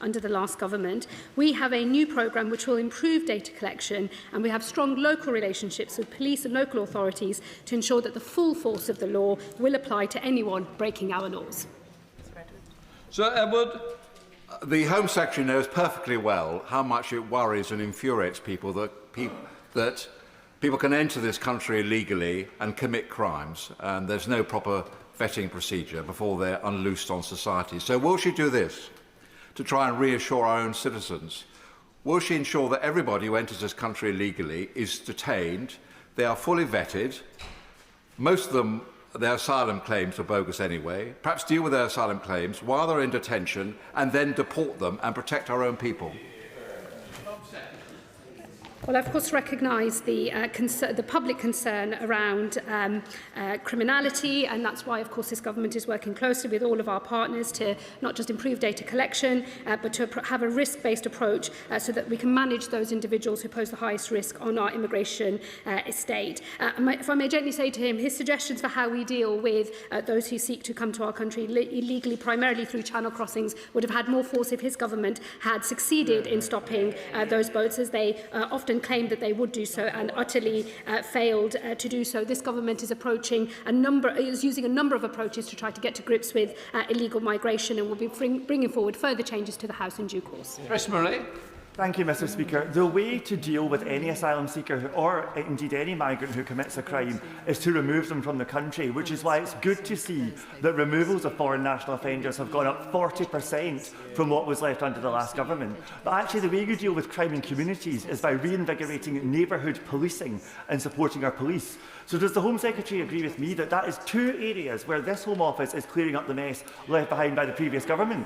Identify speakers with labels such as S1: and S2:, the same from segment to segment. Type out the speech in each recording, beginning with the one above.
S1: under the last government. We have a new programme which will improve data collection, and we have strong local relationships with police and local authorities to ensure that the full force of the law will apply to anyone breaking our laws.
S2: Sir Edward.
S3: The Home Secretary knows perfectly well how much it worries and infuriates people that people can enter this country illegally and commit crimes, and there's no proper vetting procedure before they're unloosed on society. So will she do this to try and reassure our own citizens? Will she ensure that everybody who enters this country illegally is detained, they are fully vetted, most of them, their asylum claims are bogus anyway, perhaps deal with their asylum claims while they're in detention and then deport them and protect our own people?
S1: Well, I of course recognise the public concern around criminality, and that's why, of course, this government is working closely with all of our partners to not just improve data collection, but to have a risk-based approach so that we can manage those individuals who pose the highest risk on our immigration estate. If I may gently say to him, his suggestions for how we deal with those who seek to come to our country illegally, primarily through channel crossings, would have had more force if his government had succeeded in stopping those boats, as they often claimed that they would do so and utterly failed to do so. This government is using a number of approaches to try to get to grips with illegal migration, and will be bringing forward further changes to the House in due course.
S2: Chris Murray.
S4: Thank you, Mr. Speaker. The way to deal with any asylum seeker or indeed any migrant who commits a crime is to remove them from the country, which is why it's good to see that removals of foreign national offenders have gone up 40% from what was left under the last government. But actually the way you deal with crime in communities is by reinvigorating neighbourhood policing and supporting our police. So does the Home Secretary agree with me that that is two areas where this Home Office is clearing up the mess left behind by the previous government?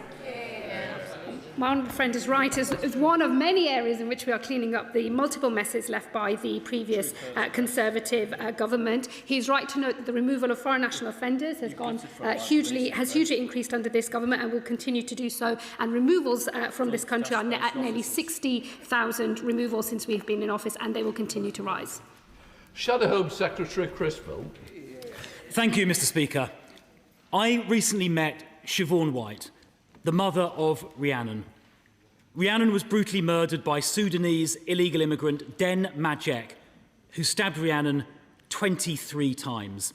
S1: My honourable friend is right. Is one of many areas in which we are cleaning up the multiple messes left by the previous Conservative government. He is right to note that the removal of foreign national offenders has hugely increased under this government and will continue to do so. And removals from this country are at nearly 60,000 removals since we've been in office, and they will continue to rise.
S2: Shadow Home Secretary Chris Phil.
S5: Thank you, Mr. Speaker. I recently met Siobhan White, the mother of Rhiannon. Rhiannon was brutally murdered by Sudanese illegal immigrant Den Majek, who stabbed Rhiannon 23 times.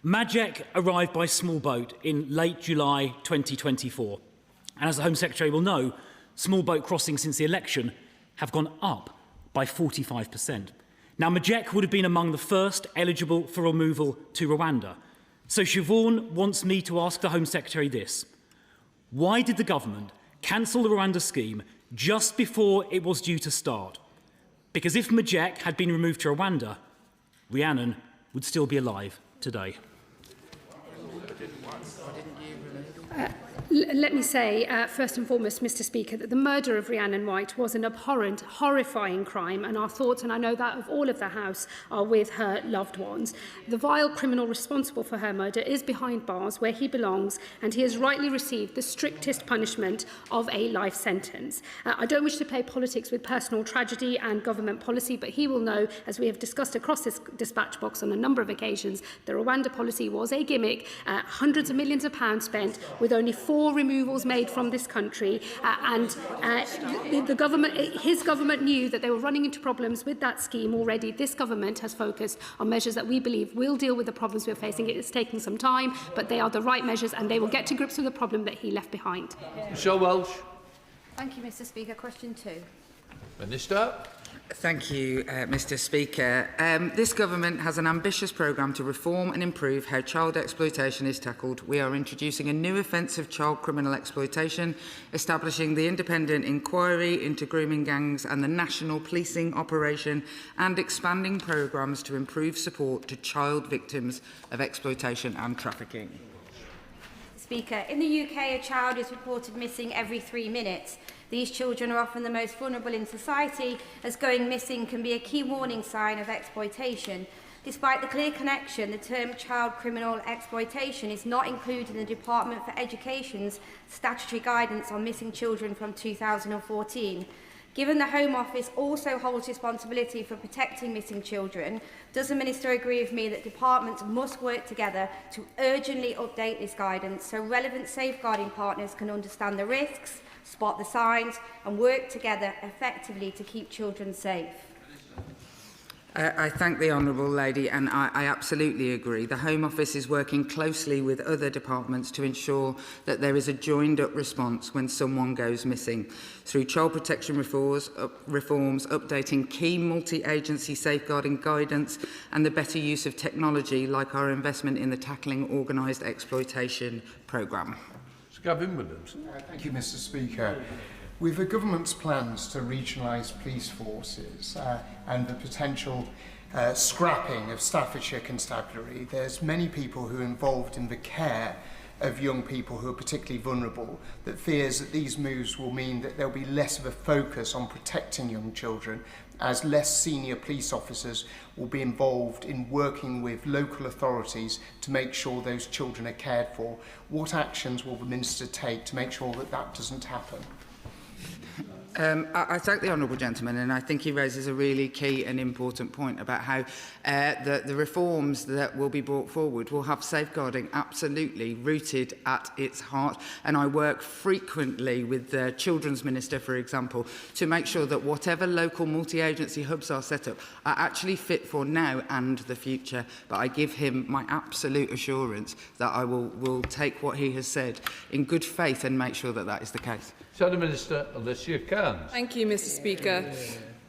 S5: Majek arrived by small boat in late July 2024. And as the Home Secretary will know, small boat crossings since the election have gone up by 45%. Now, Majek would have been among the first eligible for removal to Rwanda. So Siobhan wants me to ask the Home Secretary this. Why did the government cancel the Rwanda scheme just before it was due to start? Because if Majek had been removed to Rwanda, Rhiannon would still be alive today.
S1: Let me say, first and foremost, Mr. Speaker, that the murder of Rhiannon White was an abhorrent, horrifying crime, and our thoughts, and I know that of all of the House, are with her loved ones. The vile criminal responsible for her murder is behind bars where he belongs, and he has rightly received the strictest punishment of a life sentence. I don't wish to play politics with personal tragedy and government policy, but he will know, as we have discussed across this dispatch box on a number of occasions, the Rwanda policy was a gimmick, hundreds of millions of pounds spent with only 4 removals made from this country, his government knew that they were running into problems with that scheme already. This government has focused on measures that we believe will deal with the problems we're facing. It is taking some time, but they are the right measures, and they will get to grips with the problem that he left behind.
S2: Michelle Welsh.
S6: Thank you, Mr. Speaker. Question 2.
S2: Minister.
S7: Thank you, Mr. Speaker. This government has an ambitious programme to reform and improve how child exploitation is tackled. We are introducing a new offence of child criminal exploitation, establishing the independent inquiry into grooming gangs and the national policing operation, and expanding programmes to improve support to child victims of exploitation and trafficking.
S6: Speaker, in the UK, a child is reported missing every 3 minutes. These children are often the most vulnerable in society, as going missing can be a key warning sign of exploitation. Despite the clear connection, the term child criminal exploitation is not included in the Department for Education's statutory guidance on missing children from 2014. Given the Home Office also holds responsibility for protecting missing children, does the Minister agree with me that departments must work together to urgently update this guidance so relevant safeguarding partners can understand the risks, spot the signs and work together effectively to keep children safe?
S7: I thank the Honourable Lady, and I absolutely agree. The Home Office is working closely with other departments to ensure that there is a joined-up response when someone goes missing, through child protection reforms, updating key multi-agency safeguarding guidance, and the better use of technology, like our investment in the Tackling Organised Exploitation programme.
S2: Sir Gavin Williamson.
S8: Thank you, Mr. Speaker. With the government's plans to regionalise police forces and the potential scrapping of Staffordshire Constabulary, there's many people who are involved in the care of young people who are particularly vulnerable that fears that these moves will mean that there'll be less of a focus on protecting young children, as less senior police officers will be involved in working with local authorities to make sure those children are cared for. What actions will the Minister take to make sure that that doesn't happen?
S7: I thank the Honourable Gentleman, and I think he raises a really key and important point about how the reforms that will be brought forward will have safeguarding absolutely rooted at its heart. And I work frequently with the Children's Minister, for example, to make sure that whatever local multi-agency hubs are set up are actually fit for now and the future. But I give him my absolute assurance that I will take what he has said in good faith and make sure that that is the case.
S2: Shadow Minister Alicia Cairns.
S9: Thank you, Mr. Speaker.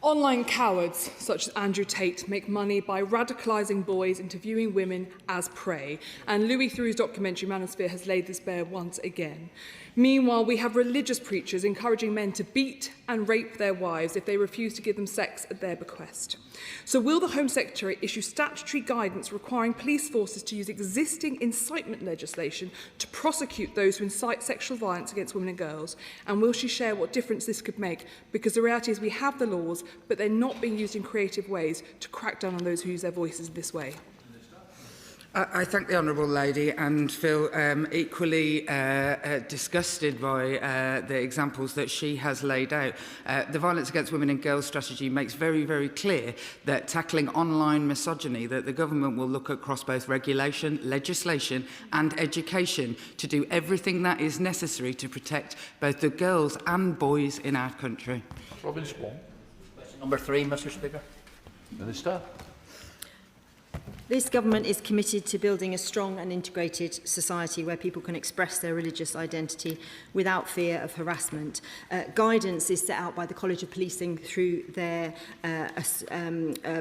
S9: Online cowards such as Andrew Tate make money by radicalising boys into viewing women as prey, and Louis Theroux's documentary Manosphere has laid this bare once again. Meanwhile, we have religious preachers encouraging men to beat and rape their wives if they refuse to give them sex at their bequest. So will the Home Secretary issue statutory guidance requiring police forces to use existing incitement legislation to prosecute those who incite sexual violence against women and girls? And will she share what difference this could make? Because the reality is we have the laws, but they're not being used in creative ways to crack down on those who use their voices this way.
S7: I thank the Honourable Lady and feel equally disgusted by the examples that she has laid out. The Violence Against Women and Girls strategy makes very, very clear that tackling online misogyny, that the government will look across both regulation, legislation and education to do everything that is necessary to protect both the girls and boys in our country.
S2: Robin Swan.
S10: Number 3, Mr. Speaker.
S2: Minister.
S11: This government is committed to building a strong and integrated society where people can express their religious identity without fear of harassment. Guidance is set out by the College of Policing through their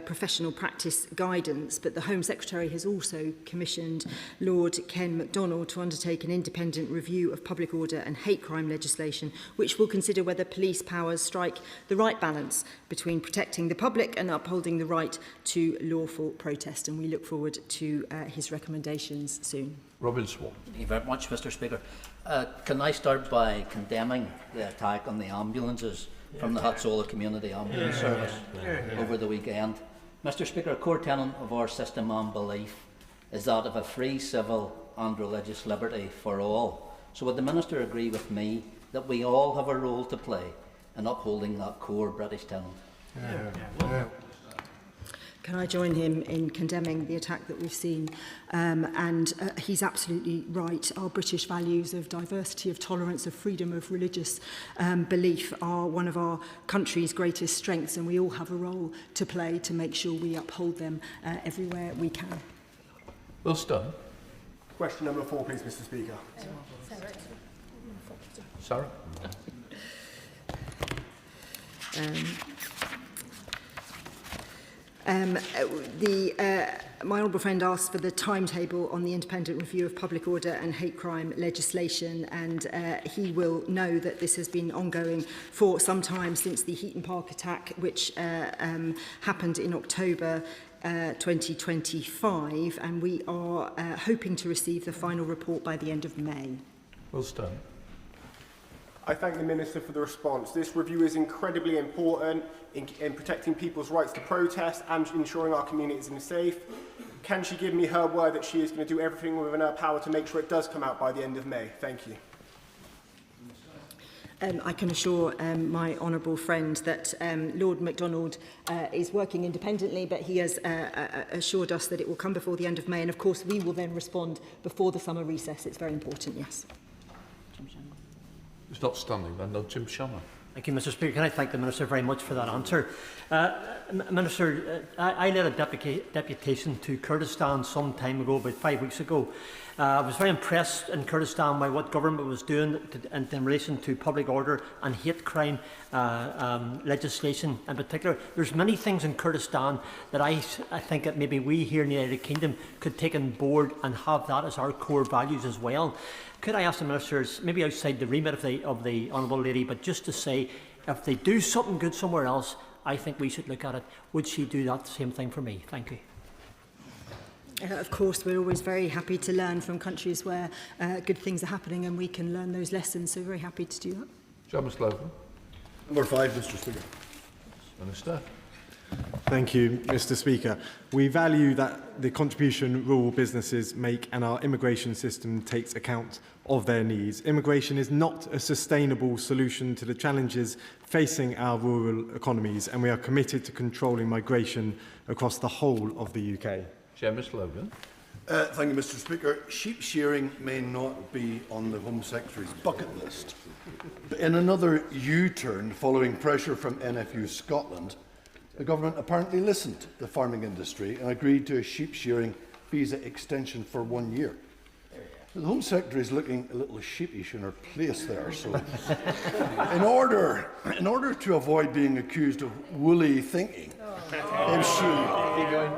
S11: professional practice guidance, but the Home Secretary has also commissioned Lord Ken MacDonald to undertake an independent review of public order and hate crime legislation, which will consider whether police powers strike the right balance between protecting the public and upholding the right to lawful protest. And we look forward to his recommendations soon.
S2: Robin Swan.
S10: Thank you very much, Mr. Speaker. Can I start by condemning the attack on the ambulances from the Hatzola Community Ambulance Service over the weekend? Mr. Speaker, a core tenet of our system and belief is that of a free civil and religious liberty for all. So would the Minister agree with me that we all have a role to play in upholding that core British tenet?
S11: Can I join him in condemning the attack that we've seen? He's absolutely right. Our British values of diversity, of tolerance, of freedom, of religious belief are one of our country's greatest strengths, and we all have a role to play to make sure we uphold them everywhere we can.
S2: Will Stone.
S12: Question number 4, please, Mr. Speaker.
S2: Sarah.
S11: My honourable friend asked for the timetable on the independent review of public order and hate crime legislation, and he will know that this has been ongoing for some time since the Heaton Park attack, which happened in October 2025, and we are hoping to receive the final report by the end of May.
S2: Will Stone.
S12: I thank the Minister for the response. This review is incredibly important in protecting people's rights to protest and ensuring our communities are safe. Can she give me her word that she is going to do everything within her power to make sure it does come out by the end of May? Thank you.
S11: I can assure my honourable friend that Lord MacDonald is working independently, but he has assured us that it will come before the end of May, and of course we will then respond before the summer recess. It's very important, yes.
S2: It's not standing then, no, Jim Shannon.
S13: Thank you, Mr. Speaker. Can I thank the Minister very much for that answer? Minister, I led a deputation to Kurdistan some time ago, about 5 weeks ago. I was very impressed in Kurdistan by what government was doing in relation to public order and hate crime legislation in particular. There's many things in Kurdistan that I think that maybe we here in the United Kingdom could take on board and have that as our core values as well. Could I ask the Ministers, maybe outside the remit of the Honourable Lady, but just to say, if they do something good somewhere else, I think we should look at it. Would she do that same thing for me? Thank you.
S11: Of course, we're always very happy to learn from countries where good things are happening and we can learn those lessons, so very happy to do that.
S2: Shabana Mahmood.
S14: Number 5, Mr. Speaker.
S2: Minister.
S15: Thank you, Mr. Speaker. We value that the contribution rural businesses make and our immigration system takes account of their needs. Immigration is not a sustainable solution to the challenges facing our rural economies, and we are committed to controlling migration across the whole of the UK.
S2: Seamus Logan.
S14: Thank you, Mr. Speaker. Sheep shearing may not be on the Home Secretary's bucket list, but in another U-turn following pressure from NFU Scotland, the government apparently listened to the farming industry and agreed to a sheep shearing visa extension for 1 year. The Home Secretary is looking a little sheepish in her place there, so in order to avoid being accused of woolly thinking,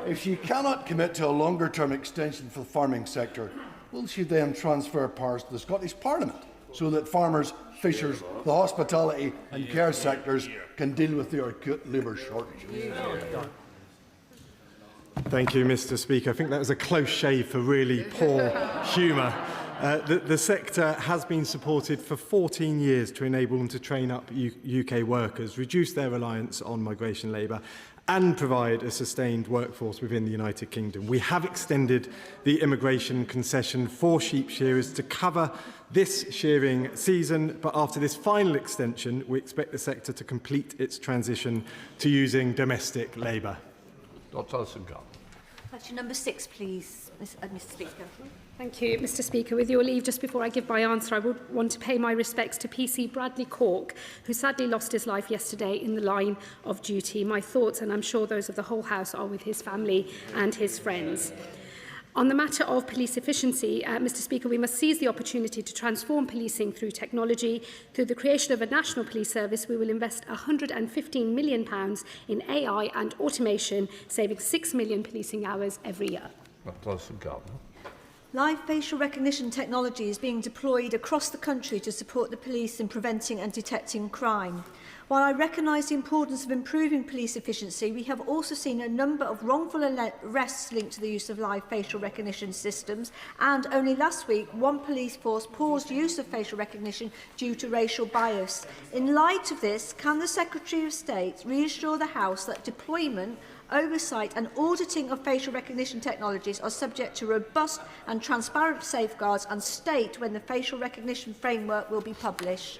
S14: if she cannot commit to a longer-term extension for the farming sector, will she then transfer powers to the Scottish Parliament so that farmers, fishers, the hospitality and care sectors can deal with their acute labour shortages?
S15: Thank you, Mr. Speaker. I think that was a close shave for really poor humour. The sector has been supported for 14 years to enable them to train up UK workers, reduce their reliance on migration labour and provide a sustained workforce within the United Kingdom. We have extended the immigration concession for sheep shearers to cover this shearing season, but after this final extension, we expect the sector to complete its transition to using domestic labour.
S2: Dr. Alison-Garden.
S16: Question number 6, please, Mr. Speaker.
S1: Thank you, Mr. Speaker. With your leave, just before I give my answer, I would want to pay my respects to PC Bradley Cork, who sadly lost his life yesterday in the line of duty. My thoughts, and I'm sure those of the whole House, are with his family and his friends. On the matter of police efficiency, Mr. Speaker, we must seize the opportunity to transform policing through technology. Through the creation of a national police service, we will invest £115 million in AI and automation, saving 6 million policing hours every year.
S2: Dr. Alison-Garden.
S16: Live facial recognition technology is being deployed across the country to support the police in preventing and detecting crime. While I recognise the importance of improving police efficiency, we have also seen a number of wrongful arrests linked to the use of live facial recognition systems, and only last week one police force paused use of facial recognition due to racial bias. In light of this, can the Secretary of State reassure the House that deployment, oversight and auditing of facial recognition technologies are subject to robust and transparent safeguards, and state when the facial recognition framework will be published?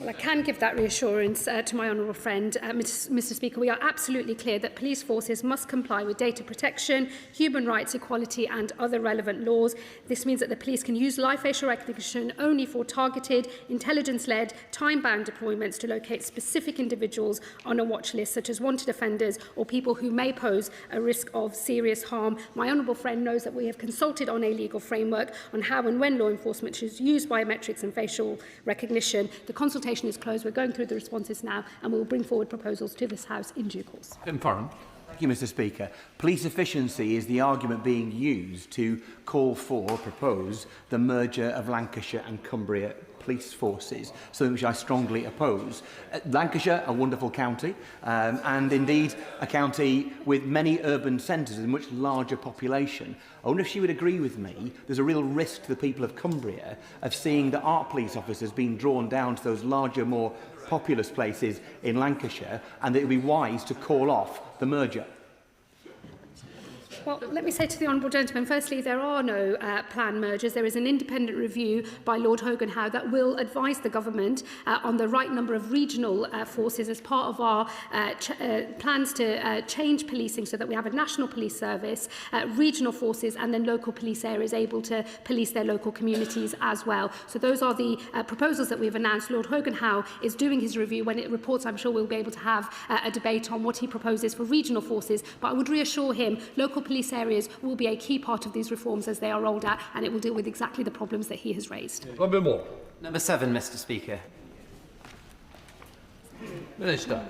S1: Well, I can give that reassurance to my honourable friend. Mr. Speaker, we are absolutely clear that police forces must comply with data protection, human rights, equality and other relevant laws. This means that the police can use live facial recognition only for targeted, intelligence-led, time-bound deployments to locate specific individuals on a watch list, such as wanted offenders or people who may pose a risk of serious harm. My honourable friend knows that we have consulted on a legal framework on how and when law enforcement should use biometrics and facial recognition. The consultation is closed. We're going through the responses now, and we will bring forward proposals to this House in due course.
S2: Tim Farron.
S17: Thank you, Mr. Speaker. Police efficiency is the argument being used to call for, propose, the merger of Lancashire and Cumbria police forces, something which I strongly oppose. Lancashire, a wonderful county, and indeed a county with many urban centres and a much larger population. I wonder if she would agree with me, there's a real risk to the people of Cumbria of seeing that our police officers being drawn down to those larger, more populous places in Lancashire, and that it would be wise to call off the merger.
S1: Well, let me say to the Honourable Gentleman, firstly, there are no planned mergers. There is an independent review by Lord Hogan Howe that will advise the government on the right number of regional forces as part of our plans to change policing so that we have a national police service, regional forces and then local police areas able to police their local communities as well. So those are the proposals that we've announced. Lord Hogan Howe is doing his review. When it reports, I'm sure we'll be able to have a debate on what he proposes for regional forces. But I would reassure him local police areas will be a key part of these reforms as they are rolled out, and it will deal with exactly the problems that he has raised.
S18: Number 7, Mr. Speaker.
S2: Minister.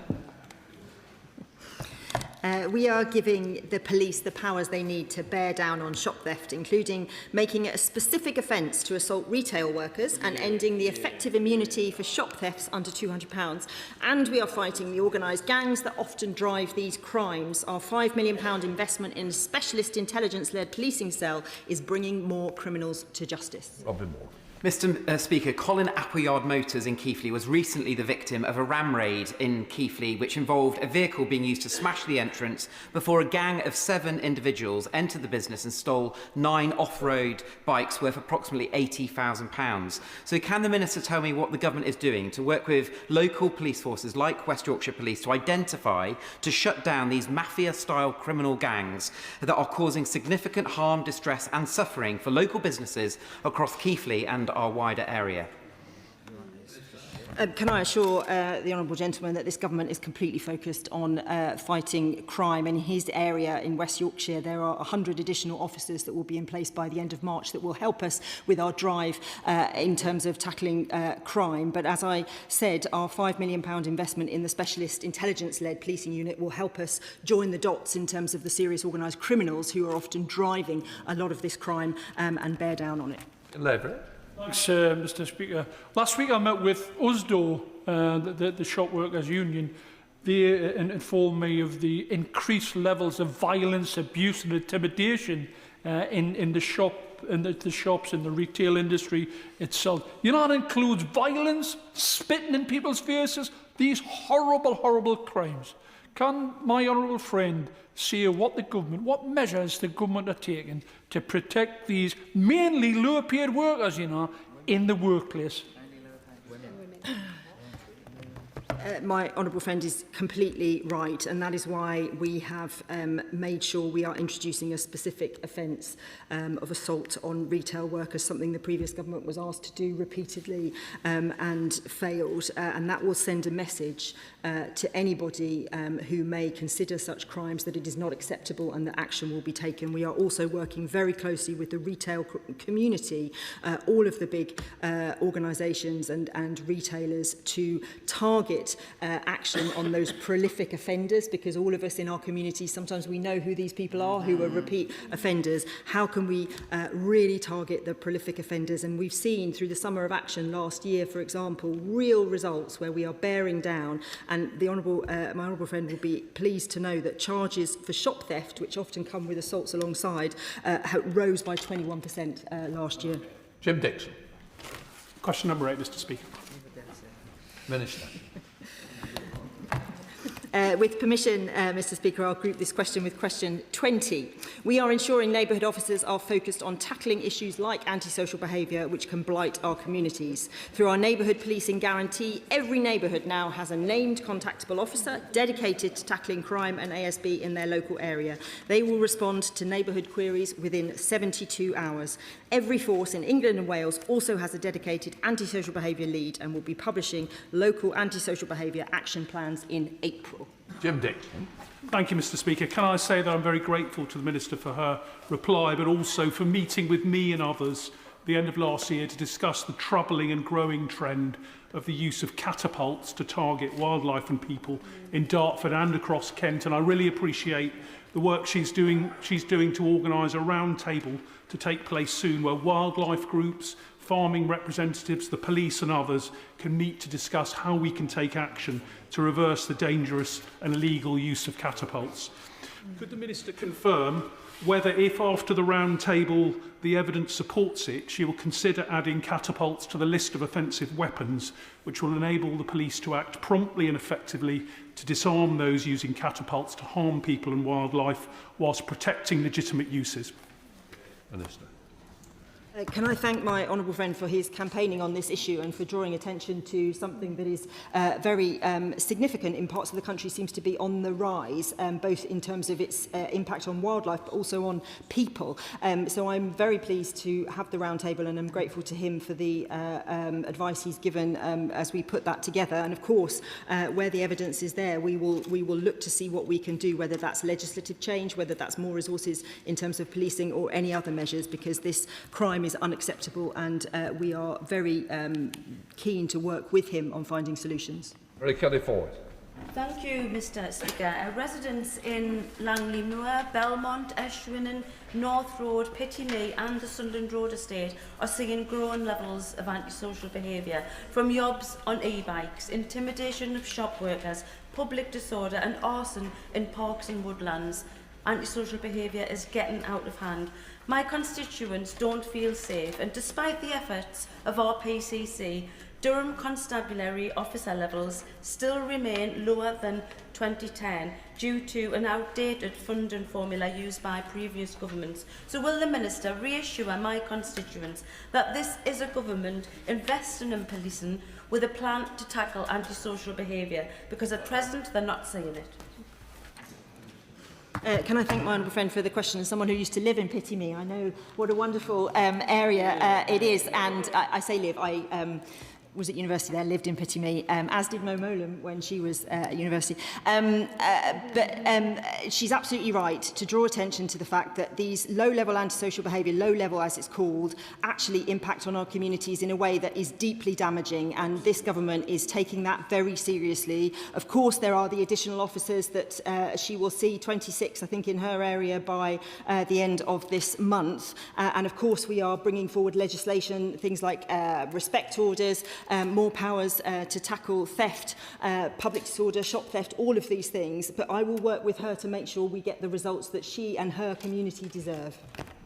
S11: We are giving the police the powers they need to bear down on shop theft, including making it a specific offence to assault retail workers and ending the effective immunity for shop thefts under £200. And we are fighting the organised gangs that often drive these crimes. Our £5 million investment in a specialist intelligence-led policing cell is bringing more criminals to justice.
S2: Robin Moore.
S18: Mr. Speaker, Colin Appleyard Motors in Keighley was recently the victim of a ram raid in Keighley, which involved a vehicle being used to smash the entrance before a gang of 7 individuals entered the business and stole 9 off-road bikes worth approximately £80,000. So can the Minister tell me what the government is doing to work with local police forces like West Yorkshire Police to identify, to shut down these mafia-style criminal gangs that are causing significant harm, distress and suffering for local businesses across Keighley and our wider area?
S11: Can I assure the Honourable Gentleman that this government is completely focused on fighting crime? In his area in West Yorkshire, there are 100 additional officers that will be in place by the end of March that will help us with our drive in terms of tackling crime. But as I said, our £5 million investment in the specialist intelligence-led policing unit will help us join the dots in terms of the serious organised criminals who are often driving a lot of this crime and bear down on it.
S2: Leverett.
S19: Thanks, Mr. Speaker. Last week I met with USDO, the shop workers' union. They informed me of the increased levels of violence, abuse and intimidation in the shops in the retail industry itself. You know, that includes violence, spitting in people's faces, these horrible, horrible crimes. Can my honourable friend say what measures the government are taking to protect these mainly low-paid workers, you know, in the workplace?
S11: My honourable friend is completely right, and that is why we have made sure we are introducing a specific offence of assault on retail workers, something the previous government was asked to do repeatedly and failed. And that will send a message to anybody who may consider such crimes that it is not acceptable and that action will be taken. We are also working very closely with the retail community, all of the big organisations and retailers, to target action on those prolific offenders, because all of us in our community, sometimes we know who these people are who are repeat offenders. How can we really target the prolific offenders? And we've seen through the Summer of Action last year, for example, real results where we are bearing down, and the my honourable friend will be pleased to know that charges for shop theft, which often come with assaults alongside, rose by 21% last year.
S2: Jim Dixon.
S19: Question number 8, Mr. Speaker.
S2: Minister.
S11: With permission, Mr. Speaker, I'll group this question with question 20. We are ensuring neighbourhood officers are focused on tackling issues like antisocial behaviour which can blight our communities. Through our neighbourhood policing guarantee, every neighbourhood now has a named contactable officer dedicated to tackling crime and ASB in their local area. They will respond to neighbourhood queries within 72 hours. Every force in England and Wales also has a dedicated antisocial behaviour lead and will be publishing local antisocial behaviour action plans in April.
S2: Jim Dixon.
S19: Thank you, Mr. Speaker. Can I say that I'm very grateful to the Minister for her reply, but also for meeting with me and others at the end of last year to discuss the troubling and growing trend of the use of catapults to target wildlife and people in Dartford and across Kent. And I really appreciate the work she's doing to organise a round table to take place soon, where wildlife groups, farming representatives, the police and others can meet to discuss how we can take action to reverse the dangerous and illegal use of catapults. Could the Minister confirm whether, if after the round table the evidence supports it, she will consider adding catapults to the list of offensive weapons, which will enable the police to act promptly and effectively to to disarm those using catapults to harm people and wildlife whilst protecting legitimate uses.
S2: Minister.
S11: Can I thank my honourable friend for his campaigning on this issue and for drawing attention to something that is very significant in parts of the country, seems to be on the rise, both in terms of its impact on wildlife but also on people. So I'm very pleased to have the roundtable, and I'm grateful to him for the advice he's given as we put that together. And of course, where the evidence is there, we will look to see what we can do, whether that's legislative change, whether that's more resources in terms of policing or any other measures, because this crime is unacceptable, and we are very keen to work with him on finding solutions.
S2: Very Kelly forward.
S20: Thank you, Mr Speaker. Residents in Langley Moor, Belmont, Eschwinen, North Road, Pitty and the Sunderland Road estate are seeing growing levels of antisocial behaviour, from yobs on e-bikes, intimidation of shop workers, public disorder and arson in parks and woodlands. Antisocial behaviour is getting out of hand. My constituents don't feel safe, and despite the efforts of our PCC, Durham Constabulary officer levels still remain lower than 2010 due to an outdated funding formula used by previous governments. So will the Minister reassure my constituents that this is a government investing in policing with a plan to tackle antisocial behaviour, because at present they're not saying it?
S11: Can I thank my honourable friend for the question? As someone who used to live in Pitty, I know what a wonderful area it is. And I say live, I was at university there, lived in Pitty, as did Mo Molam when she was at university. But she's absolutely right to draw attention to the fact that these low-level antisocial behaviour, low-level as it's called, actually impact on our communities in a way that is deeply damaging, and this government is taking that very seriously. Of course, there are the additional officers that she will see, 26, I think, in her area by the end of this month. And of course, we are bringing forward legislation, things like respect orders, more powers to tackle theft, public disorder, shop theft, all of these things. But I will work with her to make sure we get the results that she and her community deserve.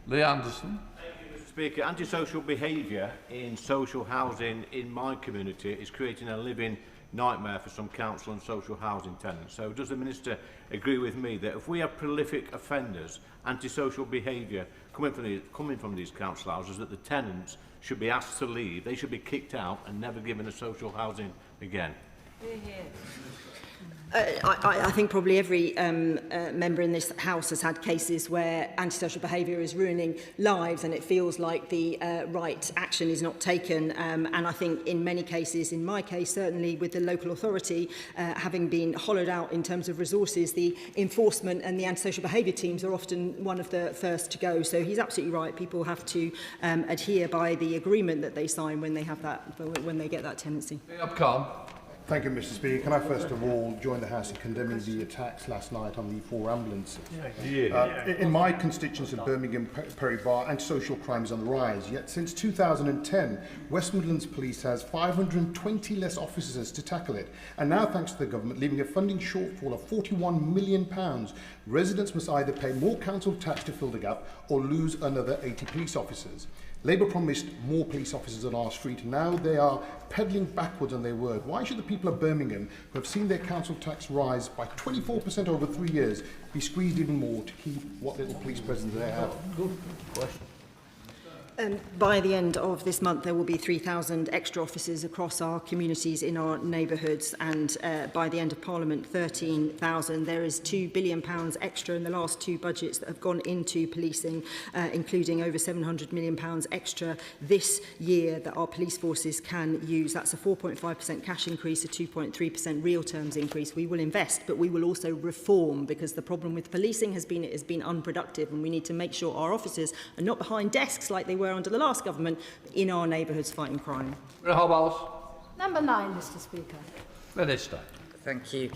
S2: Lee Anderson.
S21: Thank you, Mr Speaker. Antisocial behaviour in social housing in my community is creating a living nightmare for some council and social housing tenants. So does the Minister agree with me that if we have prolific offenders, antisocial behaviour coming from these council houses, that the tenants should be asked to leave, they should be kicked out and never given a social housing again?
S11: I think probably every member in this House has had cases where antisocial behaviour is ruining lives, and it feels like the right action is not taken. And I think in many cases, in my case, certainly with the local authority having been hollowed out in terms of resources, the enforcement and the antisocial behaviour teams are often one of the first to go. So he's absolutely right. People have to adhere by the agreement that they sign when they have that, when they get that tenancy.
S14: Thank you, Mr Speaker. Can I first of all join the House in condemning the attacks last night on the 4 ambulances? In my constituency of Birmingham, Perry Bar, antisocial crime is on the rise. Yet since 2010, West Midlands Police has 520 less officers to tackle it. And now, thanks to the government leaving a funding shortfall of £41 million, residents must either pay more council tax to fill the gap or lose another 80 police officers. Labour promised more police officers on our street, and now they are pedalling backwards on their word. Why should the people of Birmingham, who have seen their council tax rise by 24% over 3 years, be squeezed even more to keep what little police presence they have?
S2: Good question.
S11: By the end of this month, there will be 3,000 extra officers across our communities in our neighbourhoods, and by the end of Parliament, 13,000. There is £2 billion extra in the last 2 budgets that have gone into policing, including over £700 million extra this year that our police forces can use. That's a 4.5% cash increase, a 2.3% real terms increase. We will invest, but we will also reform, because the problem with policing has been it has been unproductive, and we need to make sure our officers are not behind desks like they were under the last government, in our neighbourhoods fighting crime.
S20: Number 9, Mr Speaker.
S2: Minister.
S7: Thank you.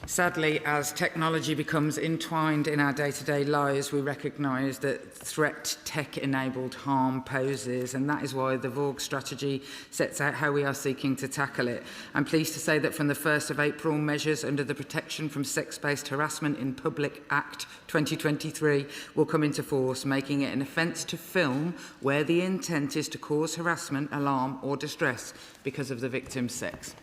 S7: Sadly, as technology becomes entwined in our day-to-day lives, we recognise that threat tech-enabled harm poses, and that is why the VOG strategy sets out how we are seeking to tackle it. I'm pleased to say that from the 1st of April, measures under the Protection from Sex-Based Harassment in Public Act 2023 will come into force, making it an offence to film where the intent is to cause harassment, alarm or distress because of the victim's sex.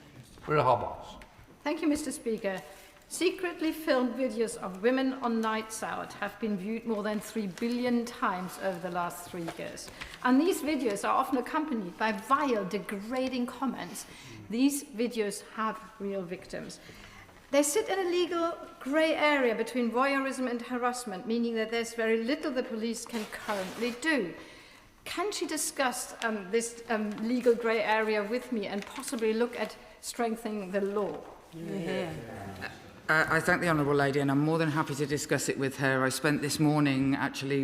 S20: Thank you, Mr Speaker.
S3: Secretly filmed videos of women on nights out have been viewed more than 3 billion times over the last 3 years. And these videos are often accompanied by vile, degrading comments. These videos have real victims. They sit in a legal grey area between voyeurism and harassment, meaning that there's very little the police can currently do. Can she discuss this legal grey area with me and possibly look at strengthening the law?
S7: Yeah. I thank the Honourable Lady, and I'm more than happy to discuss it with her. I spent this morning actually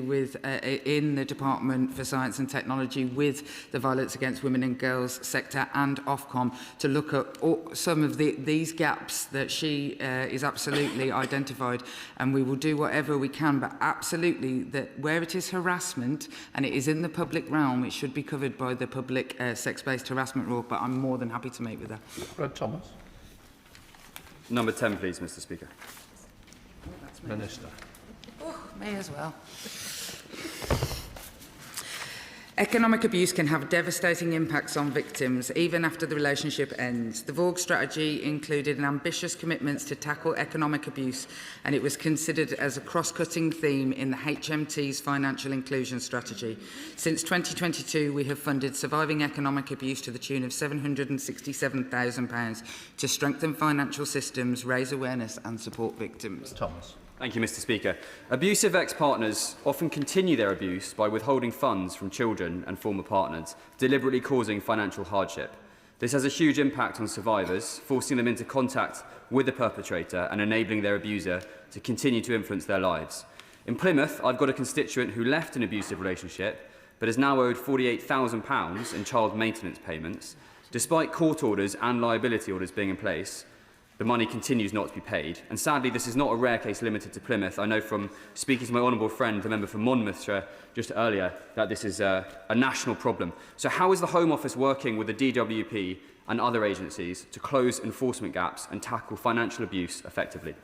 S7: in the Department for Science and Technology with the Violence Against Women and Girls sector and Ofcom to look at some of these gaps that she is absolutely identified, and we will do whatever we can, but absolutely that where it is harassment and it is in the public realm, it should be covered by the public sex-based harassment law, but I'm more than happy to meet with her.
S2: Fred Thomas.
S22: Number 10, please, Mr. Speaker.
S2: Minister.
S7: Oh, may as well. Economic abuse can have devastating impacts on victims, even after the relationship ends. The Vaughan strategy included an ambitious commitment to tackle economic abuse, and it was considered as a cross-cutting theme in the HMT's financial inclusion strategy. Since 2022, we have funded surviving economic abuse to the tune of £767,000 to strengthen financial systems, raise awareness and support victims.
S2: Thomas.
S22: Thank you, Mr. Speaker. Abusive ex-partners often continue their abuse by withholding funds from children and former partners, deliberately causing financial hardship. This has a huge impact on survivors, forcing them into contact with the perpetrator and enabling their abuser to continue to influence their lives. In Plymouth, I've got a constituent who left an abusive relationship but is now owed £48,000 in child maintenance payments. Despite court orders and liability orders being in place, the money continues not to be paid. And sadly, this is not a rare case limited to Plymouth. I know from speaking to my honourable friend, the member for Monmouthshire, just earlier, that this is a national problem. So how is the Home Office working with the DWP and other agencies to close enforcement gaps and tackle financial abuse effectively?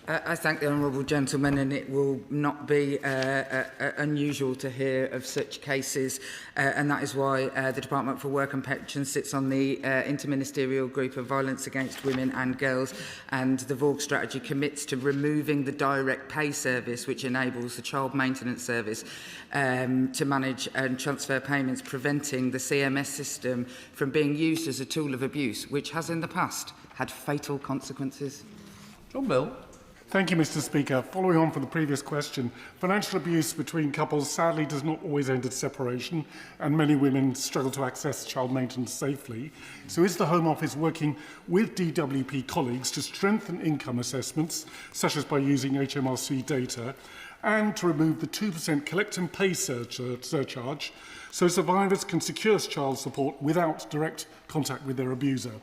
S7: I thank the honourable gentleman, and it will not be unusual to hear of such cases, and that is why the Department for Work and Pensions sits on the Interministerial Group of Violence Against Women and Girls, and the Vaughan strategy commits to removing the direct pay service which enables the child maintenance service to manage and transfer payments, preventing the CMS system from being used as a tool of abuse, which has in the past had fatal consequences.
S2: John Bill.
S19: Thank you, Mr. Speaker. Following on from the previous question, financial abuse between couples sadly does not always end in separation, and many women struggle to access child maintenance safely. So is the Home Office working with DWP colleagues to strengthen income assessments, such as by using HMRC data, and to remove the 2% collect and pay surcharge, so survivors can secure child support without direct contact with their abuser?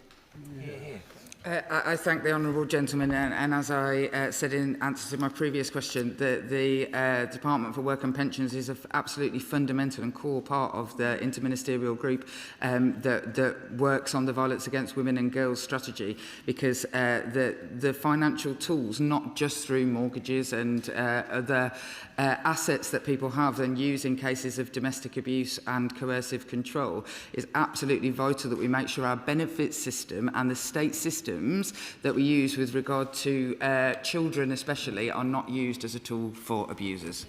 S7: I thank the honourable gentleman, and as I said in answer to my previous question, the Department for Work and Pensions is an absolutely fundamental and core part of the interministerial group that works on the Violence Against Women and Girls strategy, because the financial tools, not just through mortgages and other assets that people have and use in cases of domestic abuse and coercive control, is absolutely vital that we make sure our benefits system and the state systems that we use with regard to children especially are not used as a tool for abusers.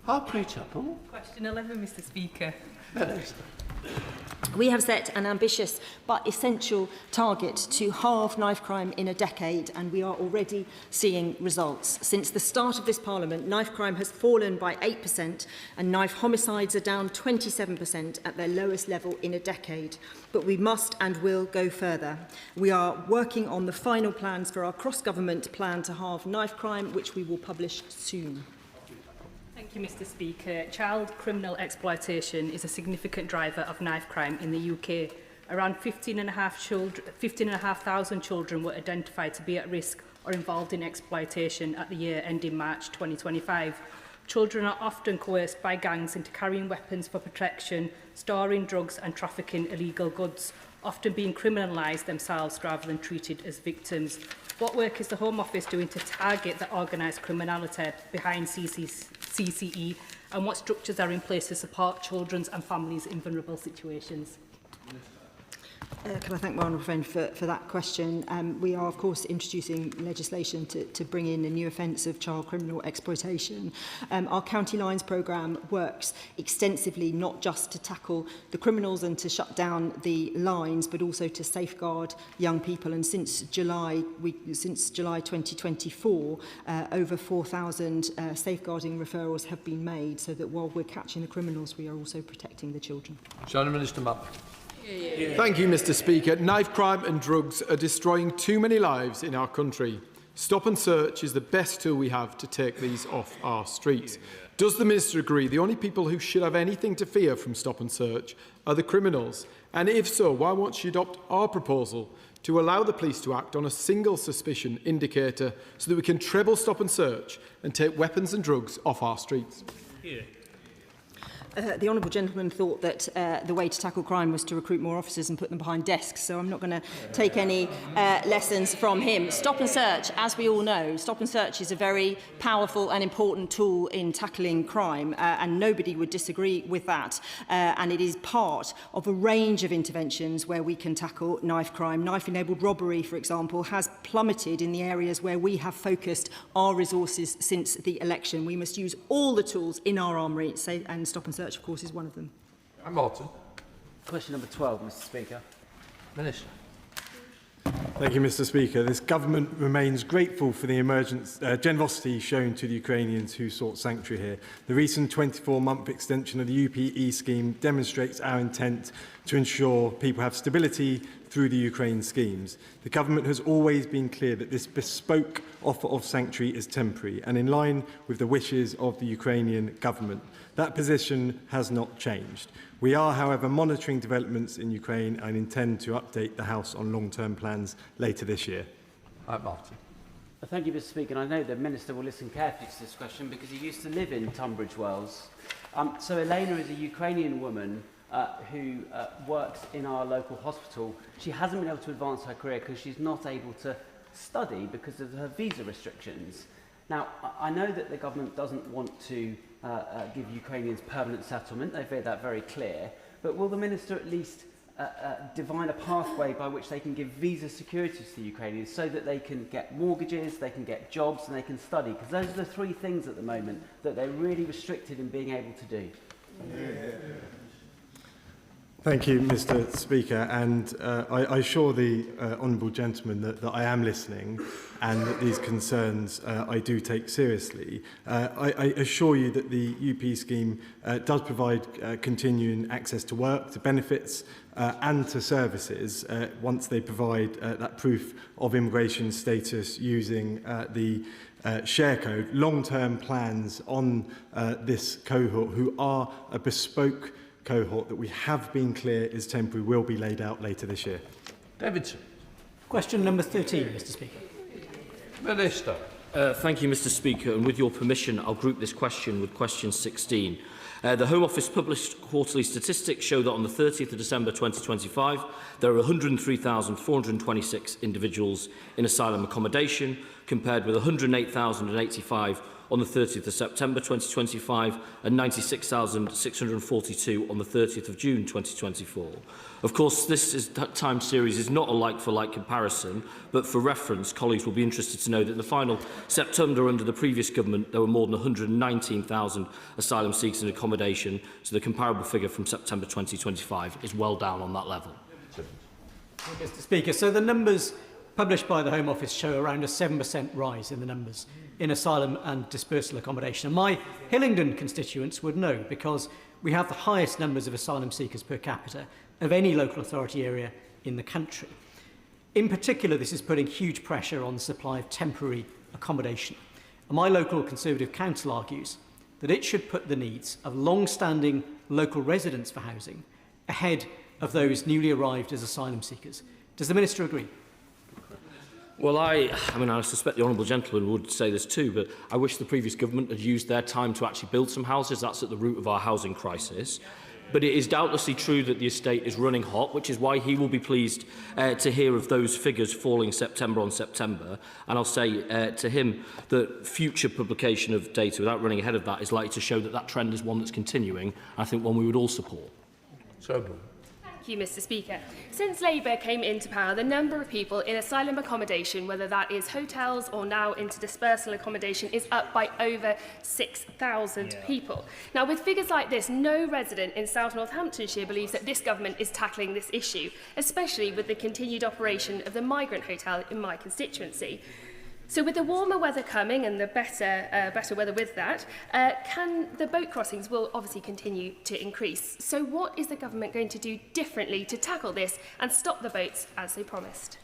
S23: Question 11, Mr. Speaker.
S11: We have set an ambitious but essential target to halve knife crime in a decade, and we are already seeing results. Since the start of this Parliament, knife crime has fallen by 8% and knife homicides are down 27% at their lowest level in a decade. But we must and will go further. We are working on the final plans for our cross-government plan to halve knife crime, which we will publish soon.
S23: Thank you, Mr. Speaker. Child criminal exploitation is a significant driver of knife crime in the UK. Around 15,500 children were identified to be at risk or involved in exploitation at the year ending March 2025. Children are often coerced by gangs into carrying weapons for protection, storing drugs and trafficking illegal goods, often being criminalised themselves rather than treated as victims. What work is the Home Office doing to target the organised criminality behind CCE, and what structures are in place to support children and families in vulnerable situations?
S11: Can I thank my honourable friend for that question? We are, of course, introducing legislation to bring in a new offence of child criminal exploitation. Our County Lines programme works extensively, not just to tackle the criminals and to shut down the lines, but also to safeguard young people. And since July 2024, over 4,000 safeguarding referrals have been made, so that while we're catching the criminals, we are also protecting the children.
S2: Shadow Minister Mupp.
S4: Thank you, Mr. Speaker. Knife crime and drugs are destroying too many lives in our country. Stop and search is the best tool we have to take these off our streets. Does the Minister agree the only people who should have anything to fear from stop and search are the criminals? And if so, why won't she adopt our proposal to allow the police to act on a single suspicion indicator so that we can treble stop and search and take weapons and drugs off our streets?
S11: The honourable gentleman thought that the way to tackle crime was to recruit more officers and put them behind desks, so I'm not going to take any lessons from him. Stop and search, as we all know, stop and search is a very powerful and important tool in tackling crime, and nobody would disagree with that. And it is part of a range of interventions where we can tackle knife crime. Knife-enabled robbery, for example, has plummeted in the areas where we have focused our resources since the election. We must use all the tools in our armoury, and stop and search, of course, is one of them.
S2: Martin.
S17: Question number 12, Mr. Speaker.
S2: Minister.
S15: Thank you, Mr. Speaker. This government remains grateful for the generosity shown to the Ukrainians who sought sanctuary here. The recent 24-month extension of the UPE scheme demonstrates our intent to ensure people have stability through the Ukraine schemes. The government has always been clear that this bespoke offer of sanctuary is temporary and in line with the wishes of the Ukrainian government. That position has not changed. We are, however, monitoring developments in Ukraine and intend to update the House on long-term plans later this year.
S2: Martin.
S17: Thank you, Mr. Speaker. And I know the Minister will listen carefully to this question because he used to live in Tunbridge Wells. So Elena is a Ukrainian woman who works in our local hospital. She hasn't been able to advance her career because she's not able to study because of her visa restrictions. Now, I know that the government doesn't want to give Ukrainians permanent settlement. They've made that very clear. But will the Minister at least divine a pathway by which they can give visa security to the Ukrainians so that they can get mortgages, they can get jobs and they can study? Because those are the three things at the moment that they're really restricted in being able to do.
S15: Thank you, Mr. Speaker, and I assure the honourable gentleman that I am listening and that these concerns I do take seriously. I assure you that the UP scheme does provide continuing access to work, to benefits and to services once they provide that proof of immigration status using the share code. Long-term plans on this cohort, who are a bespoke cohort that we have been clear is temporary, will be laid out later this year.
S2: Davidson.
S13: Question number 13, Mr. Speaker.
S2: Minister.
S5: Thank you, Mr. Speaker, and with your permission, I'll group this question with question 16. The Home Office published quarterly statistics show that on the 30th of December 2025, there are 103,426 individuals in asylum accommodation, compared with 108,085 on the 30th of September 2025 and 96,642 on the 30th of June 2024. Of course, that time series is not a like-for-like comparison, but for reference, colleagues will be interested to know that in the final September under the previous government, there were more than 119,000 asylum seekers in accommodation, so the comparable figure from September 2025 is well down on that level.
S13: Mr. Speaker, so the numbers published by the Home Office show around a 7% rise in the numbers in asylum and dispersal accommodation. And my Hillingdon constituents would know, because we have the highest numbers of asylum seekers per capita of any local authority area in the country. In particular, this is putting huge pressure on the supply of temporary accommodation. And my local Conservative council argues that it should put the needs of long-standing local residents for housing ahead of those newly arrived as asylum seekers. Does the Minister agree?
S5: Well, I suspect the honourable gentleman would say this too, but I wish the previous government had used their time to actually build some houses. That's at the root of our housing crisis. But it is doubtlessly true that the estate is running hot, which is why he will be pleased to hear of those figures falling September on September. And I'll say to him that future publication of data, without running ahead of that, is likely to show that that trend is one that's continuing, I think one we would all support.
S2: So,
S6: Thank Thank you, Mr. Speaker. Since Labour came into power, the number of people in asylum accommodation, whether that is hotels or now into dispersal accommodation, is up by over 6,000 people. Now, with figures like this, no resident in South Northamptonshire believes that this government is tackling this issue, especially with the continued operation of the migrant hotel in my constituency. So with the warmer weather coming and the better weather with that, the boat crossings will obviously continue to increase. So what is the government going to do differently to tackle this and stop the boats as they promised?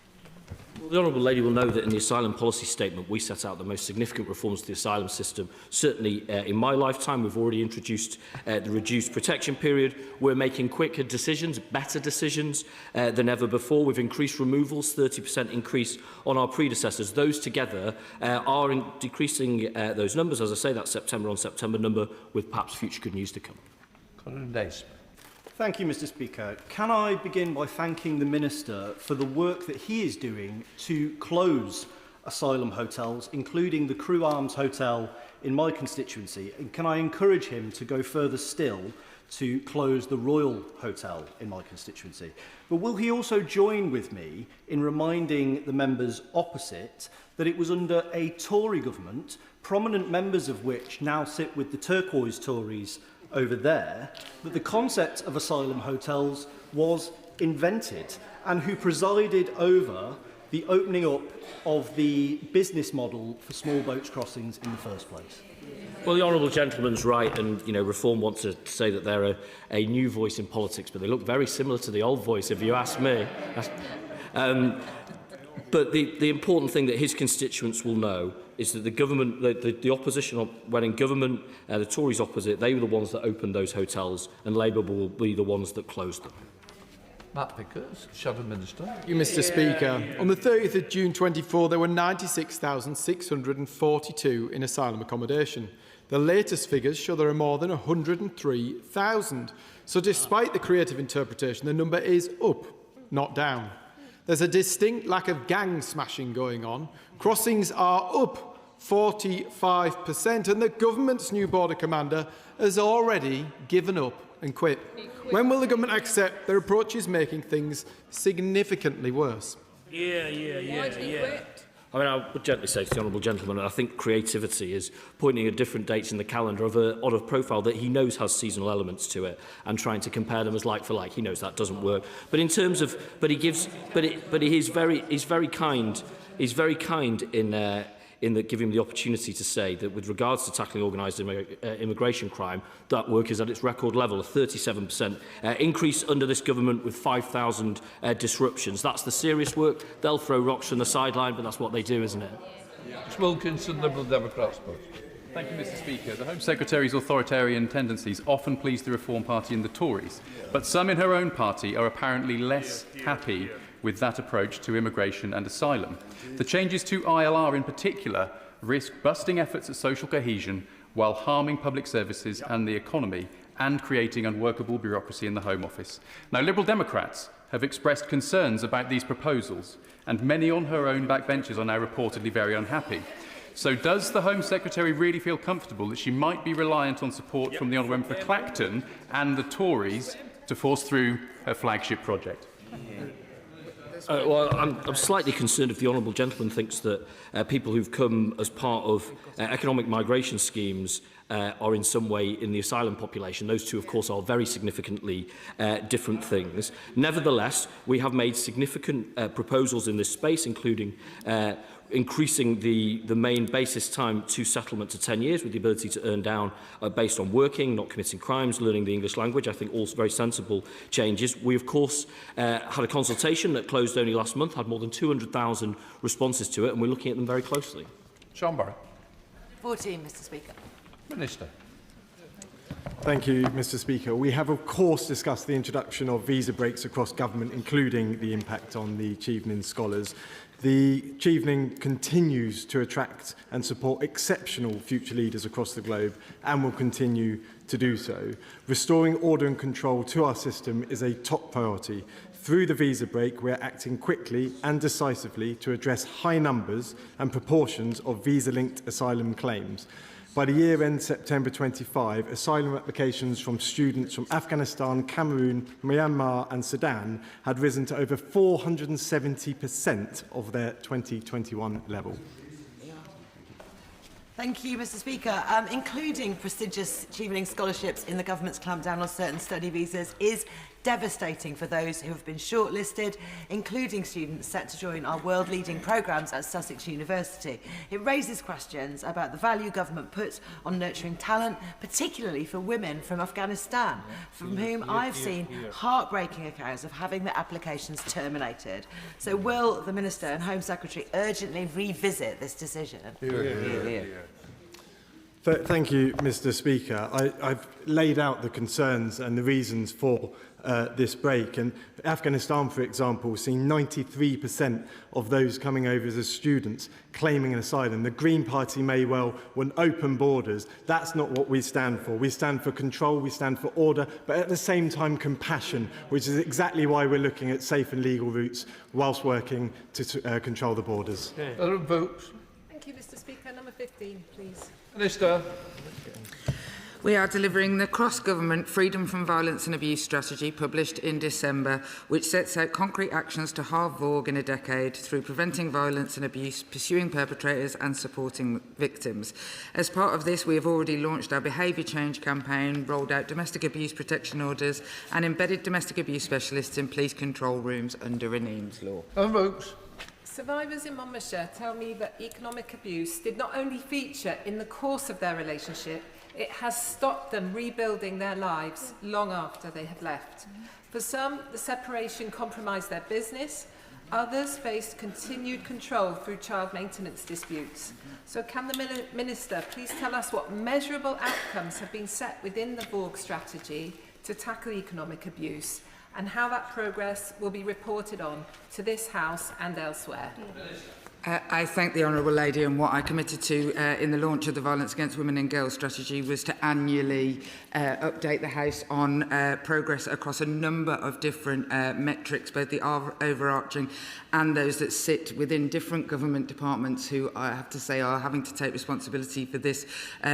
S5: Well, the Honourable Lady will know that in the asylum policy statement we set out the most significant reforms to the asylum system. Certainly in my lifetime we've already introduced the reduced protection period. We're making quicker decisions, better decisions than ever before. We've increased removals, 30% increase on our predecessors. Those together are decreasing those numbers. As I say, that September on September number, with perhaps future good news to come.
S8: Thank you, Mr. Speaker. Can I begin by thanking the Minister for the work that he is doing to close asylum hotels, including the Crew Arms Hotel in my constituency? And can I encourage him to go further still to close the Royal Hotel in my constituency? But will he also join with me in reminding the members opposite that it was under a Tory government, prominent members of which now sit with the turquoise Tories over there, that the concept of asylum hotels was invented, and who presided over the opening up of the business model for small boats crossings in the first place?
S5: Well, the Honourable Gentleman's right, and Reform wants to say that they're a new voice in politics, but they look very similar to the old voice, if you ask me. But the important thing that his constituents will know is that the government, the opposition, when in government, the Tories opposite, they were the ones that opened those hotels, and Labour will be the ones that closed them.
S2: Matt Pickers, Shadow Minister.
S4: Thank you, Mr. Speaker. On the 30th of June 24, there were 96,642 in asylum accommodation. The latest figures show there are more than 103,000. So despite the creative interpretation, the number is up, not down. There's a distinct lack of gang smashing going on. Crossings are up 45%, and the government's new border commander has already given up and quit. When will the government accept their approach is making things significantly worse?
S5: I mean, I would gently say to the Honourable Gentleman, I think creativity is pointing at different dates in the calendar of a profile that he knows has seasonal elements to it, and trying to compare them as like for like. He knows that doesn't work. But in terms of, he's very kind in giving him the opportunity to say that with regards to tackling organised immigration crime, that work is at its record level, a 37% increase under this government with 5,000 disruptions. That's the serious work. They'll throw rocks from the sideline, but that's what they do, isn't it?
S2: Wilkinson, Liberal Democrats.
S9: Thank you, Mr. Speaker. The Home Secretary's authoritarian tendencies often please the Reform Party and the Tories, but some in her own party are apparently less happy with that approach to immigration and asylum. The changes to ILR in particular risk busting efforts at social cohesion while harming public services and the economy and creating unworkable bureaucracy in the Home Office. Now, Liberal Democrats have expressed concerns about these proposals, and many on her own backbenches are now reportedly very unhappy. So does the Home Secretary really feel comfortable that she might be reliant on support from the Honourable Member for Clacton and the Tories to force through her flagship project?
S5: Well, I'm slightly concerned if the Honourable Gentleman thinks that people who've come as part of economic migration schemes are in some way in the asylum population. Those two, of course, are very significantly different things. Nevertheless, we have made significant proposals in this space, including increasing the main basis time to settlement to 10 years with the ability to earn down based on working, not committing crimes, learning the English language. I think all very sensible changes. We, of course, had a consultation that closed only last month, had more than 200,000 responses to it, and we're looking at them very closely.
S2: Sean Barrett.
S24: 14, Mr. Speaker.
S2: Minister.
S15: Thank you, Mr. Speaker. We have, of course, discussed the introduction of visa breaks across government, including the impact on the Chevening scholars. The Chevening continues to attract and support exceptional future leaders across the globe and will continue to do so. Restoring order and control to our system is a top priority. Through the visa break, we are acting quickly and decisively to address high numbers and proportions of visa-linked asylum claims. By the year end September 25, asylum applications from students from Afghanistan, Cameroon, Myanmar and Sudan had risen to over 470% of their 2021 level.
S1: Thank you, Mr. Speaker. Including prestigious Chevening scholarships in the government's clampdown on certain study visas is devastating for those who have been shortlisted, including students set to join our world-leading programmes at Sussex University. It raises questions about the value government puts on nurturing talent, particularly for women from Afghanistan, from whom I've seen heartbreaking accounts of having their applications terminated. So will the Minister and Home Secretary urgently revisit this decision?
S15: Thank you, Mr. Speaker. I've laid out the concerns and the reasons for this break. And Afghanistan, for example, has seen 93% of those coming over as students claiming an asylum. The Green Party may well want open borders. That's not what we stand for. We stand for control, we stand for order, but at the same time compassion, which is exactly why we're looking at safe and legal routes whilst working to control the borders.
S2: Vapes.
S10: Thank you, Mr. Speaker. Number 15, please.
S2: Minister.
S7: We are delivering the cross-government Freedom from Violence and Abuse strategy published in December, which sets out concrete actions to halve VOG in a decade through preventing violence and abuse, pursuing perpetrators and supporting victims. As part of this, we have already launched our behaviour change campaign, rolled out domestic abuse protection orders and embedded domestic abuse specialists in police control rooms under an Eames law.
S10: Survivors in Monmouthshire tell me that economic abuse did not only feature in the course of their relationship, it has stopped them rebuilding their lives long after they have left. For some, the separation compromised their business. Others faced continued control through child maintenance disputes. So can the Minister please tell us what measurable outcomes have been set within the VOG strategy to tackle economic abuse, and how that progress will be reported on to this House and elsewhere?
S7: I thank the Honourable Lady, and what I committed to in the launch of the Violence Against Women and Girls strategy was to annually update the House on progress across a number of different metrics, both the overarching and those that sit within different government departments who, I have to say, are having to take responsibility for this,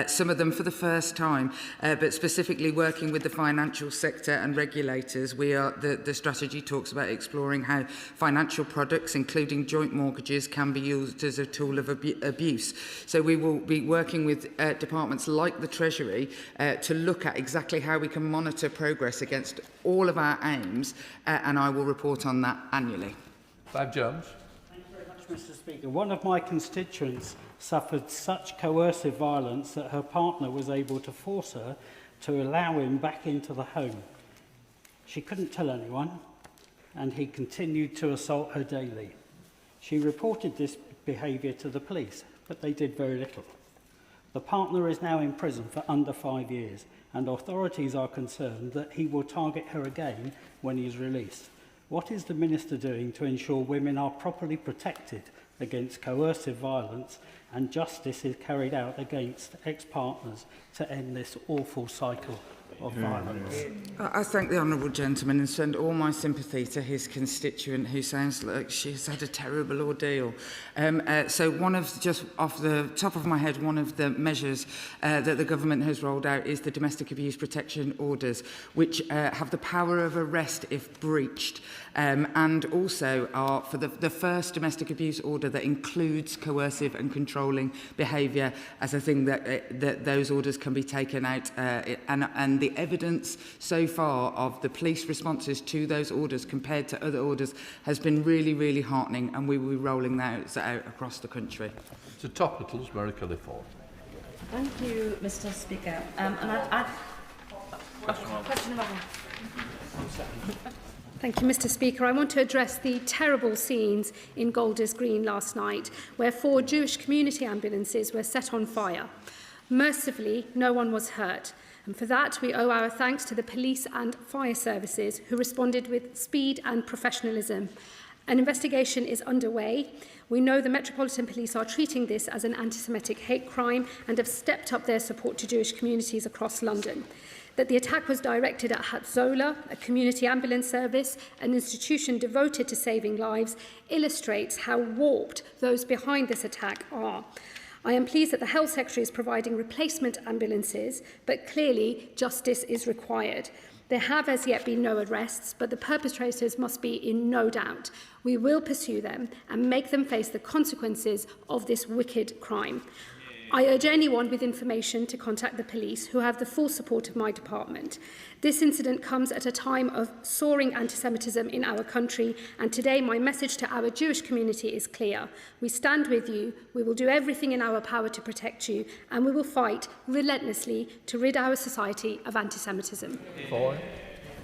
S7: some of them for the first time, but specifically working with the financial sector and regulators. The strategy talks about exploring how financial products, including joint mortgages, can be used as a tool of abuse. So we will be working with departments like the Treasury to look at exactly how we can monitor progress against all of our aims, and I will report on that annually.
S2: Jones.
S12: Thank you very much, Mr. Speaker. One of my constituents suffered such coercive violence that her partner was able to force her to allow him back into the home. She couldn't tell anyone, and he continued to assault her daily. She reported this behaviour to the police, but they did very little. The partner is now in prison for under 5 years, and authorities are concerned that he will target her again when he is released. What is the Minister doing to ensure women are properly protected against coercive violence and justice is carried out against ex-partners to end this awful cycle of violence?
S7: I thank the honourable gentleman and send all my sympathy to his constituent, who sounds like she's had a terrible ordeal. So just off the top of my head, one of the measures that the government has rolled out is the domestic abuse protection orders, which have the power of arrest if breached, and also are for the first domestic abuse order that includes coercive and controlling behaviour as a thing that those orders can be taken out, and the evidence so far of the police responses to those orders compared to other orders has been really, really heartening, and we will be rolling those out across the country.
S2: To Topicals, California.
S20: Thank you, Mr. Speaker. Question number one.
S6: Thank you, Mr. Speaker. I want to address the terrible scenes in Golders Green last night, where 4 Jewish community ambulances were set on fire. Mercifully, no one was hurt. And for that, we owe our thanks to the police and fire services who responded with speed and professionalism. An investigation is underway. We know the Metropolitan Police are treating this as an anti-Semitic hate crime and have stepped up their support to Jewish communities across London. That the attack was directed at Hatzola, a community ambulance service, an institution devoted to saving lives, illustrates how warped those behind this attack are.
S14: I am pleased that the Health Secretary is providing replacement ambulances, but clearly justice is required. There have as yet been no arrests, but the perpetrators must be in no doubt. We will pursue them and make them face the consequences of this wicked crime. I urge anyone with information to contact the police, who have the full support of my department. This incident comes at a time of soaring anti-Semitism in our country, and today my message to our Jewish community is clear. We stand with you, we will do everything in our power to protect you, and we will fight relentlessly to rid our society of anti-Semitism.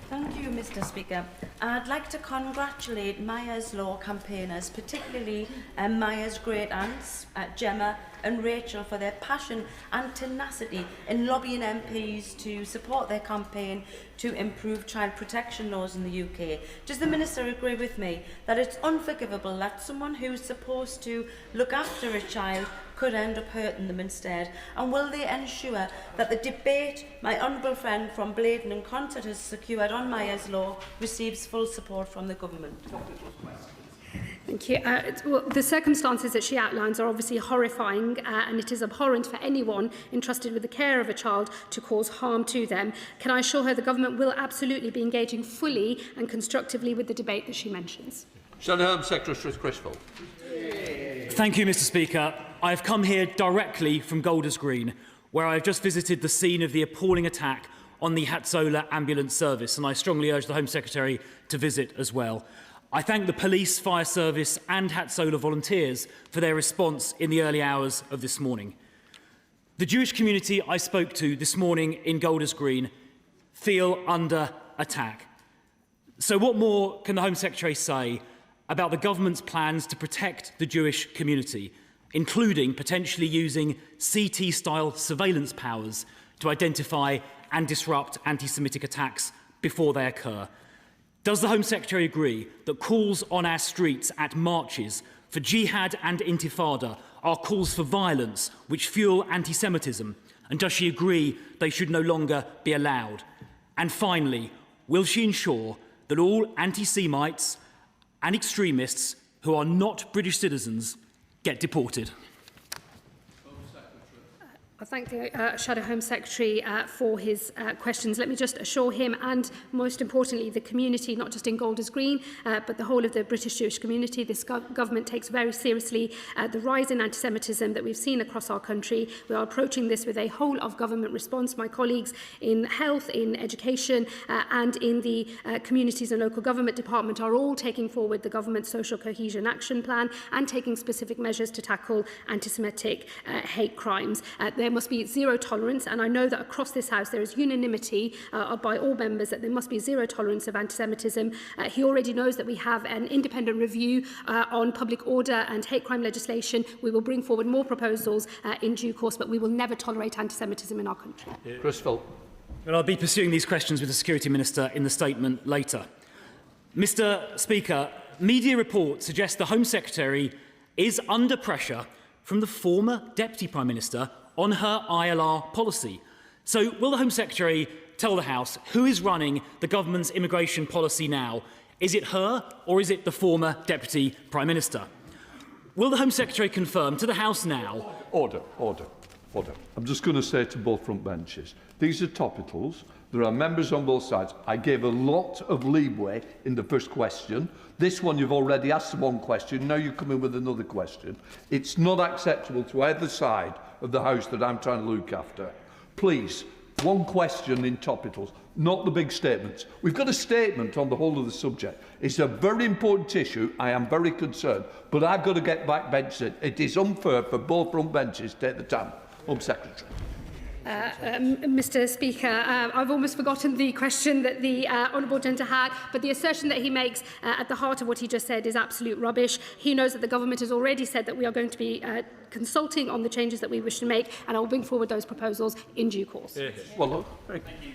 S20: Thank you, Mr. Speaker. I'd like to congratulate Maya's Law campaigners, particularly Maya's great aunts, Gemma and Rachel, for their passion and tenacity in lobbying MPs to support their campaign to improve child protection laws in the UK. Does the Minister agree with me that it's unforgivable that someone who's supposed to look after a child could end up hurting them instead? And will they ensure that the debate my honourable friend from Bladen and Concert has secured on Maya's Law receives full support from the government?
S14: Thank you. Well, the circumstances that she outlines are obviously horrifying, and it is abhorrent for anyone entrusted with the care of a child to cause harm to them. Can I assure her the government will absolutely be engaging fully and constructively with the debate that she mentions?
S2: Shadow Home Secretary Criswell.
S16: Thank you, Mr. Speaker. I have come here directly from Golders Green, where I have just visited the scene of the appalling attack on the Hatzola ambulance service, and I strongly urge the Home Secretary to visit as well. I thank the police, fire service and Hatzola volunteers for their response in the early hours of this morning. The Jewish community I spoke to this morning in Golders Green feel under attack. So what more can the Home Secretary say about the government's plans to protect the Jewish community, including potentially using CT-style surveillance powers to identify and disrupt anti-Semitic attacks before they occur? Does the Home Secretary agree that calls on our streets at marches for jihad and intifada are calls for violence which fuel anti-Semitism? And does she agree they should no longer be allowed? And finally, will she ensure that all anti-Semites and extremists who are not British citizens get deported?
S14: I thank the Shadow Home Secretary for his questions. Let me just assure him and, most importantly, the community, not just in Golders Green, but the whole of the British Jewish community. This government takes very seriously the rise in anti-Semitism that we've seen across our country. We are approaching this with a whole-of-government response. My colleagues in health, in education and in the communities and local government department are all taking forward the government's social cohesion action plan and taking specific measures to tackle anti-Semitic hate crimes. There must be zero tolerance, and I know that across this House there is unanimity by all members that there must be zero tolerance of anti-Semitism. He already knows that we have an independent review on public order and hate crime legislation. We will bring forward more proposals in due course, but we will never tolerate anti-Semitism in our country.
S2: Criswell.
S16: Well, I'll be pursuing these questions with the Security Minister in the statement later. Mr. Speaker, media reports suggest the Home Secretary is under pressure from the former Deputy Prime Minister on her ILR policy. So will the Home Secretary tell the House who is running the government's immigration policy now? Is it her or is it the former Deputy Prime Minister? Will the Home Secretary confirm to the House now?
S2: Order. I'm just going to say to both front benches, these are topicals. There are members on both sides. I gave a lot of leeway in the first question. This one, you've already asked one question. Now you come in with another question. It's not acceptable to either side of the House that I'm trying to look after. Please, one question in topicals, not the big statements. We've got a statement on the whole of the subject. It's a very important issue. I am very concerned. But I've got to get back benches. It is unfair for both front benches to take the time. Home Secretary.
S14: Mr. Speaker, I've almost forgotten the question that the Honourable Gentleman had, but the assertion that he makes at the heart of what he just said is absolute rubbish. He knows that the government has already said that we are going to be consulting on the changes that we wish to make, and I will bring forward those proposals in due course.
S2: Well, look.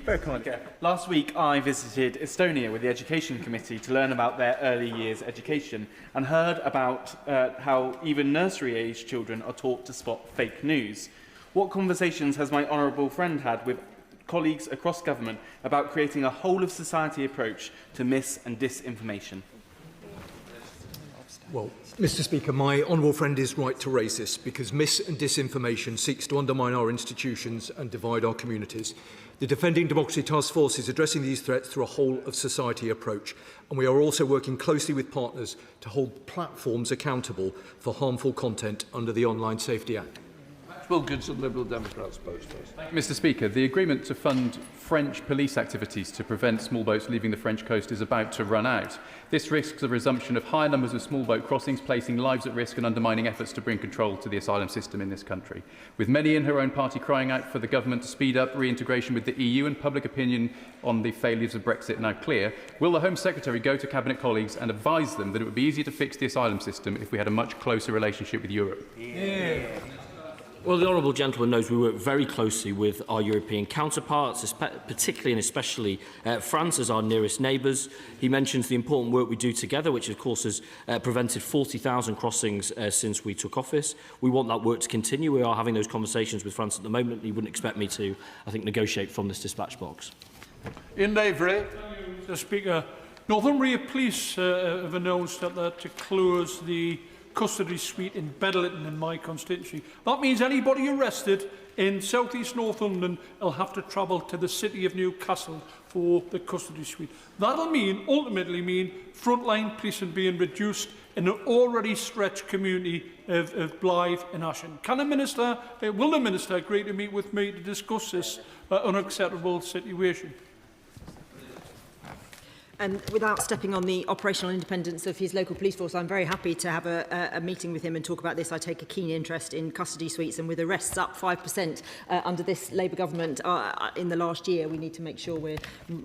S18: Very kind. Last week I visited Estonia with the Education Committee to learn about their early years education and heard about how even nursery-age children are taught to spot fake news. What conversations has my honourable friend had with colleagues across government about creating a whole-of-society approach to mis- and disinformation?
S3: Well, Mr. Speaker, my honourable friend is right to raise this because mis- and disinformation seeks to undermine our institutions and divide our communities. The Defending Democracy Task Force is addressing these threats through a whole-of-society approach, and we are also working closely with partners to hold platforms accountable for harmful content under the Online Safety Act.
S2: Wilkinson, Liberal Democrats, post.
S9: Mr. Speaker, the agreement to fund French police activities to prevent small boats leaving the French coast is about to run out. This risks a resumption of higher numbers of small boat crossings, placing lives at risk and undermining efforts to bring control to the asylum system in this country. With many in her own party crying out for the government to speed up reintegration with the EU and public opinion on the failures of Brexit now clear, will the Home Secretary go to Cabinet colleagues and advise them that it would be easier to fix the asylum system if we had a much closer relationship with Europe?
S5: Yeah. Well, the honourable gentleman knows we work very closely with our European counterparts, particularly and especially France as our nearest neighbours. He mentions the important work we do together, which of course has prevented 40,000 crossings since we took office. We want that work to continue. We are having those conversations with France at the moment. You wouldn't expect me to, I think, negotiate from this dispatch box.
S2: In Lavery.
S19: Mr. Speaker, Northumbria Police have announced that they're to close the custody suite in Bedlington in my constituency. That means anybody arrested in South East Northumberland will have to travel to the city of Newcastle for the custody suite. That'll ultimately mean frontline policing being reduced in an already stretched community of Blythe and Ashen. Will the Minister agree to meet with me to discuss this unacceptable situation?
S11: And without stepping on the operational independence of his local police force, I'm very happy to have a meeting with him and talk about this. I take a keen interest in custody suites, and with arrests up 5% under this Labour government in the last year, we need to make sure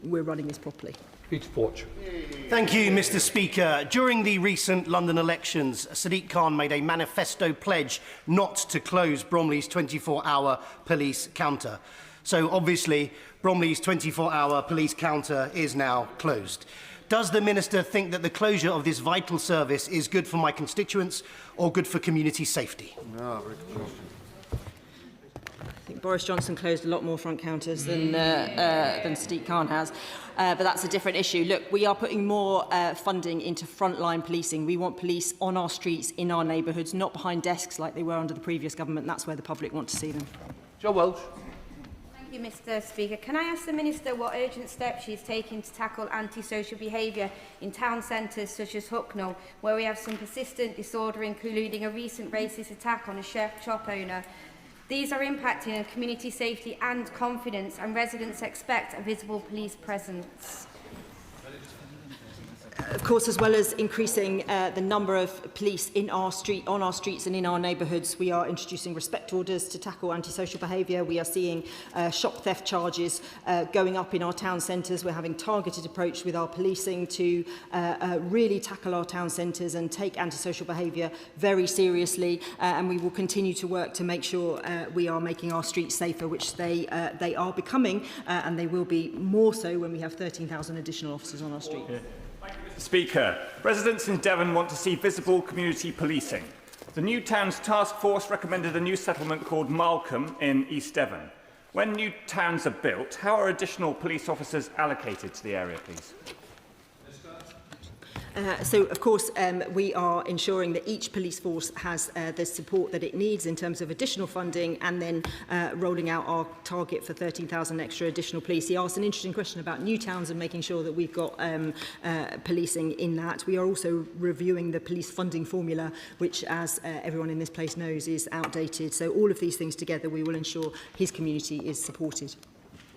S11: we're running this properly.
S2: Peter Porch.
S21: Thank you, Mr. Speaker. During the recent London elections, Sadiq Khan made a manifesto pledge not to close Bromley's 24-hour police counter. So obviously, Bromley's 24-hour police counter is now closed. Does the Minister think that the closure of this vital service is good for my constituents or good for community safety?
S11: I think Boris Johnson closed a lot more front counters than Sadiq Khan has, but that's a different issue. Look, we are putting more funding into frontline policing. We want police on our streets, in our neighbourhoods, not behind desks like they were under the previous government. And that's where the public want to see them.
S2: Jo Welsh.
S22: Thank you, Mr. Speaker. Can I ask the Minister what urgent steps she is taking to tackle antisocial behaviour in town centres such as Hucknall, where we have some persistent disorder, including a recent racist attack on a chef shop owner? These are impacting on community safety and confidence, and residents expect a visible police presence.
S11: Of course, as well as increasing the number of police on our streets and in our neighbourhoods, we are introducing respect orders to tackle antisocial behaviour. We are seeing shop theft charges going up in our town centres. We're having targeted approach with our policing to really tackle our town centres and take antisocial behaviour very seriously. And we will continue to work to make sure we are making our streets safer, which they are becoming, and they will be more so when we have 13,000 additional officers on our street.
S25: Yeah. Mr. Speaker, residents in Devon want to see visible community policing. The New Towns Task Force recommended a new settlement called Malcolm in East Devon. When new towns are built, how are additional police officers allocated to the area, please?
S11: So, of course, we are ensuring that each police force has the support that it needs in terms of additional funding, and then rolling out our target for 13,000 extra additional police. He asked an interesting question about new towns and making sure that we've got policing in that. We are also reviewing the police funding formula, which, as everyone in this place knows, is outdated. So all of these things together, we will ensure his community is supported.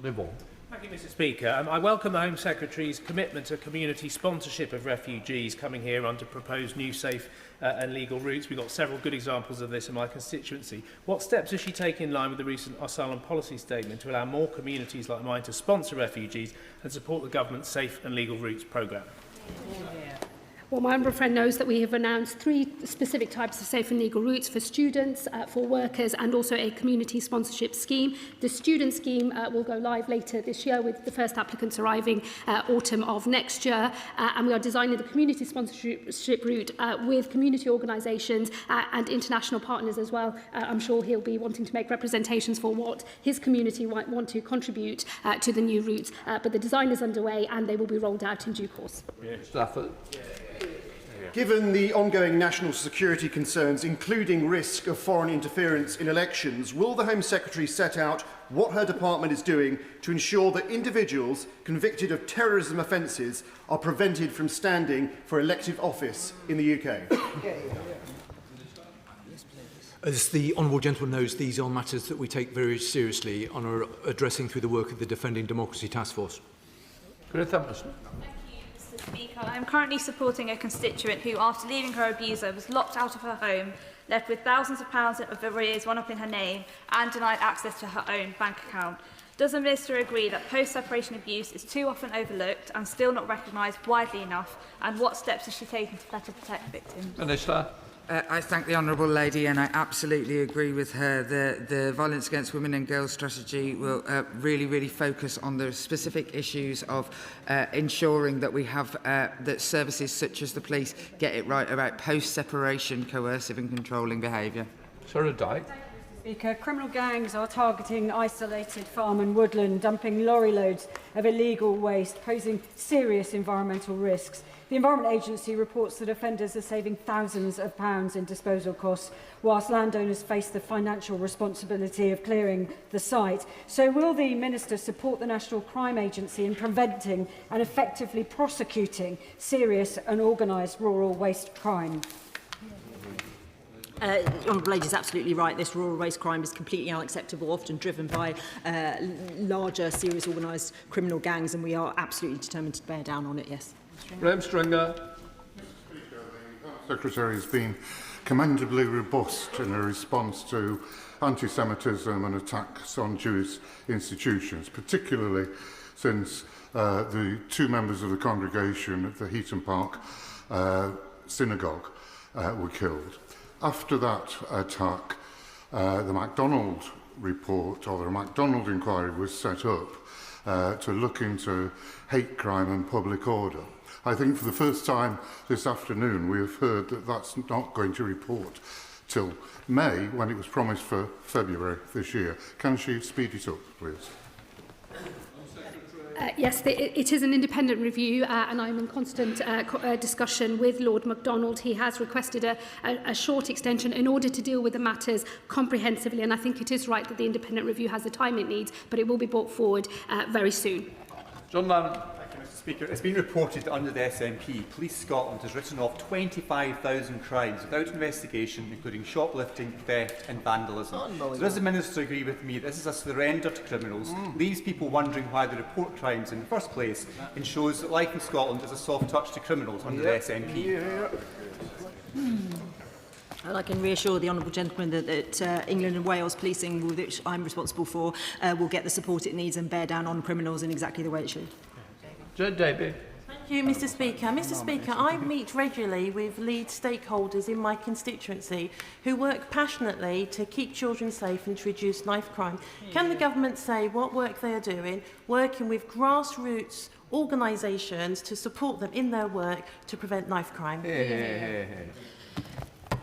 S2: Live on.
S26: Thank you, Mr. Speaker. I welcome the Home Secretary's commitment to community sponsorship of refugees coming here under proposed new safe and legal routes. We've got several good examples of this in my constituency. What steps is she taking in line with the recent asylum policy statement to allow more communities like mine to sponsor refugees and support the government's safe and legal routes programme?
S14: Well, my honourable friend knows that we have announced 3 specific types of safe and legal routes for students, for workers, and also a community sponsorship scheme. The student scheme will go live later this year, with the first applicants arriving autumn of next year. And we are designing the community sponsorship route with community organisations and international partners as well. I'm sure he'll be wanting to make representations for what his community might want to contribute to the new routes. But the design is underway and they will be rolled out in due course.
S2: Stafford.
S4: Given the ongoing national security concerns, including risk of foreign interference in elections, will the Home Secretary set out what her department is doing to ensure that individuals convicted of terrorism offences are prevented from standing for elective office in the UK?
S3: As the honourable gentleman knows, these are matters that we take very seriously and are addressing through the work of the Defending Democracy Task Force.
S8: Speaker, I am currently supporting a constituent who, after leaving her abuser, was locked out of her home, left with thousands of pounds of arrears run up in her name, and denied access to her own bank account. Does the Minister agree that post-separation abuse is too often overlooked and still not recognised widely enough, and what steps is she taking to better protect victims?
S2: Minister.
S7: I thank the honourable lady, and I absolutely agree with her. The Violence Against Women and Girls strategy will really focus on the specific issues of ensuring that we have that services such as the police get it right about post-separation coercive and controlling behaviour.
S2: Sarah Dyke.
S13: Speaker, criminal gangs are targeting isolated farm and woodland, dumping lorry loads of illegal waste, posing serious environmental risks. The Environment Agency reports that offenders are saving thousands of pounds in disposal costs, whilst landowners face the financial responsibility of clearing the site. So will the Minister support the National Crime Agency in preventing and effectively prosecuting serious and organised rural waste crime?
S11: The Honourable Lady is absolutely right. This rural waste crime is completely unacceptable, often driven by larger, serious organised criminal gangs, and we are absolutely determined to bear down on it, yes.
S2: Graham Stringer.
S17: The Secretary has been commendably robust in her response to anti-Semitism and attacks on Jewish institutions, particularly since the two members of the congregation at the Heaton Park synagogue were killed. After that attack, the MacDonald report, or the MacDonald inquiry, was set up to look into hate crime and public order. I think for the first time this afternoon we have heard that that's not going to report till May, when it was promised for February this year. Can she speed it up, please?
S14: Yes, it is an independent review, and I'm in constant discussion with Lord MacDonald. He has requested a short extension in order to deal with the matters comprehensively, and I think it is right that the independent review has the time it needs, but it will be brought forward very soon.
S2: John Lannon.
S23: Speaker, it's been reported that under the SNP, Police Scotland has written off 25,000 crimes without investigation, including shoplifting, theft and vandalism. So does the Minister agree with me this is a surrender to criminals, leaves people wondering why they report crimes in the first place, and shows that life in Scotland is a soft touch to criminals under the SNP?
S11: And I can reassure the honourable gentleman that England and Wales policing, which I'm responsible for, will get the support it needs and bear down on criminals in exactly the way it should.
S2: Debbie.
S24: Thank you, Mr. Speaker. Mr. Speaker, I meet regularly with lead stakeholders in my constituency who work passionately to keep children safe and to reduce knife crime. Can the government say what work they are doing, working with grassroots organisations to support them in their work to prevent knife crime?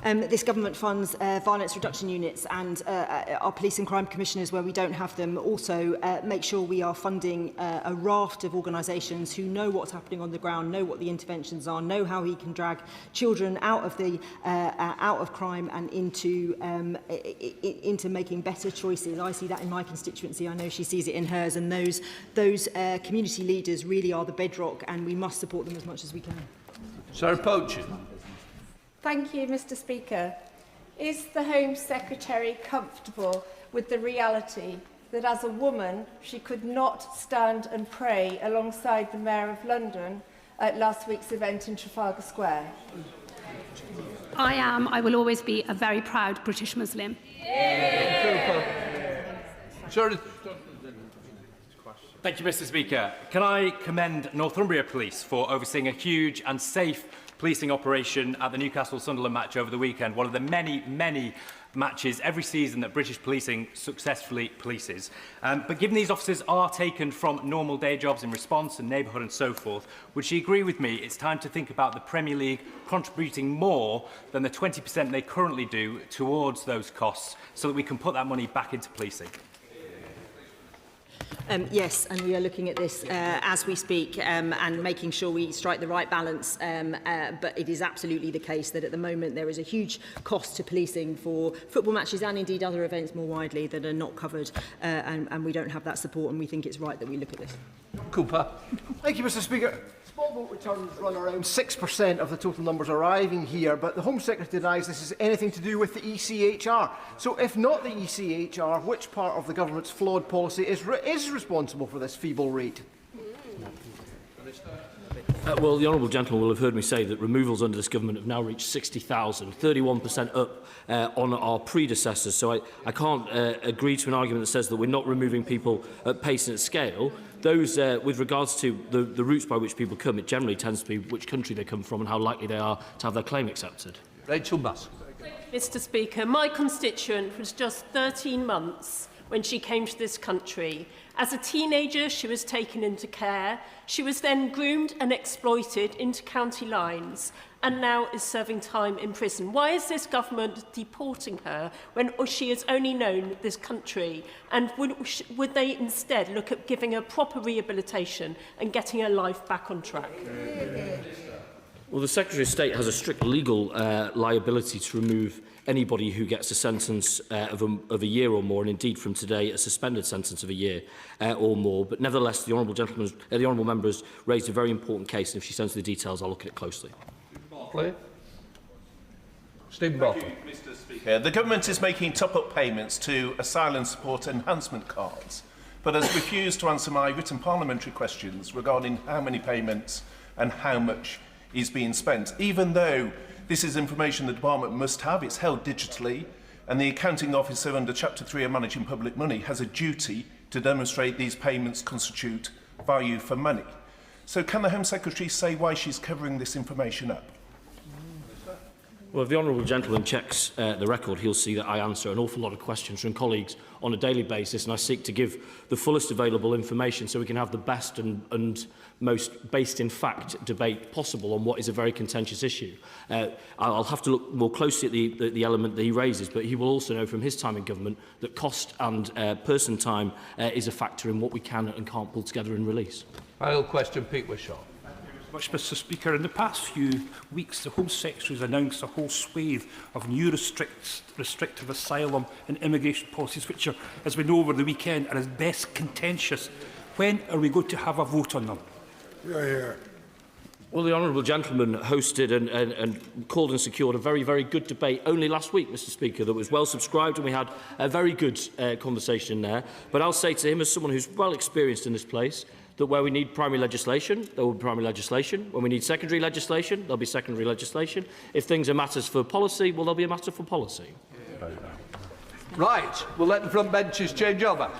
S11: This government funds violence reduction units, and our police and crime commissioners, where we don't have them, also make sure we are funding a raft of organisations who know what's happening on the ground, know what the interventions are, know how he can drag children out of crime and into making better choices. I see that in my constituency. I know she sees it in hers, and those community leaders really are the bedrock, and we must support them as much as we can.
S2: Sarah Poach.
S27: Thank you, Mr. Speaker. Is the Home Secretary comfortable with the reality that as a woman she could not stand and pray alongside the Mayor of London at last week's event in Trafalgar Square?
S14: I will always be a very proud British Muslim.
S28: Thank you, Mr. Speaker. Can I commend Northumbria Police for overseeing a huge and safe policing operation at the Newcastle-Sunderland match over the weekend, one of the many matches every season that British policing successfully polices. But given these officers are taken from normal day jobs in response and neighbourhood and so forth, would she agree with me it's time to think about the Premier League contributing more than the 20% they currently do towards those costs, so that we can put that money back into policing?
S11: Yes, and we are looking at this as we speak and making sure we strike the right balance. But it is absolutely the case that at the moment there is a huge cost to policing for football matches and indeed other events more widely that are not covered, and we don't have that support, and we think it's right that we look at this.
S2: Cooper.
S1: Thank you, Mr. Speaker. Small boat returns run around 6% of the total numbers arriving here, but the Home Secretary denies this is anything to do with the ECHR. So if not the ECHR, which part of the government's flawed policy is responsible for this feeble rate?
S5: Well, the honourable gentleman will have heard me say that removals under this government have now reached 60,000, 31% up on our predecessors. So I can't agree to an argument that says that we're not removing people at pace and at scale. Those, with regards to the routes by which people come, it generally tends to be which country they come from and how likely they are to have their claim accepted.
S2: Rachel Bass.
S6: Mr. Speaker, my constituent was just 13 months when she came to this country. As a teenager, she was taken into care. She was then groomed and exploited into county lines and now is serving time in prison. Why is this government deporting her when she has only known this country? And would they instead look at giving her proper rehabilitation and getting her life back on track?
S5: Well, the Secretary of State has a strict legal liability to remove anybody who gets a sentence of a year or more, and indeed from today a suspended sentence of a year or more. But nevertheless, the honourable member has raised a very important case, and if she sends the details, I'll look at it closely.
S2: Stephen Bartley.
S10: Thank you, Mr. Speaker. The government is making top-up payments to asylum support enhancement cards, but has refused to answer my written parliamentary questions regarding how many payments and how much is being spent, even though this is information the department must have. It's held digitally, and the accounting officer under Chapter 3 of Managing Public Money has a duty to demonstrate these payments constitute value for money. So can the Home Secretary say why she's covering this information up?
S5: Well, if the honourable gentleman checks the record, he'll see that I answer an awful lot of questions from colleagues on a daily basis, and I seek to give the fullest available information so we can have the best and most based in fact debate possible on what is a very contentious issue. I'll have to look more closely at the element that he raises, but he will also know from his time in government that cost and person time is a factor in what we can and can't pull together and release.
S2: Final question, Pete Wishaw.
S12: Much, Mr. Speaker. In the past few weeks, the Home Secretary has announced a whole swathe of new restrictive asylum and immigration policies, which are, as we know over the weekend, are at best contentious. When are we going to have a vote on them?
S5: Well, the honourable gentleman hosted and called and secured a very, very good debate only last week, Mr. Speaker, that was well subscribed, and we had a very good conversation there. But I'll say to him, as someone who's well experienced in this place, that where we need primary legislation, there will be primary legislation. When we need secondary legislation, there'll be secondary legislation. If things are matters for policy, well, there'll be a matter for policy.
S2: Right, we'll let the front benches change over.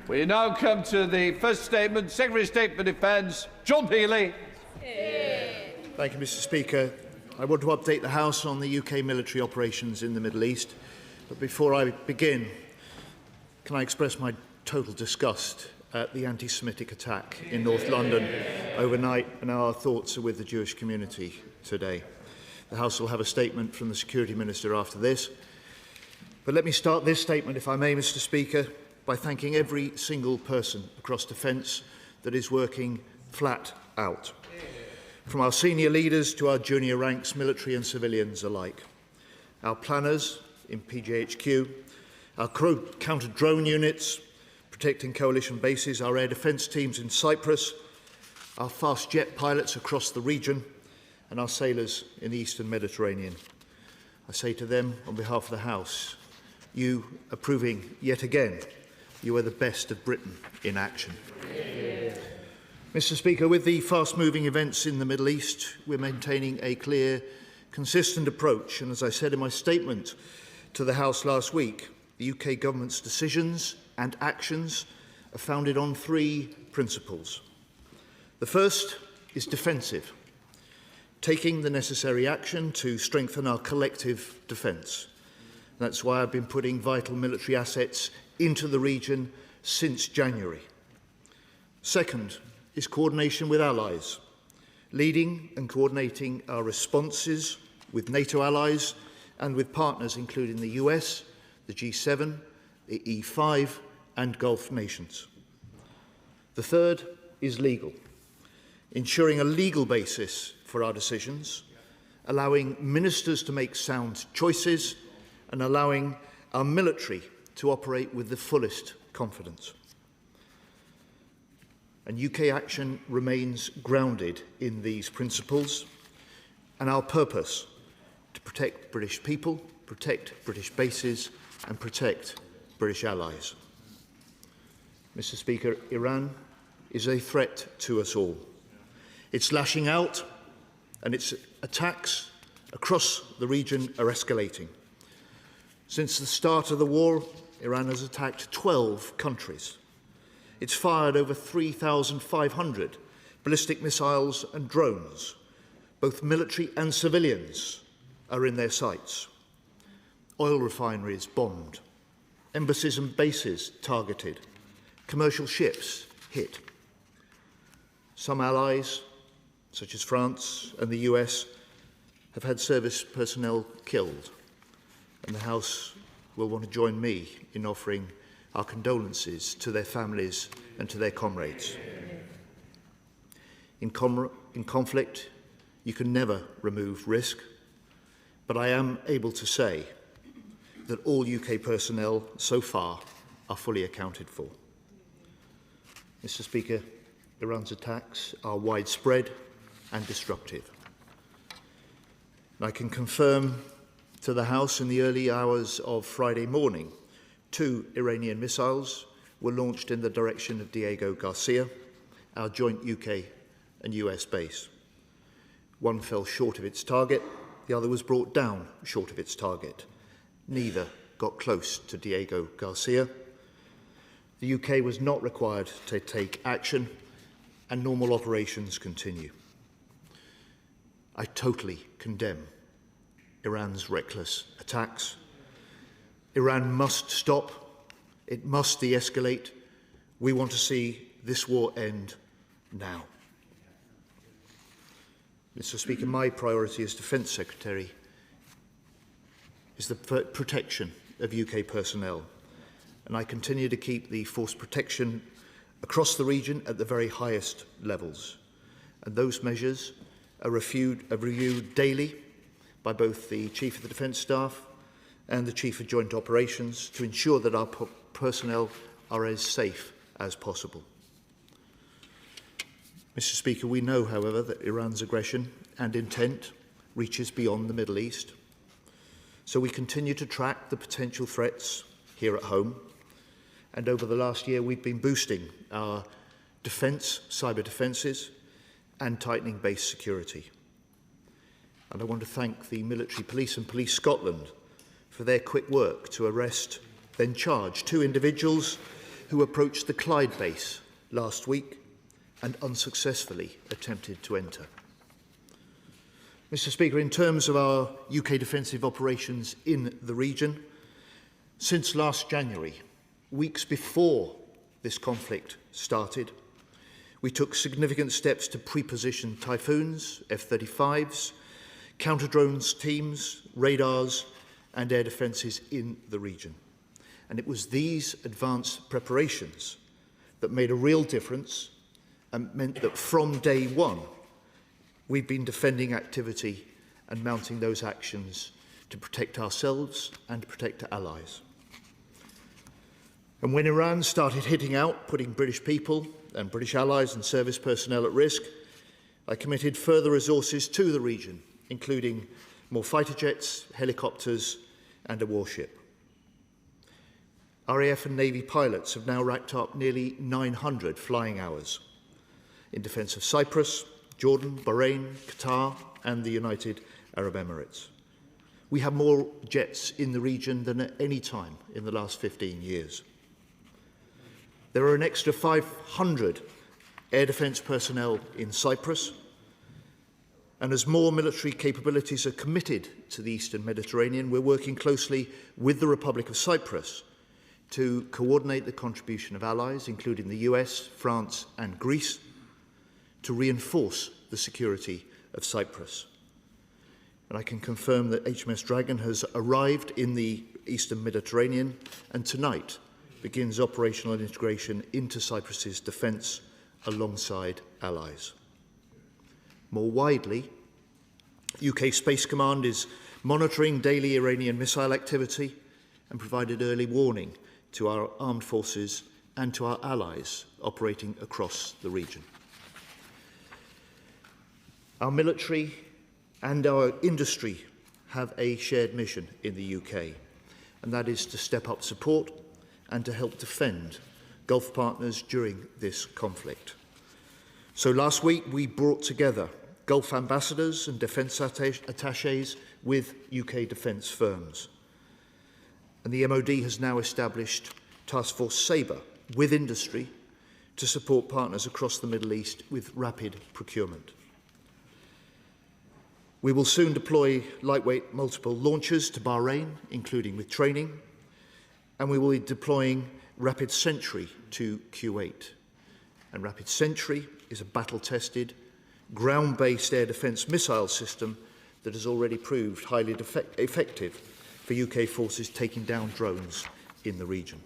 S2: We now come to the first statement. Secretary of State for Defence, John Healey.
S15: Thank you, Mr. Speaker. I want to update the House on the UK military operations in the Middle East. But before I begin, can I express my total disgust at the anti-Semitic attack in North London overnight, and our thoughts are with the Jewish community today. The House will have a statement from the Security Minister after this. But let me start this statement, if I may, Mr. Speaker, by thanking every single person across defence that is working flat out, from our senior leaders to our junior ranks, military and civilians alike. Our planners in PJHQ, our counter-drone units protecting coalition bases, our air defence teams in Cyprus, our fast jet pilots across the region, and our sailors in the Eastern Mediterranean. I say to them, on behalf of the House, you are proving yet again you are the best of Britain in action. Mr. Speaker, with the fast-moving events in the Middle East, we're maintaining a clear, consistent approach. And as I said in my statement to the House last week, the UK government's decisions and actions are founded on three principles. The first is defensive, taking the necessary action to strengthen our collective defence. That's why I've been putting vital military assets into the region since January. Second is coordination with allies, leading and coordinating our responses with NATO allies and with partners including the US, the G7, the E5 and Gulf nations. The third is legal, ensuring a legal basis for our decisions, allowing ministers to make sound choices and allowing our military to operate with the fullest confidence. And UK action remains grounded in these principles and our purpose to protect British people, protect British bases and protect British allies. Mr. Speaker, Iran is a threat to us all. It's lashing out and its attacks across the region are escalating. Since the start of the war, Iran has attacked 12 countries. It's fired over 3,500 ballistic missiles and drones. Both military and civilians are in their sights. Oil refineries bombed, embassies and bases targeted, commercial ships hit. Some allies, such as France and the US, have had service personnel killed, and the House will want to join me in offering our condolences to their families and to their comrades. In conflict, you can never remove risk, but I am able to say that all UK personnel so far are fully accounted for. Mr. Speaker, Iran's attacks are widespread and destructive. And I can confirm to the House in the early hours of Friday morning, 2 Iranian missiles were launched in the direction of Diego Garcia, our joint UK and US base. One fell short of its target, the other was brought down short of its target. Neither got close to Diego Garcia. The UK was not required to take action, and normal operations continue. I totally condemn Iran's reckless attacks. Iran must stop. It must de-escalate. We want to see this war end now. Mr. Speaker, my priority as Defence Secretary is the protection of UK personnel, and I continue to keep the force protection across the region at the very highest levels. And those measures are reviewed daily by both the Chief of the Defence Staff and the Chief of Joint Operations to ensure that our personnel are as safe as possible. Mr. Speaker, we know, however, that Iran's aggression and intent reaches beyond the Middle East. So we continue to track the potential threats here at home. And over the last year, we've been boosting our defence, cyber defences, and tightening base security. And I want to thank the Military Police and Police Scotland for their quick work to arrest, then charge 2 individuals who approached the Clyde base last week and unsuccessfully attempted to enter. Mr. Speaker, in terms of our UK defensive operations in the region, since last January, weeks before this conflict started, we took significant steps to pre-position Typhoons, F-35s, counter-drones teams, radars and air defences in the region. And it was these advanced preparations that made a real difference and meant that from day one, we've been defending activity and mounting those actions to protect ourselves and to protect our allies. And when Iran started hitting out, putting British people and British allies and service personnel at risk, I committed further resources to the region, including more fighter jets, helicopters and a warship. RAF and Navy pilots have now racked up nearly 900 flying hours in defence of Cyprus, Jordan, Bahrain, Qatar and the United Arab Emirates. We have more jets in the region than at any time in the last 15 years. There are an extra 500 air defence personnel in Cyprus, and as more military capabilities are committed to the Eastern Mediterranean, we're working closely with the Republic of Cyprus to coordinate the contribution of allies, including the US, France and Greece, to reinforce the security of Cyprus. And I can confirm that HMS Dragon has arrived in the Eastern Mediterranean and tonight begins operational integration into Cyprus's defence alongside allies. More widely, UK Space Command is monitoring daily Iranian missile activity and provided early warning to our armed forces and to our allies operating across the region. Our military and our industry have a shared mission in the UK, and that is to step up support and to help defend Gulf partners during this conflict. So last week we brought together Gulf ambassadors and defence attachés with UK defence firms. And the MOD has now established Task Force Sabre with industry to support partners across the Middle East with rapid procurement. We will soon deploy lightweight multiple launchers to Bahrain, including with training, and we will be deploying Rapid Sentry to Kuwait. And Rapid Sentry is a battle-tested, ground-based air defence missile system that has already proved highly effective for UK forces taking down drones in the region.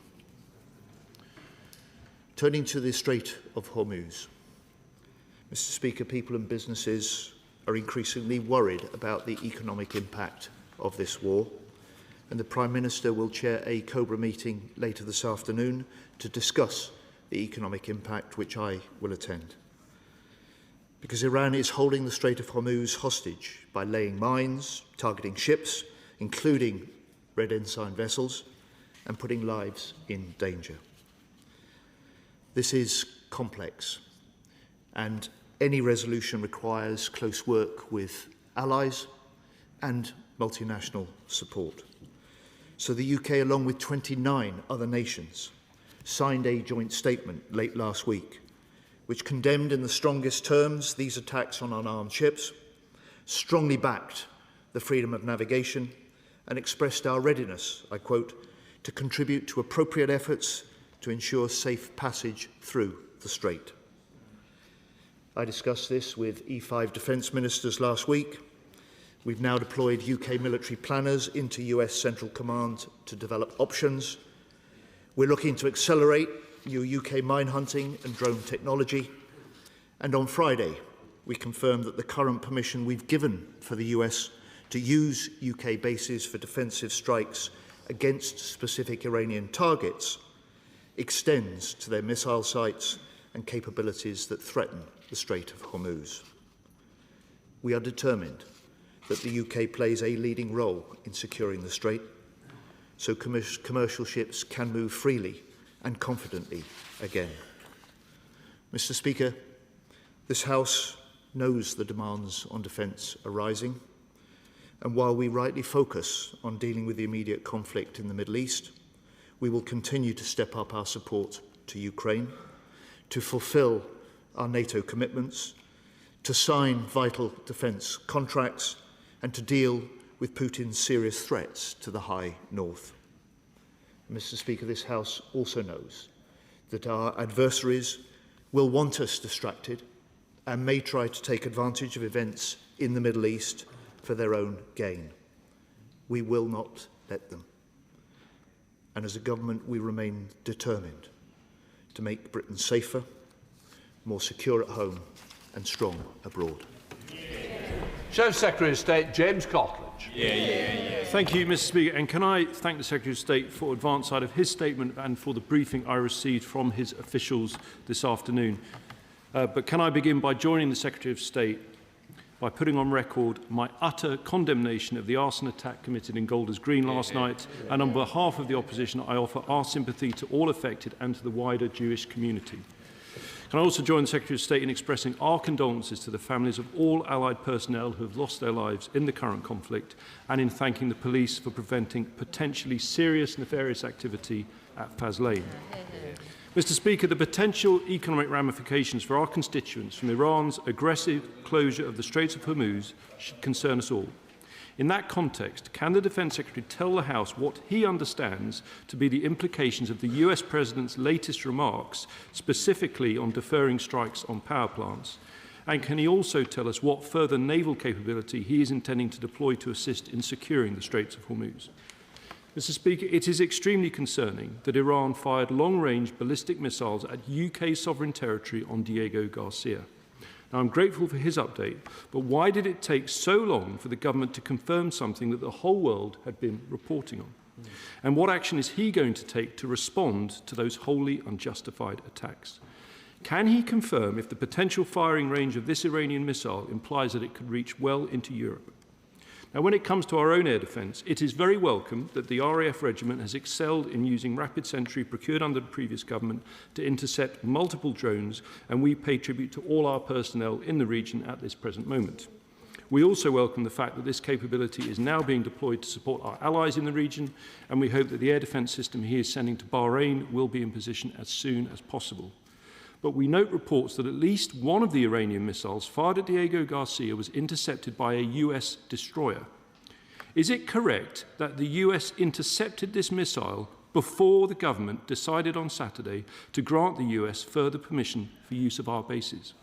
S15: Turning to the Strait of Hormuz. Mr. Speaker, people and businesses are increasingly worried about the economic impact of this war, and the Prime Minister will chair a COBRA meeting later this afternoon to discuss the economic impact, which I will attend. Because Iran is holding the Strait of Hormuz hostage by laying mines, targeting ships, including Red Ensign vessels, and putting lives in danger. This is complex, and any resolution requires close work with allies and multinational support. So the UK, along with 29 other nations, signed a joint statement late last week, which condemned in the strongest terms these attacks on unarmed ships, strongly backed the freedom of navigation, and expressed our readiness, I quote, to contribute to appropriate efforts to ensure safe passage through the strait. I discussed this with E5 defence ministers last week. We've now deployed UK military planners into US Central Command to develop options. We're looking to accelerate new UK mine hunting and drone technology. And on Friday, we confirmed that the current permission we've given for the US to use UK bases for defensive strikes against specific Iranian targets extends to their missile sites and capabilities that threaten the Strait of Hormuz. We are determined that the UK plays a leading role in securing the strait so commercial ships can move freely and confidently again. Mr. Speaker, this House knows the demands on defence are rising, and while we rightly focus on dealing with the immediate conflict in the Middle East, we will continue to step up our support to Ukraine, to fulfil our NATO commitments, to sign vital defence contracts, and to deal with Putin's serious threats to the high north. Mr. Speaker, this House also knows that our adversaries will want us distracted and may try to take advantage of events in the Middle East for their own gain. We will not let them. And as a government, we remain determined to make Britain safer, more secure at home and strong abroad.
S2: Shadow Secretary of State James Cartledge.
S9: Thank you, Mr. Speaker. And can I thank the Secretary of State for advance side of his statement and for the briefing I received from his officials this afternoon. But can I begin by joining the Secretary of State by putting on record my utter condemnation of the arson attack committed in Golders Green last night, and on behalf of the opposition, I offer our sympathy to all affected and to the wider Jewish community. Can I also join the Secretary of State in expressing our condolences to the families of all Allied personnel who have lost their lives in the current conflict, and in thanking the police for preventing potentially serious nefarious activity at Faz Lane. Mr. Speaker, the potential economic ramifications for our constituents from Iran's aggressive closure of the Straits of Hormuz should concern us all. In that context, can the Defence Secretary tell the House what he understands to be the implications of the US President's latest remarks, specifically on deferring strikes on power plants? And can he also tell us what further naval capability he is intending to deploy to assist in securing the Straits of Hormuz? Mr. Speaker, it is extremely concerning that Iran fired long-range ballistic missiles at UK sovereign territory on Diego Garcia. Now, I'm grateful for his update, but why did it take so long for the government to confirm something that the whole world had been reporting on? And what action is he going to take to respond to those wholly unjustified attacks? Can he confirm if the potential firing range of this Iranian missile implies that it could reach well into Europe? Now, when it comes to our own air defence, it is very welcome that the RAF regiment has excelled in using rapid sentry procured under the previous government to intercept multiple drones, and we pay tribute to all our personnel in the region at this present moment. We also welcome the fact that this capability is now being deployed to support our allies in the region, and we hope that the air defence system he is sending to Bahrain will be in position as soon as possible. But we note reports that at least one of the Iranian missiles fired at Diego Garcia was intercepted by a US destroyer. Is it correct that the US intercepted this missile before the government decided on Saturday to grant the US further permission for use of our bases?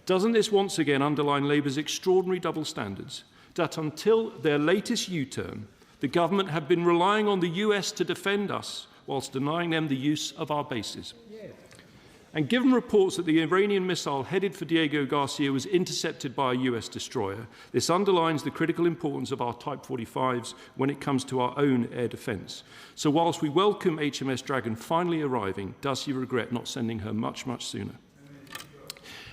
S9: Doesn't this once again underline Labour's extraordinary double standards, that until their latest U-turn, the government have been relying on the US to defend us whilst denying them the use of our bases? And given reports that the Iranian missile headed for Diego Garcia was intercepted by a US destroyer, this underlines the critical importance of our Type 45s when it comes to our own air defence. So whilst we welcome HMS Dragon finally arriving, does he regret not sending her much sooner?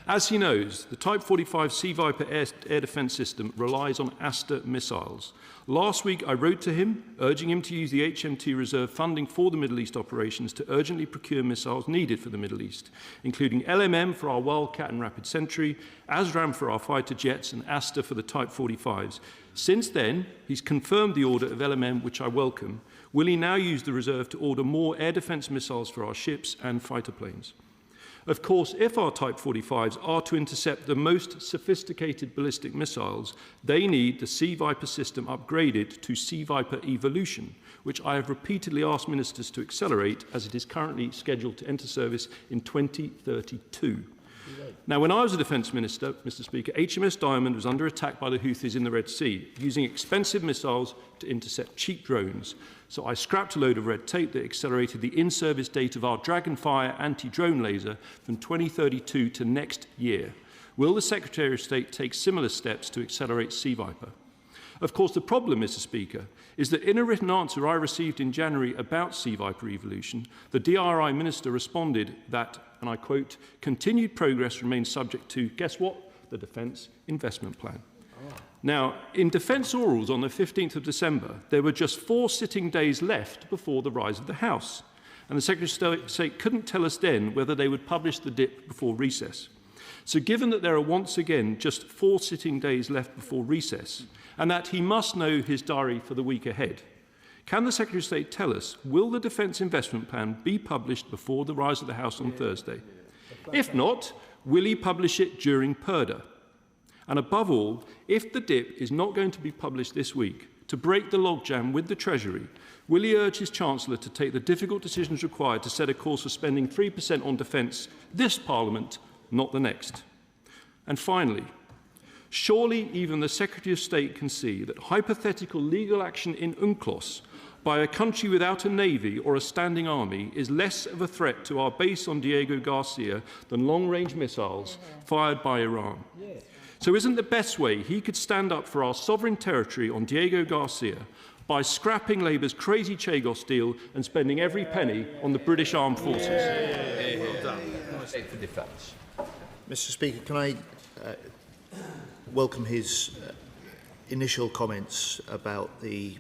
S9: As he knows, the Type 45 Sea Viper air defence system relies on Aster missiles. Last week, I wrote to him, urging him to use the HMT reserve funding for the Middle East operations to urgently procure missiles needed for the Middle East, including LMM for our Wildcat and Rapid Sentry, ASRAAM for our fighter jets, and Aster for the Type 45s. Since then, he's confirmed the order of LMM, which I welcome. Will he now use the reserve to order more air defence missiles for our ships and fighter planes? Of course, if our Type 45s are to intercept the most sophisticated ballistic missiles, they need the Sea Viper system upgraded to Sea Viper Evolution, which I have repeatedly asked ministers to accelerate, as it is currently scheduled to enter service in 2032. Now, when I was a Defence Minister, Mr. Speaker, HMS Diamond was under attack by the Houthis in the Red Sea, using expensive missiles to intercept cheap drones. So I scrapped a load of red tape that accelerated the in-service date of our Dragonfire anti-drone laser from 2032 to next year. Will the Secretary of State take similar steps to accelerate Sea Viper? Of course, the problem, Mr. Speaker, is that in a written answer I received in January about Sea Viper Evolution, the DRI Minister responded that, and I quote, continued progress remains subject to, guess what? The Defence Investment Plan. Now, in Defence orals on the 15th of December, there were just 4 sitting days left before the rise of the House. And the Secretary of State couldn't tell us then whether they would publish the DIP before recess. So given that there are once again just 4 sitting days left before recess, and that he must know his diary for the week ahead, can the Secretary of State tell us, will the Defence Investment Plan be published before the rise of the House on Thursday? If not, will he publish it during purdah? And above all, if the DIP is not going to be published this week, to break the logjam with the Treasury, will he urge his Chancellor to take the difficult decisions required to set a course for spending 3% on defence this Parliament, not the next? And finally, surely even the Secretary of State can see that hypothetical legal action in UNCLOS by a country without a navy or a standing army is less of a threat to our base on Diego Garcia than long-range missiles fired by Iran. So isn't the best way he could stand up for our sovereign territory on Diego Garcia by scrapping Labour's crazy Chagos deal and spending every penny on the British Armed Forces?
S15: For defence. Mr. Speaker, can I welcome his initial comments about the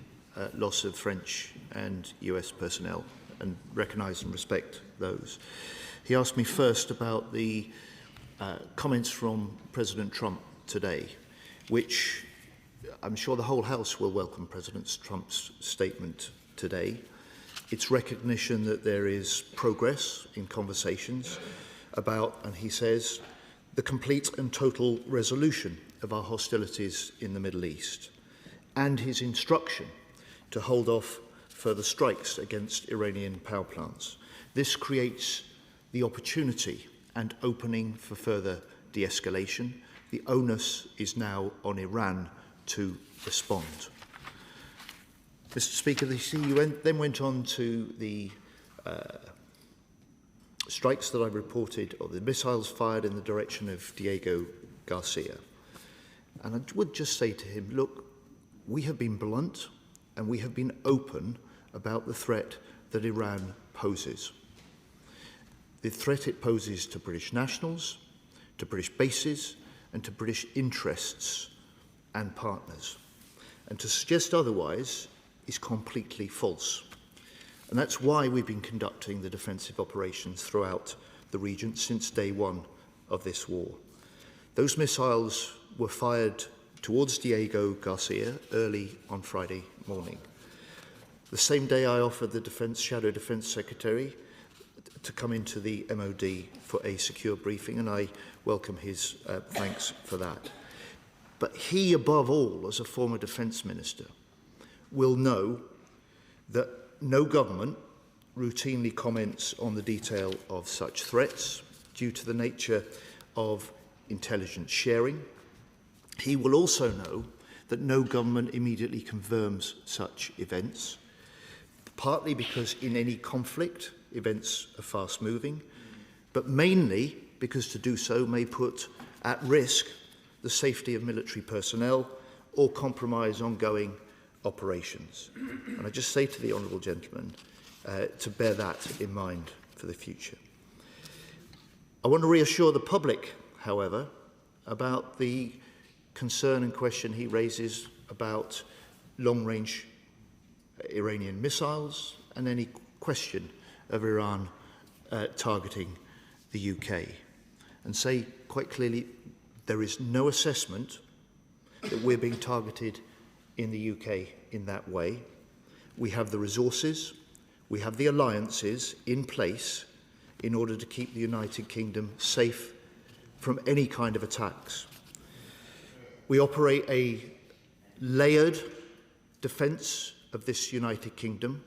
S15: loss of French and US personnel and recognise and respect those. He asked me first about the comments from President Trump today, which I'm sure the whole House will welcome President Trump's statement today. It's recognition that there is progress in conversations about, and he says, the complete and total resolution of our hostilities in the Middle East. and his instruction to hold off further strikes against Iranian power plants. This creates the opportunity and opening for further de-escalation. The onus is now on Iran to respond. Mr. Speaker, you then went on to the strikes that I reported, or the missiles fired in the direction of Diego Garcia. And I would just say to him, look, we have been blunt and we have been open about the threat that Iran poses. The threat it poses to British nationals, to British bases, and to British interests and partners. And to suggest otherwise is completely false. And that's why we've been conducting the defensive operations throughout the region since day one of this war. Those missiles were fired towards Diego Garcia early on Friday morning. The same day I offered the Shadow Defence Secretary to come into the MOD for a secure briefing, and I welcome his thanks for that. But he, above all, as a former Defence Minister, will know that no government routinely comments on the detail of such threats due to the nature of intelligence sharing. He will also know that no government immediately confirms such events, partly because in any conflict, events are fast-moving, but mainly because to do so may put at risk the safety of military personnel or compromise ongoing operations. And I just say to the honourable gentleman to bear that in mind for the future. I want to reassure the public, however, about the concern and question he raises about long-range Iranian missiles and any question of Iran targeting the UK, and say quite clearly there is no assessment that we're being targeted in the UK in that way. We have the resources, we have the alliances in place in order to keep the United Kingdom safe from any kind of attacks. We operate a layered defence of this United Kingdom,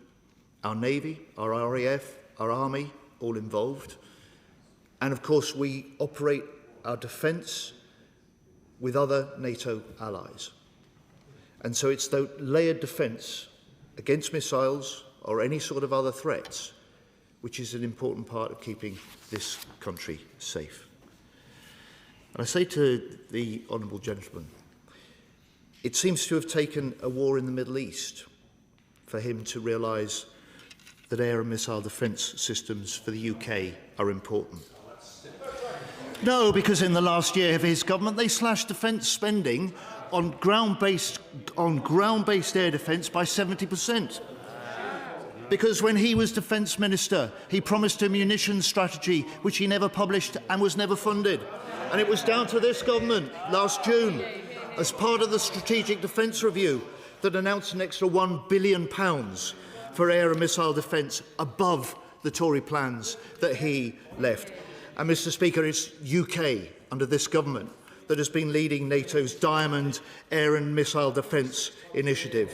S15: our Navy, our RAF, our Army, all involved. And of course, we operate our defence with other NATO allies. And so it's the layered defence against missiles or any sort of other threats which is an important part of keeping this country safe. And I say to the honourable gentleman, it seems to have taken a war in the Middle East for him to realise that air and missile defence systems for the UK are important. No, because in the last year of his government, they slashed defence spending on ground-based air defence by 70%. Because when he was Defence Minister, he promised a munitions strategy which he never published and was never funded. And it was down to this government last June, as part of the Strategic Defence Review, that announced an extra £1 billion for air and missile defence above the Tory plans that he left. And, Mr. Speaker, it's UK, under this government, that has been leading NATO's Diamond air and missile defence initiative.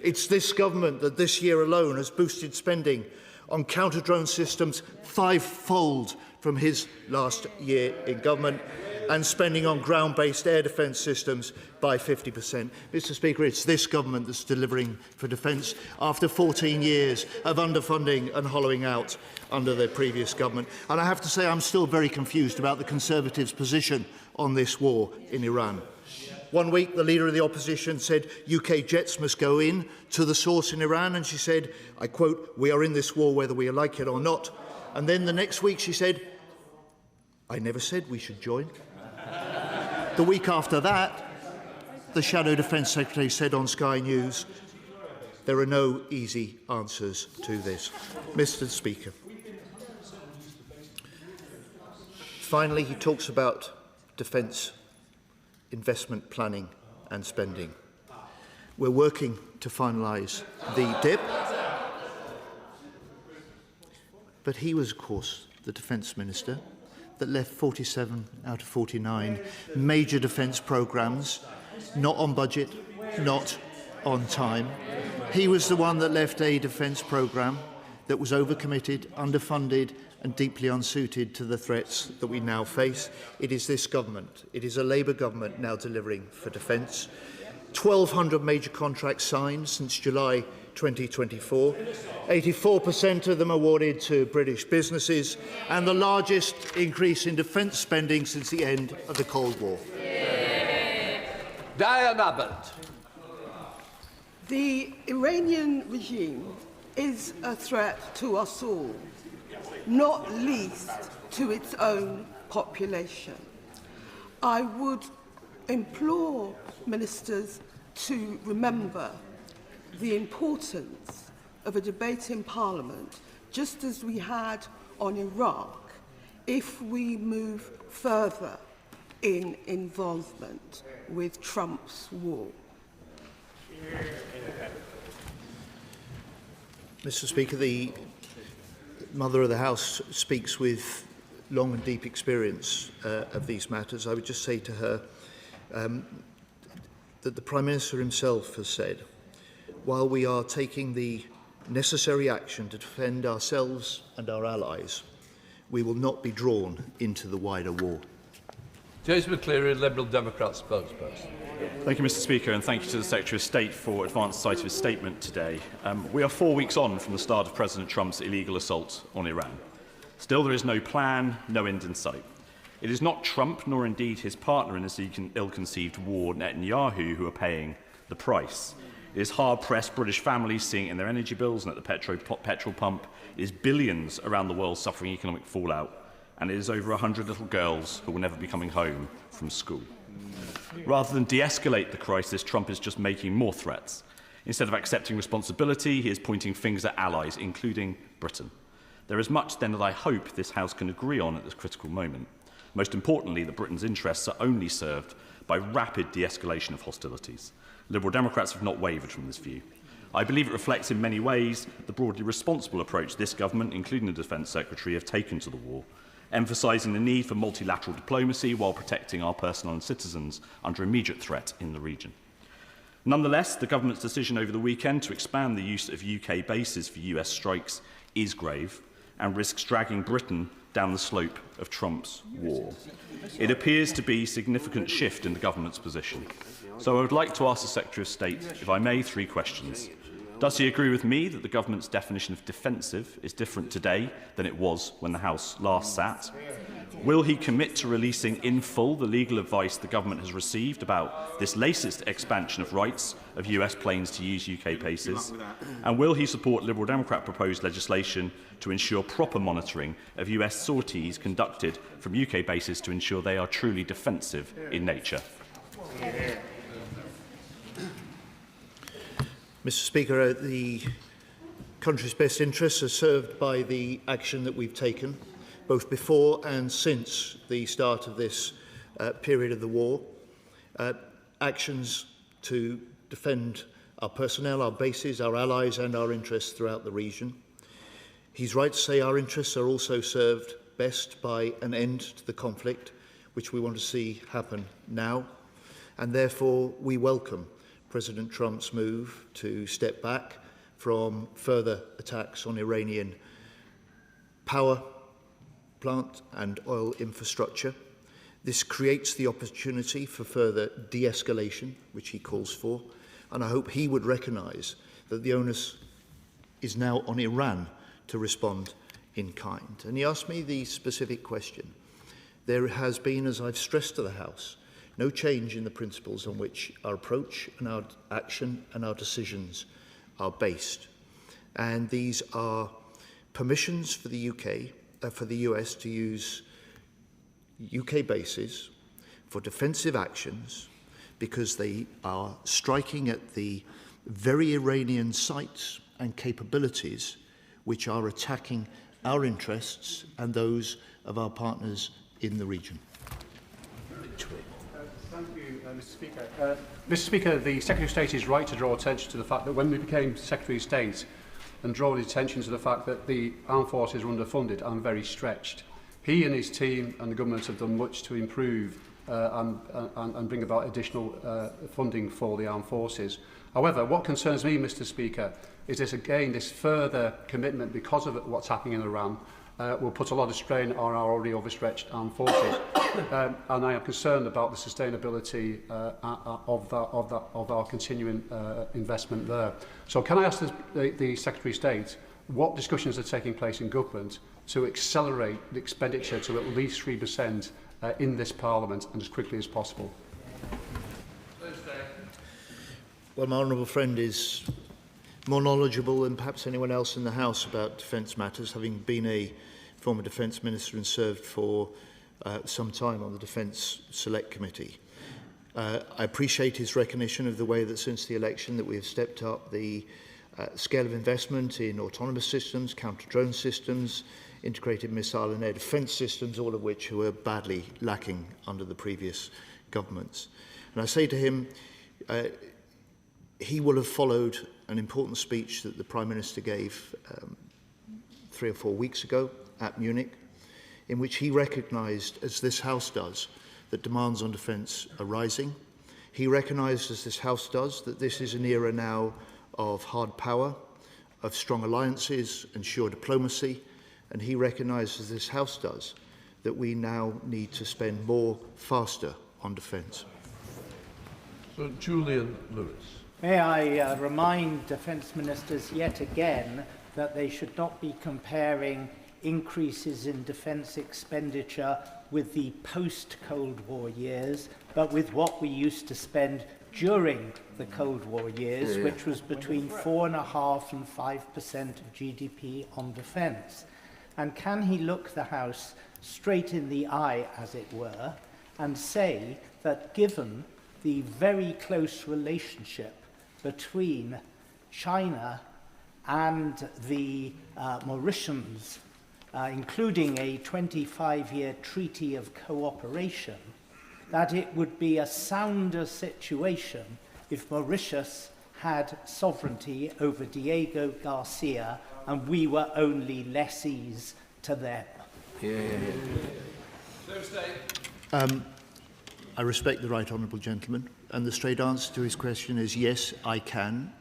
S15: It's this government that this year alone has boosted spending on counter-drone systems five-fold from his last year in government, and spending on ground-based air defence systems by 50%. Mr. Speaker, it's this government that's delivering for defence after 14 years of underfunding and hollowing out under the previous government. And I have to say I'm still very confused about the Conservatives' position on this war in Iran. One week, the Leader of the Opposition said UK jets must go in to the source in Iran, and she said, I quote, "We are in this war whether we like it or not." And then the next week she said, "I never said we should join." The week after that, the Shadow Defence Secretary said on Sky News, there are no easy answers to this. Mr. Speaker. Finally, he talks about defence investment planning and spending. We're working to finalise the DIP. But he was, of course, the Defence Minister that left 47 out of 49 major defence programmes not on budget, not on time. He was the one that left a defence programme that was overcommitted, underfunded and deeply unsuited to the threats that we now face. It is this government, it is a Labour government now delivering for defence. 1,200 major contracts signed since July 2024, 84% of them awarded to British businesses, and the largest increase in defence spending since the end of the Cold War.
S2: Diane Abbott.
S16: The Iranian regime is a threat to us all, not least to its own population. I would implore ministers to remember the importance of a debate in Parliament, just as we had on Iraq, if we move further in involvement with Trump's war.
S15: Mr. Speaker, the Mother of the House speaks with long and deep experience of these matters. I would just say to her that the Prime Minister himself has said, while we are taking the necessary action to defend ourselves and our allies, we will not be drawn into the wider war.
S2: James McCleary, Liberal Democrat spokesperson.
S18: Thank you, Mr. Speaker, and thank you to the Secretary of State for advance sight of his statement today. We are 4 weeks on from the start of President Trump's illegal assault on Iran. Still, there is no plan, no end in sight. It is not Trump, nor indeed his partner in this ill-conceived war, Netanyahu, who are paying the price. It is hard-pressed British families seeing it in their energy bills and at the petrol pump. It is billions around the world suffering economic fallout. And it is over 100 little girls who will never be coming home from school. Rather than de-escalate the crisis, Trump is just making more threats. Instead of accepting responsibility, he is pointing fingers at allies, including Britain. There is much, then, that I hope this House can agree on at this critical moment. Most importantly, that Britain's interests are only served by rapid de-escalation of hostilities. Liberal Democrats have not wavered from this view. I believe it reflects in many ways the broadly responsible approach this government, including the Defence Secretary, have taken to the war, emphasising the need for multilateral diplomacy while protecting our personnel and citizens under immediate threat in the region. Nonetheless, the government's decision over the weekend to expand the use of UK bases for US strikes is grave and risks dragging Britain down the slope of Trump's war. It appears to be a significant shift in the government's position. So I would like to ask the Secretary of State, if I may, 3 questions. Does he agree with me that the government's definition of defensive is different today than it was when the House last sat? Will he commit to releasing in full the legal advice the government has received about this latest expansion of rights of US planes to use UK bases? And will he support Liberal Democrat proposed legislation to ensure proper monitoring of US sorties conducted from UK bases to ensure they are truly defensive in nature?
S15: Mr. Speaker, the country's best interests are served by the action that we've taken, both before and since the start of this period of the war. Actions to defend our personnel, our bases, our allies and our interests throughout the region. He's right to say our interests are also served best by an end to the conflict, which we want to see happen now, and therefore we welcome President Trump's move to step back from further attacks on Iranian power plant and oil infrastructure. This creates the opportunity for further de-escalation, which he calls for, and I hope he would recognise that the onus is now on Iran to respond in kind. And he asked me the specific question. There has been, as I've stressed to the House, no change in the principles on which our approach and our action and our decisions are based. And these are permissions for the for the US to use UK bases for defensive actions because they are striking at the very Iranian sites and capabilities which are attacking our interests and those of our partners in the region.
S19: Thank you, Mr. Speaker. Mr. Speaker, the Secretary of State is right to draw attention to the fact that when we became Secretary of State and draw attention to the fact that the armed forces are underfunded and very stretched. He and his team and the government have done much to improve and bring about additional funding for the armed forces. However, what concerns me, Mr. Speaker, is this further commitment, because of what's happening in Iran, will put a lot of strain on our already overstretched armed forces. And I am concerned about the sustainability of our continuing investment there. So can I ask the Secretary of State what discussions are taking place in government to accelerate the expenditure to at least 3% in this Parliament and as quickly as possible?
S15: Well, my honourable friend is more knowledgeable than perhaps anyone else in the House about defence matters, having been a former Defence Minister and served for some time on the Defence Select Committee. I appreciate his recognition of the way that since the election that we have stepped up the scale of investment in autonomous systems, counter-drone systems, integrated missile and air defence systems, all of which were badly lacking under the previous governments. And I say to him, he will have followed an important speech that the Prime Minister gave 3 or 4 weeks ago at Munich, in which he recognised, as this House does, that demands on defence are rising. He recognised, as this House does, that this is an era now of hard power, of strong alliances and sure diplomacy, and he recognised, as this House does, that we now need to spend more faster on defence.
S2: So, Julian Lewis.
S3: May I remind Defence Ministers yet again that they should not be comparing increases in defence expenditure with the post-Cold War years, but with what we used to spend during the Cold War years, which was between 4.5% and 5% of GDP on defence. And can he look the House straight in the eye, as it were, and say that given the very close relationship between China and the Mauritians, including a 25-year treaty of cooperation, that it would be a sounder situation if Mauritius had sovereignty over Diego Garcia and we were only lessees to them?
S15: I respect the right honourable gentleman, and the straight answer to his question is yes, I can,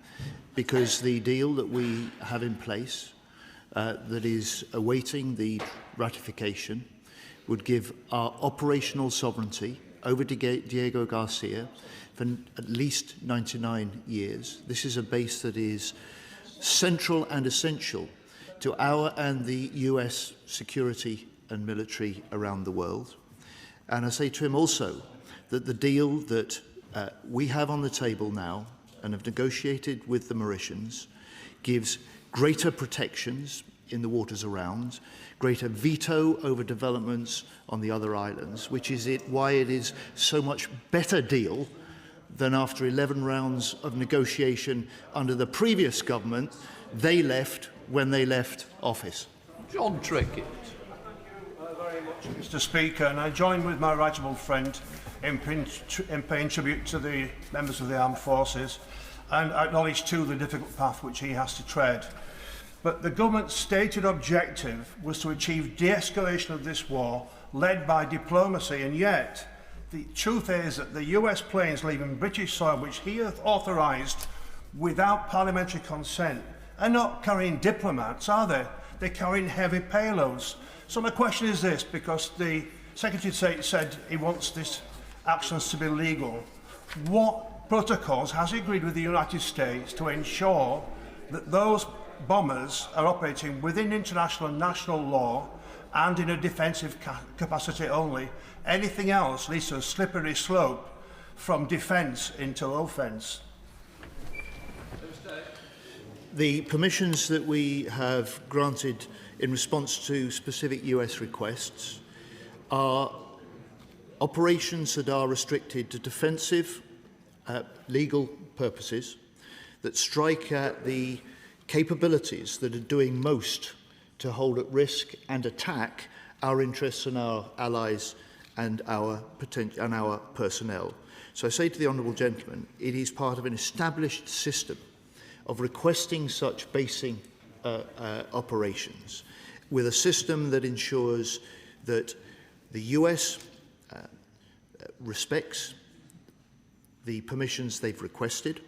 S15: because the deal that we have in place that is awaiting the ratification would give our operational sovereignty over Diego Garcia for at least 99 years. This is a base that is central and essential to our and the US security and military around the world. And I say to him also that the deal that we have on the table now and have negotiated with the Mauritians gives greater protections in the waters around, greater veto over developments on the other islands, which is why it is so much better deal than after 11 rounds of negotiation under the previous government they left when they left office.
S2: John Trickett.
S4: Mr. Speaker, and I join with my right honourable friend in paying tribute to the members of the armed forces, and I acknowledge too the difficult path which he has to tread. But the government's stated objective was to achieve de-escalation of this war led by diplomacy, and yet the truth is that the US planes leaving British soil, which he authorised without parliamentary consent, are not carrying diplomats, are they? They're carrying heavy payloads. So my question is this, because the Secretary of State said he wants these actions to be legal. What protocols has he agreed with the United States to ensure that those bombers are operating within international and national law and in a defensive capacity only? Anything else leads to a slippery slope from defence into offence.
S15: The permissions that we have granted in response to specific US requests are operations that are restricted to defensive legal purposes that strike at the capabilities that are doing most to hold at risk and attack our interests and our allies and our personnel. So I say to the honourable gentleman, it is part of an established system of requesting such basing operations, with a system that ensures that the US respects the permissions they've requested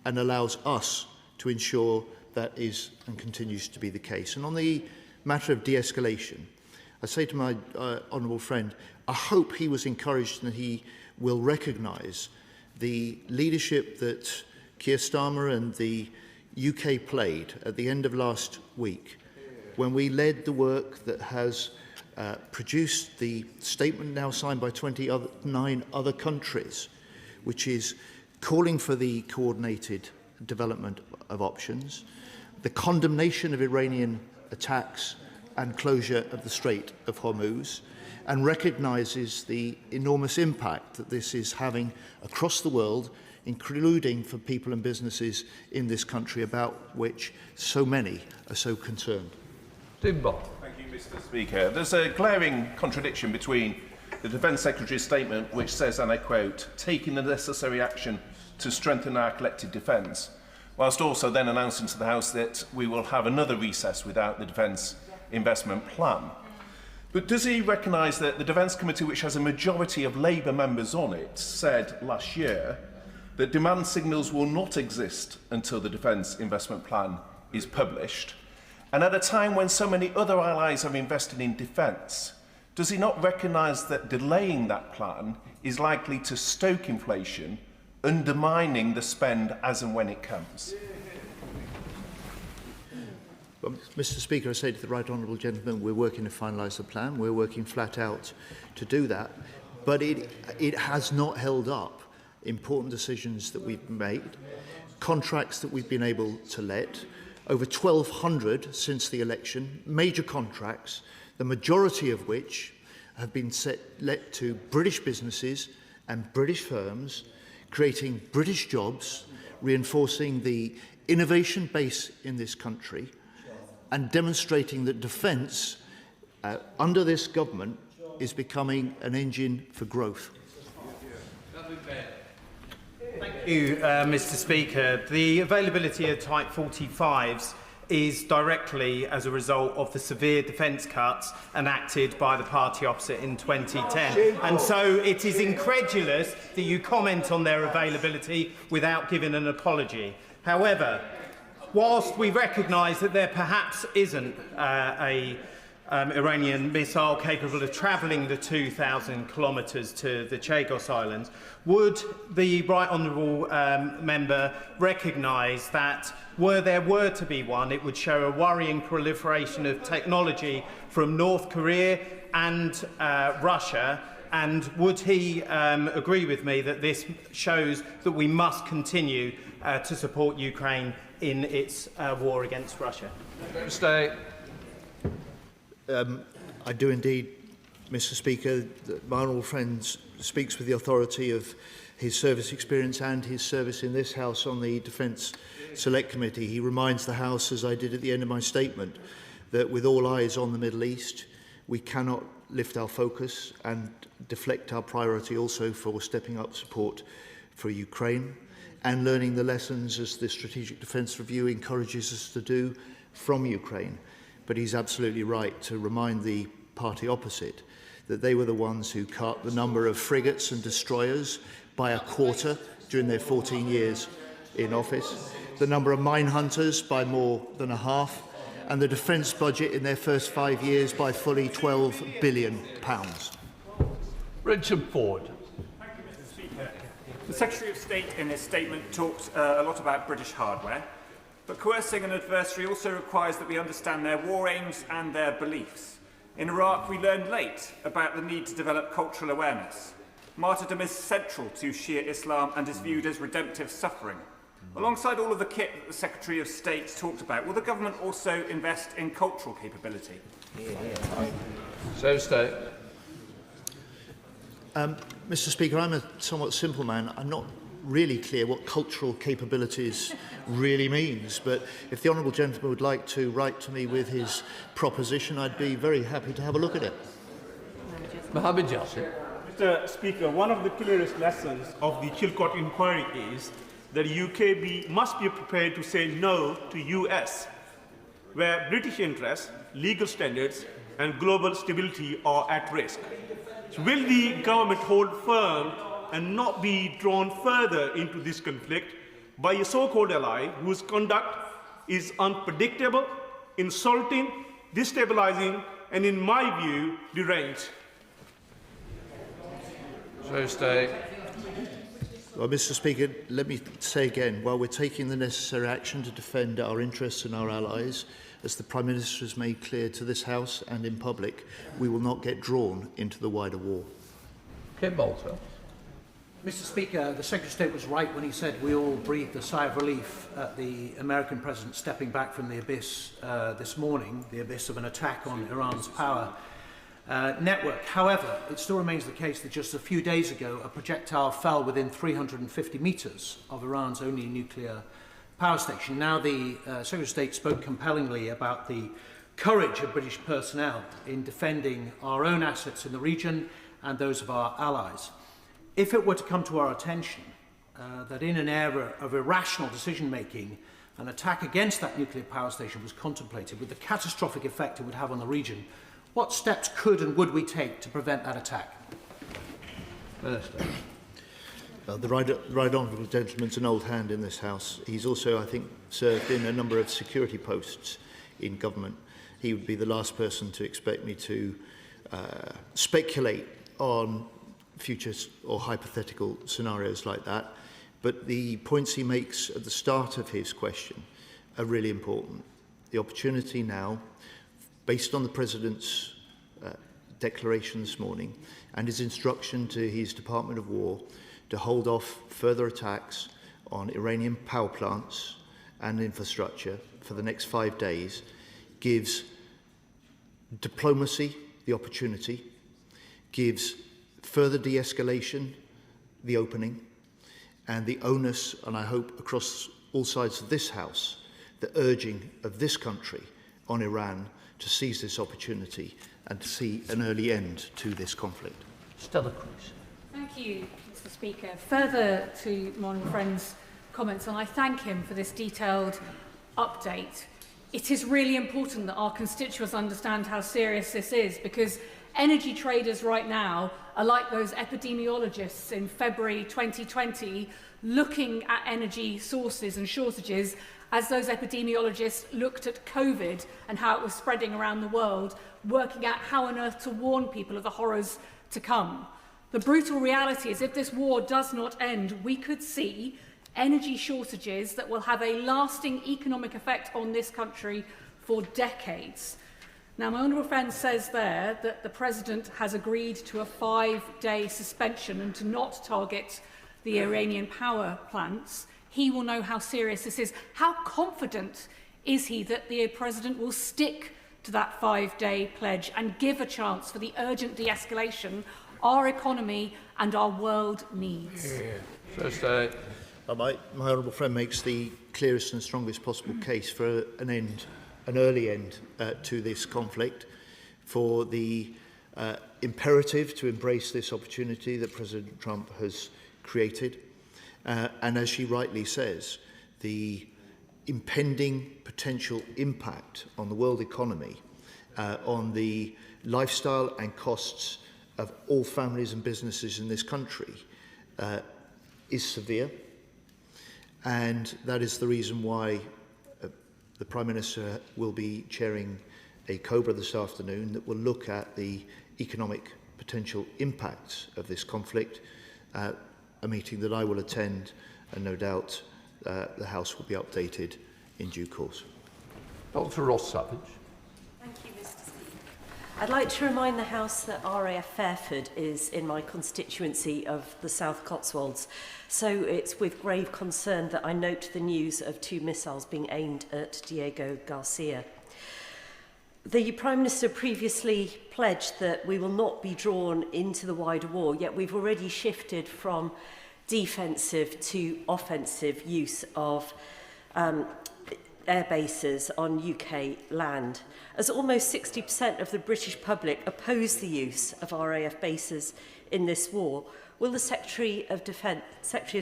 S15: and allows us to ensure that is and continues to be the case. And on the matter of de-escalation, I say to my honourable friend, I hope he was encouraged and he will recognise the leadership that Keir Starmer and the UK played at the end of last week when we led the work that has produced the statement now signed by 29 other countries, which is calling for the coordinated development of options, the condemnation of Iranian attacks and closure of the Strait of Hormuz, and recognises the enormous impact that this is having across the world, including for people and businesses in this country about which so many are so concerned.
S10: Thank you, Mr. Speaker. There's a glaring contradiction between the Defence Secretary's statement, which says, and I quote, taking the necessary action to strengthen our collective defence, whilst also then announcing to the House that we will have another recess without the Defence Investment Plan. But does he recognise that the Defence Committee, which has a majority of Labour members on it, said last year that demand signals will not exist until the Defence Investment Plan is published? And at a time when so many other allies are investing in defence, does he not recognise that delaying that plan is likely to stoke inflation, undermining the spend as and when it comes?
S15: Well, Mr. Speaker, I say to the right honourable gentleman, we're working to finalise the plan. We're working flat out to do that. But it has not held up important decisions that we've made, contracts that we've been able to let, over 1,200 since the election, major contracts, the majority of which have been let to British businesses and British firms, creating British jobs, reinforcing the innovation base in this country, and demonstrating that defence, under this government, is becoming an engine for growth.
S7: Thank you, Mr. Speaker. The availability of Type 45s is directly as a result of the severe defence cuts enacted by the party opposite in 2010. And so it is incredulous that you comment on their availability without giving an apology. However, whilst we recognise that there perhaps isn't a Iranian missile capable of travelling the 2,000 kilometres to the Chagos Islands, would the Right Honourable member recognise that were there to be one, it would show a worrying proliferation of technology from North Korea and Russia? And would he agree with me that this shows that we must continue to support Ukraine in its war against Russia?
S15: I do indeed, Mr. Speaker. My honourable friend speaks with the authority of his service experience and his service in this House on the Defence Select Committee. He reminds the House, as I did at the end of my statement, that with all eyes on the Middle East, we cannot lift our focus and deflect our priority also for stepping up support for Ukraine and learning the lessons, as the Strategic Defence Review encourages us to do, from Ukraine. But he's absolutely right to remind the party opposite that they were the ones who cut the number of frigates and destroyers by a quarter during their 14 years in office, the number of mine hunters by more than a half, and the defence budget in their first 5 years by fully £12 billion.
S2: Richard Ford.
S8: Thank you, Mr. Speaker. The Secretary of State in his statement talked a lot about British hardware. But coercing an adversary also requires that we understand their war aims and their beliefs. In Iraq, we learned late about the need to develop cultural awareness. Martyrdom is central to Shia Islam and is viewed as redemptive suffering. Alongside all of the kit that the Secretary of State talked about, will the government also invest in cultural capability?
S15: Mr. Speaker, I'm a somewhat simple man. I'm not really clear what cultural capabilities really means, but if the honourable gentleman would like to write to me with his proposition, I'd be very happy to have a look at it.
S2: Mohammed Yassin.
S13: Mr. Speaker, one of the clearest lessons of the Chilcot inquiry is that the UK must be prepared to say no to US, where British interests, legal standards and global stability are at risk. So will the government hold firm and not be drawn further into this conflict by a so-called ally whose conduct is unpredictable, insulting, destabilizing, and in my view, deranged.
S15: Well, Mr. Speaker, let me say again, while we're taking the necessary action to defend our interests and our allies, as the Prime Minister has made clear to this House and in public, we will not get drawn into the wider war.
S2: Kim Bolton.
S17: Mr. Speaker, the Secretary of State was right when he said we all breathed a sigh of relief at the American President stepping back from the abyss this morning, the abyss of an attack on Iran's power network. However, it still remains the case that just a few days ago, a projectile fell within 350 metres of Iran's only nuclear power station. Now, the Secretary of State spoke compellingly about the courage of British personnel in defending our own assets in the region and those of our allies. If it were to come to our attention that in an era of irrational decision-making, an attack against that nuclear power station was contemplated with the catastrophic effect it would have on the region, what steps could and would we take to prevent that attack?
S15: Minister. The right honourable gentleman's an old hand in this House. He's also, I think, served in a number of security posts in government. He would be the last person to expect me to speculate on future or hypothetical scenarios like that. But the points he makes at the start of his question are really important. The opportunity now, based on the President's declaration this morning and his instruction to his Department of War to hold off further attacks on Iranian power plants and infrastructure for the next 5 days, gives diplomacy the opportunity, gives further de-escalation the opening, and the onus, and I hope across all sides of this House, the urging of this country on Iran to seize this opportunity and to see an early end to this conflict.
S2: Stella Cruz.
S20: Thank you, Mr. Speaker. Further to my honourable friend's comments, and I thank him for this detailed update. It is really important that our constituents understand how serious this is, because energy traders right now are like those epidemiologists in February 2020 looking at energy sources and shortages as those epidemiologists looked at COVID and how it was spreading around the world, working out how on earth to warn people of the horrors to come. The brutal reality is if this war does not end, we could see energy shortages that will have a lasting economic effect on this country for decades. Now, my honourable friend says there that the President has agreed to a 5-day suspension and to not target the Iranian power plants. He will know how serious this is. How confident is he that the President will stick to that 5-day pledge and give a chance for the urgent de-escalation our economy and our world needs?
S15: My honourable friend makes the clearest and strongest possible case for an early end to this conflict, for the imperative to embrace this opportunity that President Trump has created. And as she rightly says, the impending potential impact on the world economy, on the lifestyle and costs of all families and businesses in this country is severe. And that is the reason why the Prime Minister will be chairing a COBRA this afternoon that will look at the economic potential impacts of this conflict, a meeting that I will attend, and no doubt the House will be updated in due course.
S2: Dr. Ross Savage.
S21: Thank you, Mr. Speaker. I'd like to remind the House that RAF Fairford is in my constituency of the South Cotswolds, so it's with grave concern that I note the news of 2 missiles being aimed at Diego Garcia. The Prime Minister previously pledged that we will not be drawn into the wider war, yet we've already shifted from defensive to offensive use of air bases on UK land, as almost 60% of the British public oppose the use of RAF bases in this war. Will the Secretary of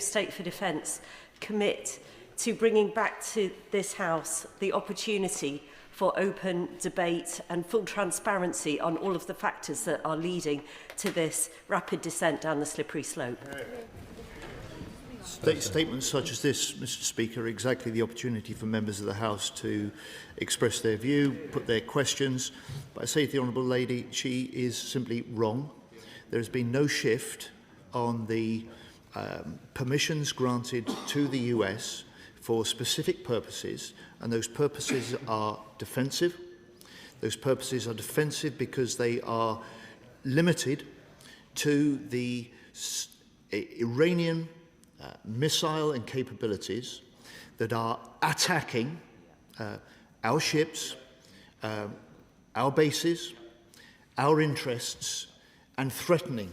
S21: State for Defence commit to bringing back to this House the opportunity for open debate and full transparency on all of the factors that are leading to this rapid descent down the slippery slope?
S15: Statements such as this, Mr. Speaker, are exactly the opportunity for members of the House to express their view, put their questions. But I say to the Honourable Lady, she is simply wrong. There has been no shift on the permissions granted to the US for specific purposes, and those purposes are defensive. Those purposes are defensive because they are limited to the Iranian missile and capabilities that are attacking our ships, our bases, our interests, and threatening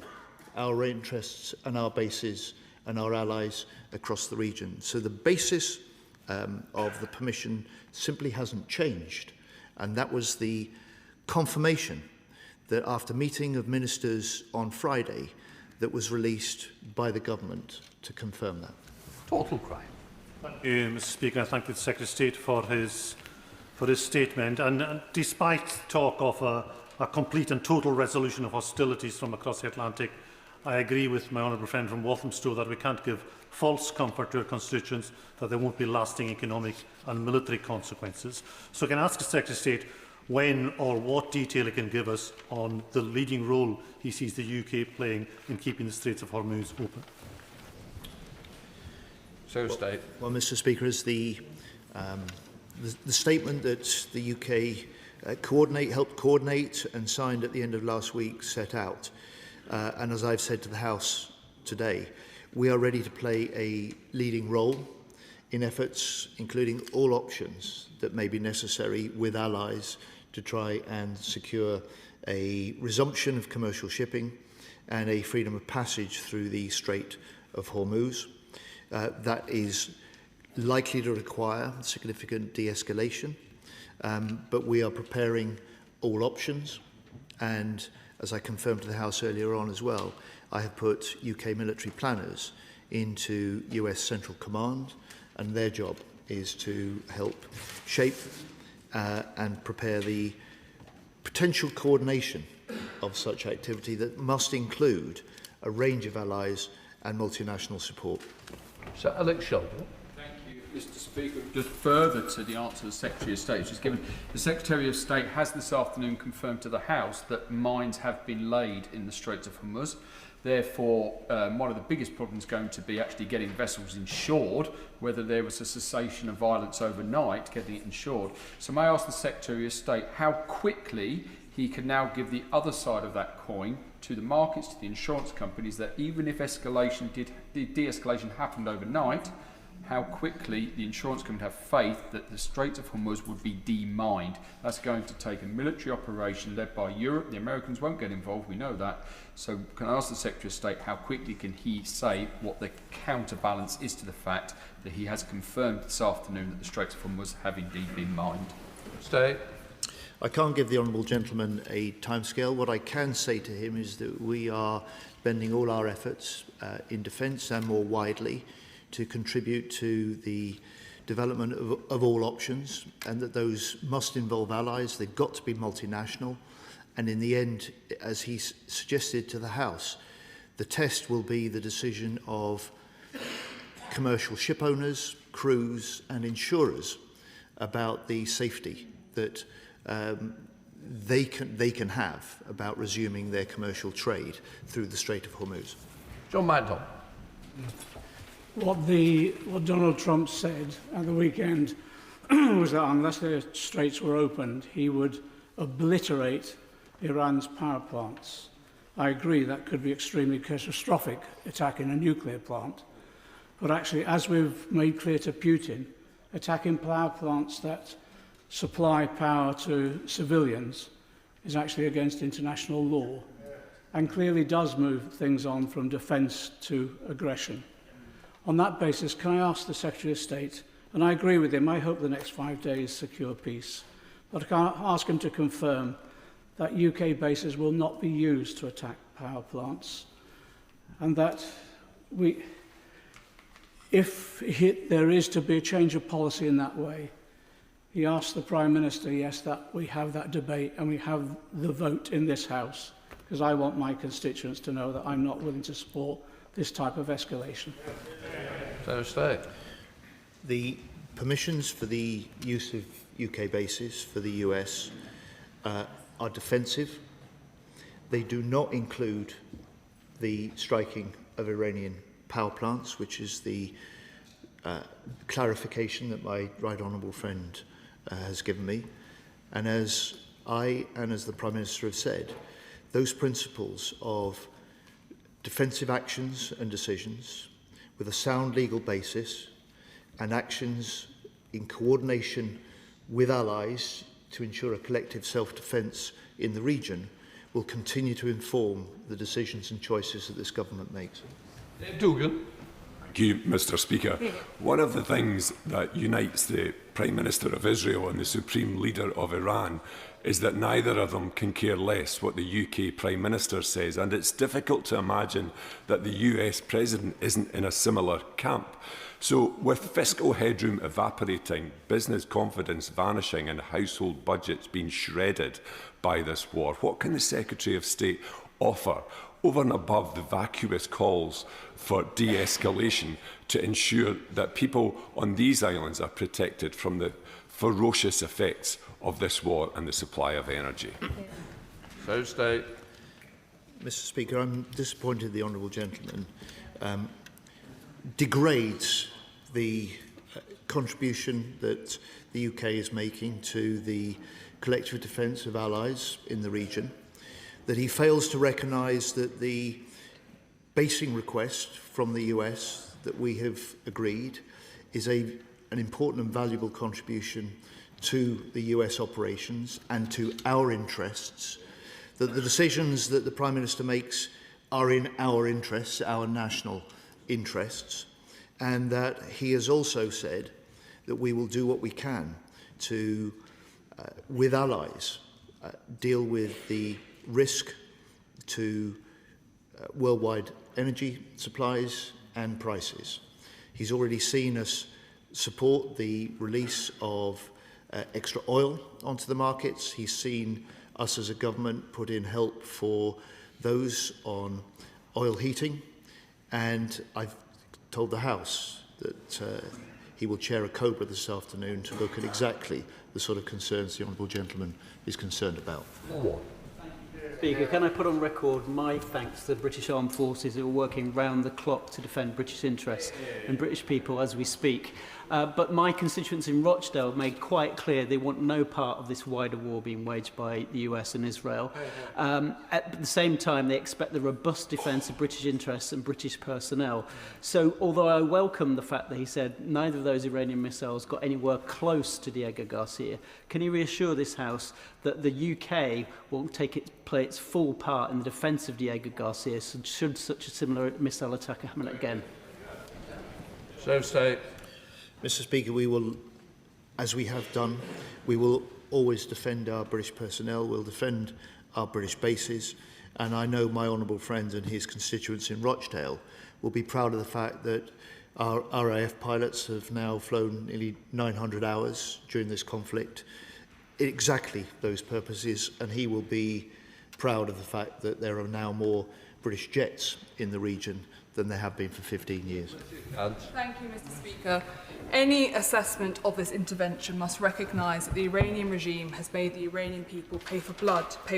S15: our interests and our bases and our allies across the region. So the basis of the permission simply hasn't changed, and that was the confirmation that after meeting of ministers on Friday that was released by the government to confirm that.
S2: Total crime.
S14: Thank you, Mr. Speaker. I thank the Secretary of State for his statement. And despite talk of a complete and total resolution of hostilities from across the Atlantic, I agree with my honourable friend from Walthamstow that we can't give false comfort to our constituents that there won't be lasting economic and military consequences. So can I ask the Secretary of State when or what detail he can give us on the leading role he sees the UK playing in keeping the Straits of Hormuz open?
S15: Well, Mr. Speaker, as the statement that the UK helped coordinate and signed at the end of last week set out, and as I've said to the House today, we are ready to play a leading role in efforts, including all options that may be necessary with allies to try and secure a resumption of commercial shipping and a freedom of passage through the Strait of Hormuz. That is likely to require significant de-escalation, but we are preparing all options, and as I confirmed to the House earlier on as well, I have put UK military planners into US Central Command, and their job is to help shape and prepare the potential coordination of such activity that must include a range of allies and multinational support.
S2: Sir Alex Sheldon.
S22: Thank you, Mr. Speaker. Just further to the answer the Secretary of State has just given, the Secretary of State has this afternoon confirmed to the House that mines have been laid in the Straits of Hormuz. Therefore, one of the biggest problems is going to be actually getting vessels insured, whether there was a cessation of violence overnight, getting it insured. So may I ask the Secretary of State how quickly he can now give the other side of that coin to the markets, to the insurance companies, that even if de-escalation happened overnight, how quickly the insurance company have faith that the Straits of Hormuz would be demined. That's going to take a military operation led by Europe. The Americans won't get involved, we know that. So can I ask the Secretary of State how quickly can he say what the counterbalance is to the fact that he has confirmed this afternoon that the Straits of Hormuz have indeed been mined?
S2: State.
S15: I can't give the honourable gentleman a timescale. What I can say to him is that we are bending all our efforts in defence and more widely to contribute to the development of all options, and that those must involve allies. They've got to be multinational. And in the end, as he suggested to the House, the test will be the decision of commercial ship owners, crews and insurers about the safety that they can have about resuming their commercial trade through the Strait of Hormuz.
S2: John Manton.
S23: What Donald Trump said at the weekend was that unless the straits were opened, he would obliterate Iran's power plants. I agree that could be extremely catastrophic, attacking a nuclear plant. But actually, as we've made clear to Putin, attacking power plants that supply power to civilians is actually against international law and clearly does move things on from defence to aggression. On that basis, can I ask the Secretary of State, and I agree with him, I hope the next 5 days secure peace, but can I ask him to confirm that UK bases will not be used to attack power plants, and that if there is to be a change of policy in that way, he asked the Prime Minister, yes, that we have that debate and we have the vote in this House, because I want my constituents to know that I'm not willing to support this type of escalation.
S2: So stay.
S15: The permissions for the use of UK bases for the US are defensive. They do not include the striking of Iranian power plants, which is the clarification that my right honourable friend has given me. And as I and as the Prime Minister have said, those principles of defensive actions and decisions with a sound legal basis and actions in coordination with allies to ensure a collective self-defence in the region will continue to inform the decisions and choices that this government makes.
S2: Dougan.
S1: Thank you, Mr. Speaker. One of the things that unites the Prime Minister of Israel and the Supreme Leader of Iran is that neither of them can care less what the UK Prime Minister says, and it's difficult to imagine that the US President isn't in a similar camp. So, with fiscal headroom evaporating, business confidence vanishing and household budgets being shredded by this war, what can the Secretary of State offer over and above the vacuous calls for de-escalation to ensure that people on these islands are protected from the ferocious effects of this war and the supply of energy?
S2: So stay.
S15: Mr. Speaker, I'm disappointed the honourable gentleman degrades the contribution that the UK is making to the collective defence of allies in the region, that he fails to recognise that the basing request from the US that we have agreed is an important and valuable contribution to the US operations and to our interests, that the decisions that the Prime Minister makes are in our interests, our national interests, and that he has also said that we will do what we can to, with allies, deal with the risk to worldwide energy supplies and prices. He's already seen us support the release of extra oil onto the markets. He's seen us as a government put in help for those on oil heating, and I've told the House that he will chair a COBRA this afternoon to look at exactly the sort of concerns the honourable gentleman is concerned about.
S6: Speaker, can I put on record my thanks to the British Armed Forces who are working round the clock to defend British interests and British people as we speak. But my constituents in Rochdale made quite clear they want no part of this wider war being waged by the US and Israel. At the same time, they expect the robust defence of British interests and British personnel. So, although I welcome the fact that he said neither of those Iranian missiles got anywhere close to Diego Garcia, can he reassure this House that the UK will play its full part in the defence of Diego Garcia should such a similar missile attack happen again?
S2: So stay.
S15: Mr. Speaker, we will, as we have done, we will always defend our British personnel, we'll defend our British bases, and I know my honourable friend and his constituents in Rochdale will be proud of the fact that our RAF pilots have now flown nearly 900 hours during this conflict, exactly those purposes, and he will be proud of the fact that there are now more British jets in the region than there have been for 15 years.
S11: Thank you, Mr. Speaker. Any assessment of this intervention must recognise that the Iranian regime has made the Iranian people pay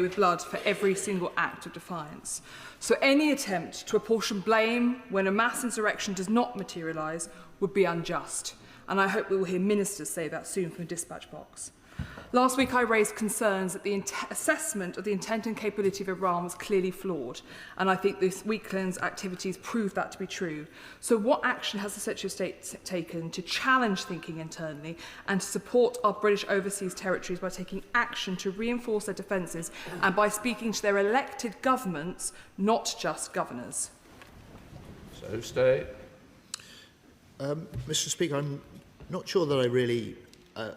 S11: with blood for every single act of defiance. So any attempt to apportion blame when a mass insurrection does not materialise would be unjust. And I hope we will hear ministers say that soon from the dispatch box. Last week I raised concerns that the assessment of the intent and capability of Iran was clearly flawed, and I think this weekend's activities proved that to be true. So what action has the Secretary of State taken to challenge thinking internally and to support our British overseas territories by taking action to reinforce their defences and by speaking to their elected governments, not just governors?
S2: So stay.
S15: Mr. Speaker, I'm not sure that I really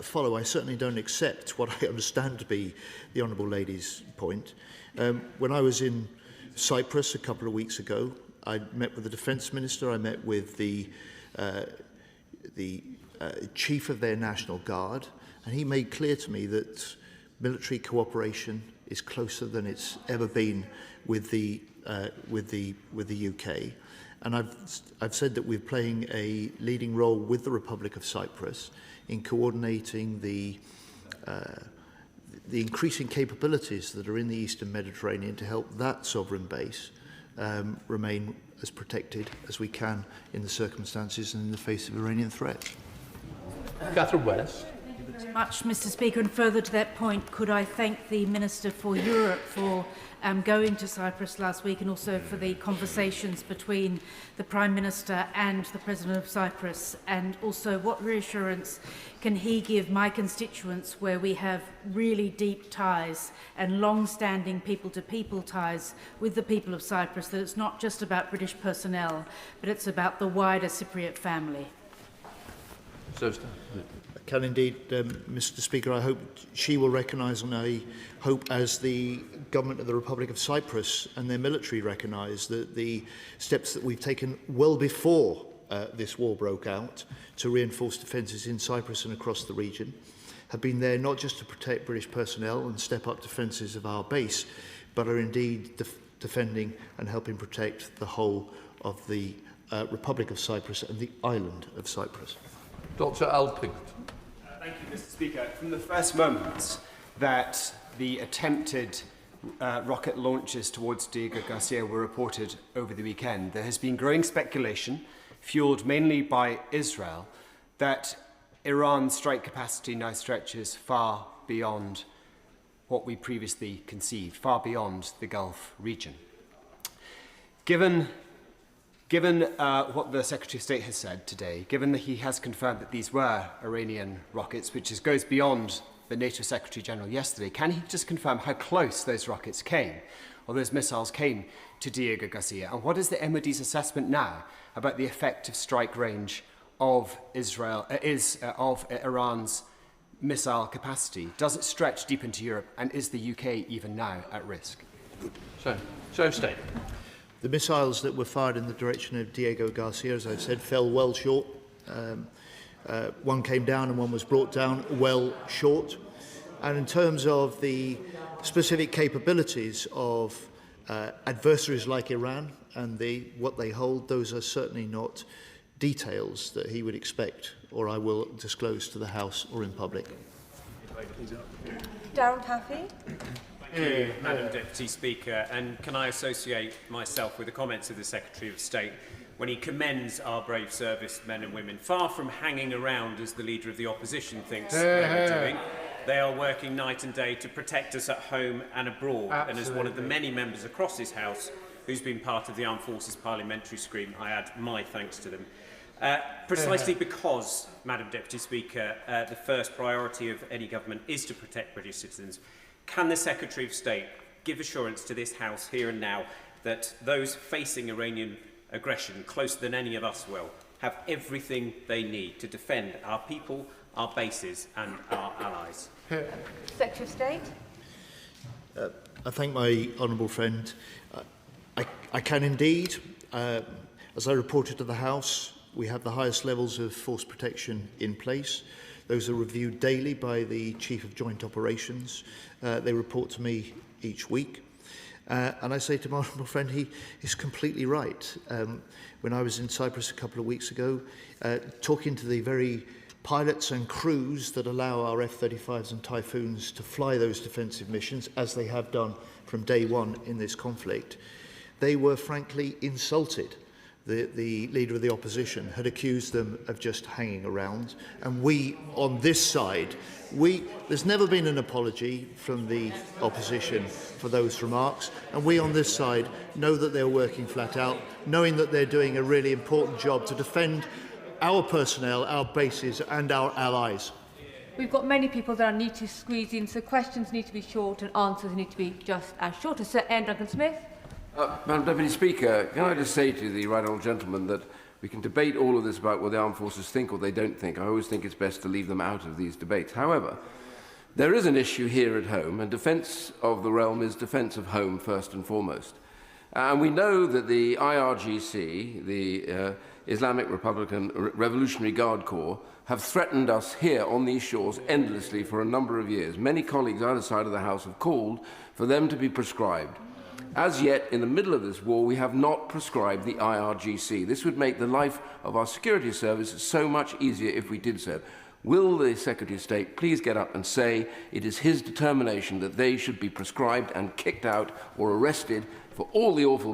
S15: follow. I certainly don't accept what I understand to be the Honourable Lady's point. When I was in Cyprus a couple of weeks ago, I met with the Defence Minister, I met with the Chief of their National Guard, and he made clear to me that military cooperation is closer than it's ever been with the UK, And I've said that we're playing a leading role with the Republic of Cyprus in coordinating the increasing capabilities that are in the Eastern Mediterranean to help that sovereign base remain as protected as we can in the circumstances and in the face of Iranian threats.
S2: Catherine West.
S5: Thank you very much, Mr. Speaker. And further to that point, could I thank the Minister for Europe for going to Cyprus last week, and also for the conversations between the Prime Minister and the President of Cyprus, and also what reassurance can he give my constituents where we have really deep ties and long-standing people-to-people ties with the people of Cyprus, that it's not just about British personnel, but it's about the wider Cypriot family.
S15: I can indeed, Mr. Speaker. I hope she will recognise, and I hope as the government of the Republic of Cyprus and their military recognise, that the steps that we've taken well before this war broke out to reinforce defences in Cyprus and across the region have been there not just to protect British personnel and step up defences of our base, but are indeed defending and helping protect the whole of the Republic of Cyprus and the island of Cyprus.
S2: Dr. Alping.
S9: Thank you, Mr. Speaker. From the first moment that the attempted rocket launches towards Diego Garcia were reported over the weekend, there has been growing speculation, fueled mainly by Israel, that Iran's strike capacity now stretches far beyond what we previously conceived, far beyond the Gulf region. Given what the Secretary of State has said today, given that he has confirmed that these were Iranian rockets, which goes beyond the NATO Secretary General yesterday, can he just confirm how close those rockets came, or those missiles came, to Diego Garcia? And what is the MOD's assessment now about the effective strike range of Iran's missile capacity? Does it stretch deep into Europe, and is the UK even now at risk?
S2: So State.
S15: The missiles that were fired in the direction of Diego Garcia, as I've said, fell well short. One came down and one was brought down well short. And in terms of the specific capabilities of adversaries like Iran and what they hold, those are certainly not details that he would expect or I will disclose to the House or in public.
S12: Darren Caffey.
S24: Thank you, Madam Deputy Speaker, and can I associate myself with the comments of the Secretary of State when he commends our brave servicemen and women, far from hanging around as the Leader of the Opposition thinks they are doing. They are working night and day to protect us at home and abroad. Absolutely. And as one of the many members across this House who's been part of the Armed Forces Parliamentary Stream, I add my thanks to them. Precisely because, Madam Deputy Speaker, the first priority of any government is to protect British citizens, can the Secretary of State give assurance to this House here and now that those facing Iranian aggression, closer than any of us will, have everything they need to defend our people, our bases and our allies?
S12: Secretary of State.
S15: I thank my honourable friend. I can indeed. As I reported to the House, we have the highest levels of force protection in place. Those are reviewed daily by the Chief of Joint Operations. They report to me each week. And I say to my honourable friend, he is completely right. When I was in Cyprus a couple of weeks ago, talking to the very pilots and crews that allow our F-35s and Typhoons to fly those defensive missions, as they have done from day one in this conflict, they were frankly insulted. The Leader of the Opposition had accused them of just hanging around. And we, on this side, there's never been an apology from the opposition for those remarks. And we, on this side, know that they're working flat out, knowing that they're doing a really important job to defend our personnel, our bases and our allies.
S12: We've got many people that need to squeeze in, so questions need to be short and answers need to be just as short. Sir Ian Duncan-Smith.
S25: Madam Deputy Speaker, can I just say to the right honourable gentleman that we can debate all of this about what the armed forces think or they don't think. I always think it's best to leave them out of these debates. However, there is an issue here at home, and defence of the realm is defence of home first and foremost. And we know that the IRGC, the Islamic Republican Revolutionary Guard Corps, have threatened us here on these shores endlessly for a number of years. Many colleagues either side of the House have called for them to be proscribed. As yet, in the middle of this war, we have not prescribed the IRGC. This would make the life of our security service so much easier if we did so. Will the Secretary of State please get up and say it is his determination that they should be prescribed and kicked out or arrested for all the awful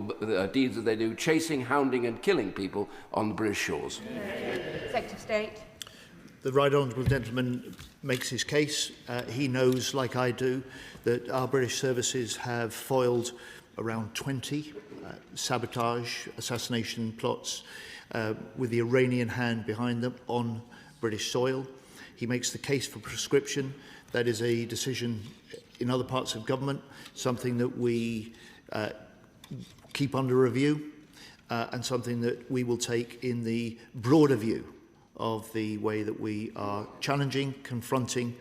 S25: deeds that they do, chasing, hounding and killing people on the British shores?
S12: Secretary of State.
S15: The right honourable gentleman makes his case. He knows, like I do, that our British services have foiled around 20 sabotage, assassination plots with the Iranian hand behind them on British soil. He makes the case for prescription. That is a decision in other parts of government, something that we keep under review and something that we will take in the broader view of the way that we are challenging, confronting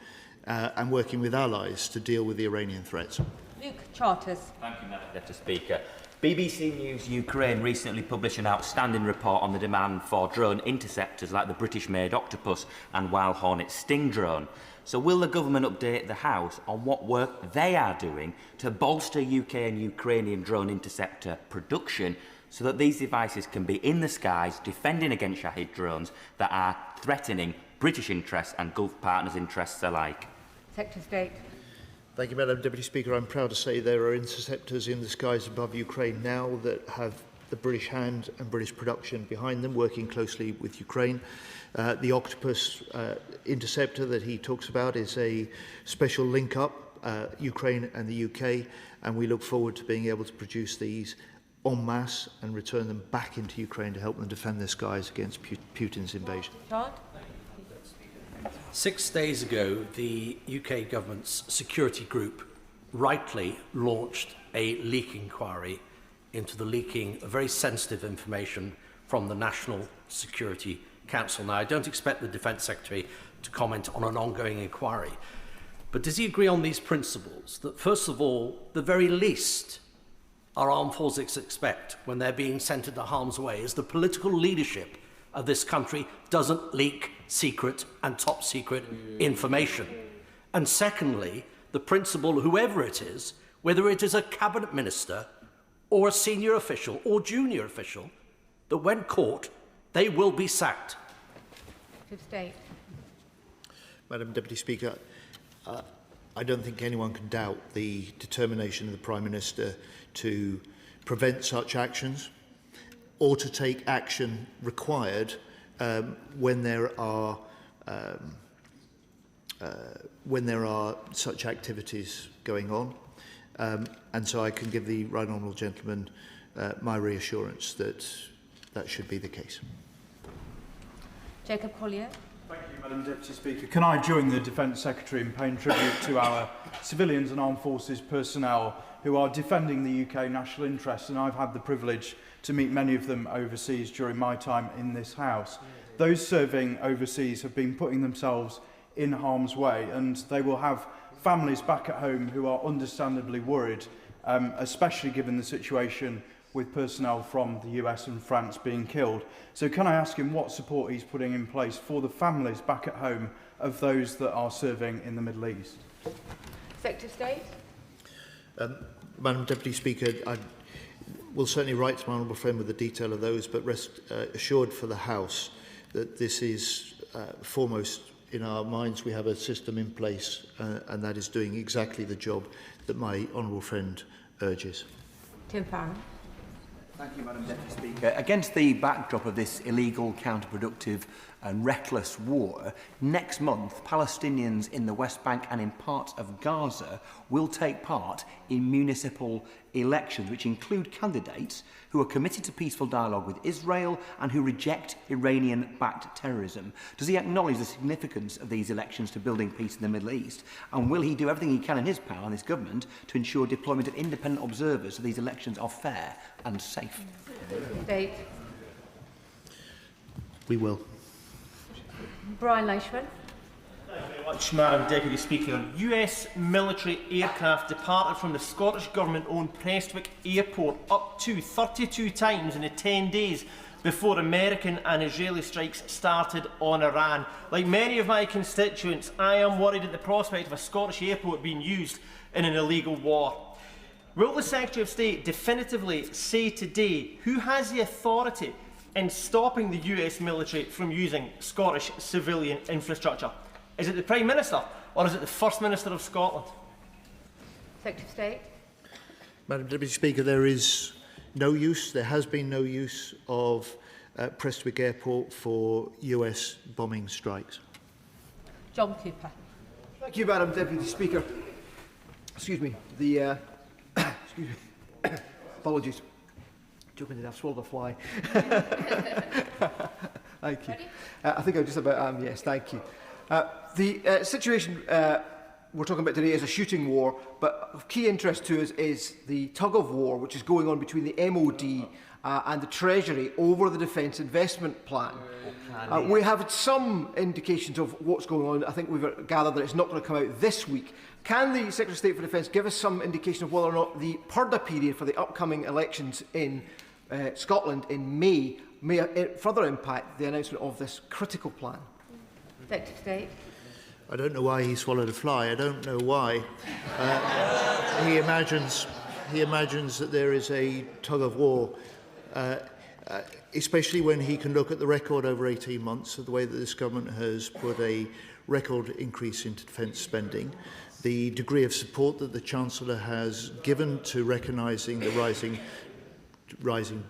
S15: and working with allies to deal with the Iranian threats.
S12: Luke Charters.
S3: Thank you, Madam Deputy Speaker. BBC News Ukraine recently published an outstanding report on the demand for drone interceptors like the British-made Octopus and Wild Hornet Sting drone. So will the government update the House on what work they are doing to bolster UK and Ukrainian drone interceptor production so that these devices can be in the skies defending against Shahid drones that are threatening British interests and Gulf partners' interests alike?
S12: Secretary of State.
S15: Thank you, Madam Deputy Speaker. I'm proud to say there are interceptors in the skies above Ukraine now that have the British hand and British production behind them, working closely with Ukraine. The Octopus interceptor that he talks about is a special link-up, Ukraine and the UK, and we look forward to being able to produce these en masse and return them back into Ukraine to help them defend their skies against Putin's invasion.
S12: Todd?
S17: 6 days ago, the UK government's security group rightly launched a leak inquiry into the leaking of very sensitive information from the National Security Council. Now, I don't expect the Defence Secretary to comment on an ongoing inquiry, but does he agree on these principles that, first of all, the very least our armed forces expect when they're being sent into harm's way is the political leadership of this country doesn't leak secret and top secret information. And secondly, the principle, whoever it is, whether it is a cabinet minister or a senior official or junior official, that when caught, they will be sacked.
S12: State.
S15: Madam Deputy Speaker, I don't think anyone can doubt the determination of the Prime Minister to prevent such actions or to take action required when there are such activities going on. And so I can give the right honourable gentleman my reassurance that that should be the case.
S12: Jacob Collier.
S4: Thank you, Madam Deputy Speaker. Can I join the Defence Secretary in paying tribute to our civilians and armed forces personnel who are defending the UK national interest, and I've had the privilege to meet many of them overseas during my time in this House. Those serving overseas have been putting themselves in harm's way, and they will have families back at home who are understandably worried, especially given the situation with personnel from the US and France being killed. So can I ask him what support he's putting in place for the families back at home of those that are serving in the Middle East?
S12: Secretary of State.
S15: Madam Deputy Speaker, I will certainly write to my honourable friend with the detail of those, but rest assured for the House that this is foremost in our minds. We have a system in place and that is doing exactly the job that my honourable friend urges.
S12: Tim Farron.
S16: Thank you, Madam Deputy Speaker. Against the backdrop of this illegal, counterproductive and reckless war, next month Palestinians in the West Bank and in parts of Gaza will take part in municipal elections, which include candidates who are committed to peaceful dialogue with Israel and who reject Iranian-backed terrorism. Does he acknowledge the significance of these elections to building peace in the Middle East? And will he do everything he can in his power and his government to ensure deployment of independent observers so these elections are fair and safe?
S12: State.
S15: We will.
S12: Brian Leishman.
S18: Thank you very much, Madam Deputy Speaker. US military aircraft departed from the Scottish Government-owned Prestwick Airport up to 32 times in the 10 days before American and Israeli strikes started on Iran. Like many of my constituents, I am worried at the prospect of a Scottish airport being used in an illegal war. Will the Secretary of State definitively say today who has the authority in stopping the US military from using Scottish civilian infrastructure? Is it the Prime Minister or is it the First Minister of Scotland?
S12: Secretary of State.
S15: Madam Deputy Speaker, there has been no use of Prestwick Airport for US bombing strikes.
S12: John Cooper.
S7: Thank you, Madam Deputy Speaker. Excuse me. Excuse me. Apologies. Joking, I've swallowed a fly. Thank you. I think I'm just about yes, thank you. The situation we're talking about today is a shooting war, but of key interest to us is the tug of war which is going on between the MOD and the Treasury over the Defence Investment Plan. We have some indications of what's going on. I think we've gathered that it's not going to come out this week. Can the Secretary of State for Defence give us some indication of whether or not the purdah period for the upcoming elections in Scotland in May further impact the announcement of this critical plan?
S12: Secretary of State.
S15: I don't know why he swallowed a fly. I don't know why. He imagines that there is a tug of war, especially when he can look at the record over 18 months of the way that this government has put a record increase into defence spending, the degree of support that the Chancellor has given to recognising the rising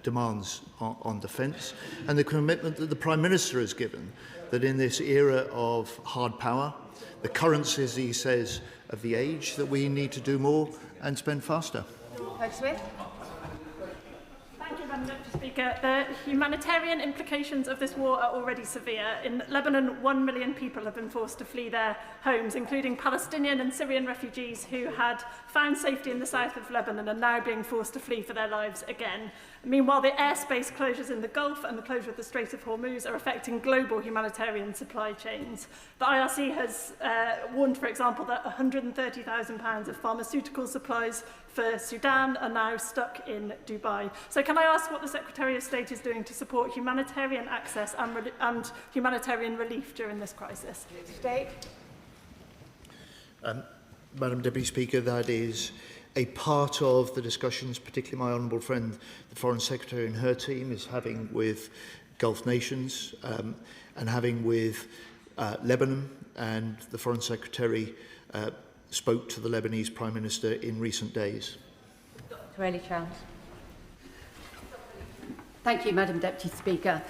S15: demands on defence, and the commitment that the Prime Minister has given that in this era of hard power, the currency, as he says, of the age, that we need to do more and spend faster.
S12: Smith.
S8: Thank you, Madam Deputy Speaker. The humanitarian implications of this war are already severe. In Lebanon, 1 million people have been forced to flee their homes, including Palestinian and Syrian refugees who had found safety in the south of Lebanon and are now being forced to flee for their lives again. Meanwhile, the airspace closures in the Gulf and the closure of the Strait of Hormuz are affecting global humanitarian supply chains. The IRC has warned, for example, that £130,000 of pharmaceutical supplies for Sudan are now stuck in Dubai. So can I ask what the Secretary of State is doing to support humanitarian access and humanitarian relief during this crisis?
S12: State.
S15: Madam Deputy Speaker, that is a part of the discussions, particularly my honourable friend, the Foreign Secretary and her team, is having with Gulf nations and having with Lebanon, and the Foreign Secretary spoke to the Lebanese Prime Minister in recent days.
S12: Dr. Chance.
S20: Thank you, Madam Deputy Speaker.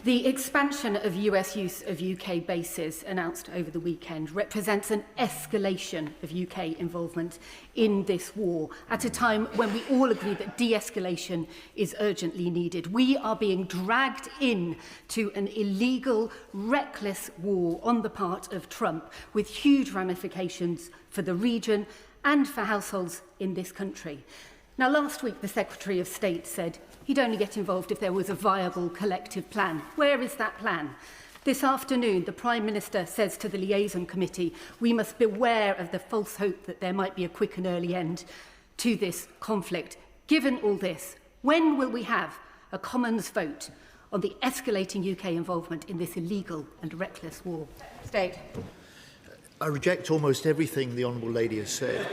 S20: The expansion of US use of UK bases announced over the weekend represents an escalation of UK involvement in this war at a time when we all agree that de-escalation is urgently needed. We are being dragged into an illegal, reckless war on the part of Trump with huge ramifications for the region and for households in this country. Now, last week, the Secretary of State said he'd only get involved if there was a viable collective plan. Where is that plan? This afternoon, the Prime Minister says to the Liaison Committee, we must beware of the false hope that there might be a quick and early end to this conflict. Given all this, when will we have a Commons vote on the escalating UK involvement in this illegal and reckless war?
S12: State.
S15: I reject almost everything the Honourable Lady has said.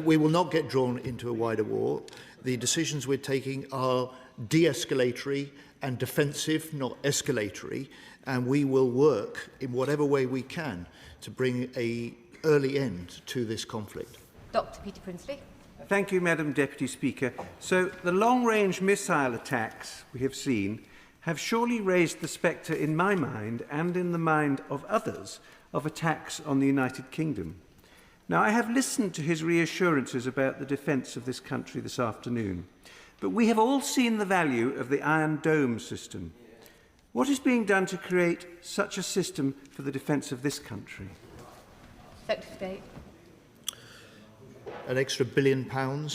S15: We will not get drawn into a wider war. The decisions we're taking are de-escalatory and defensive, not escalatory, and we will work in whatever way we can to bring an early end to this conflict.
S12: Dr. Peter Princely.
S10: Thank you, Madam Deputy Speaker. So, the long-range missile attacks we have seen have surely raised the spectre in my mind and in the mind of others of attacks on the United Kingdom. Now, I have listened to his reassurances about the defence of this country this afternoon, but we have all seen the value of the Iron Dome system. What is being done to create such a system for the defence of this country?
S12: Secretary of State.
S15: An extra £1 billion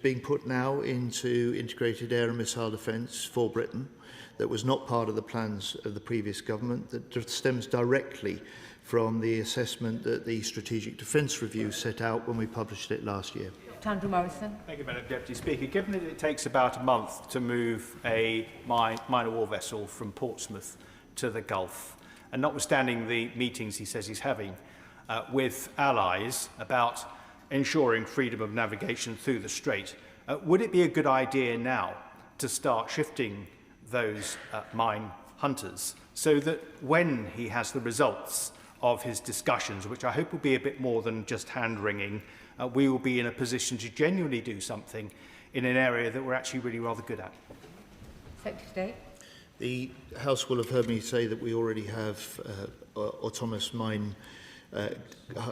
S15: being put now into integrated air and missile defence for Britain that was not part of the plans of the previous government, that stems directly from the assessment that the Strategic Defence Review set out when we published it last year.
S12: Andrew Morrison.
S13: Thank you, Madam Deputy Speaker. Given that it takes about a month to move a minor war vessel from Portsmouth to the Gulf, and notwithstanding the meetings he says he's having with allies about ensuring freedom of navigation through the Strait. Would it be a good idea now to start shifting those mine hunters so that when he has the results of his discussions, which I hope will be a bit more than just hand-wringing, we will be in a position to genuinely do something in an area that we're actually really rather good at?
S12: Secretary of State.
S15: The House will have heard me say that we already have autonomous mine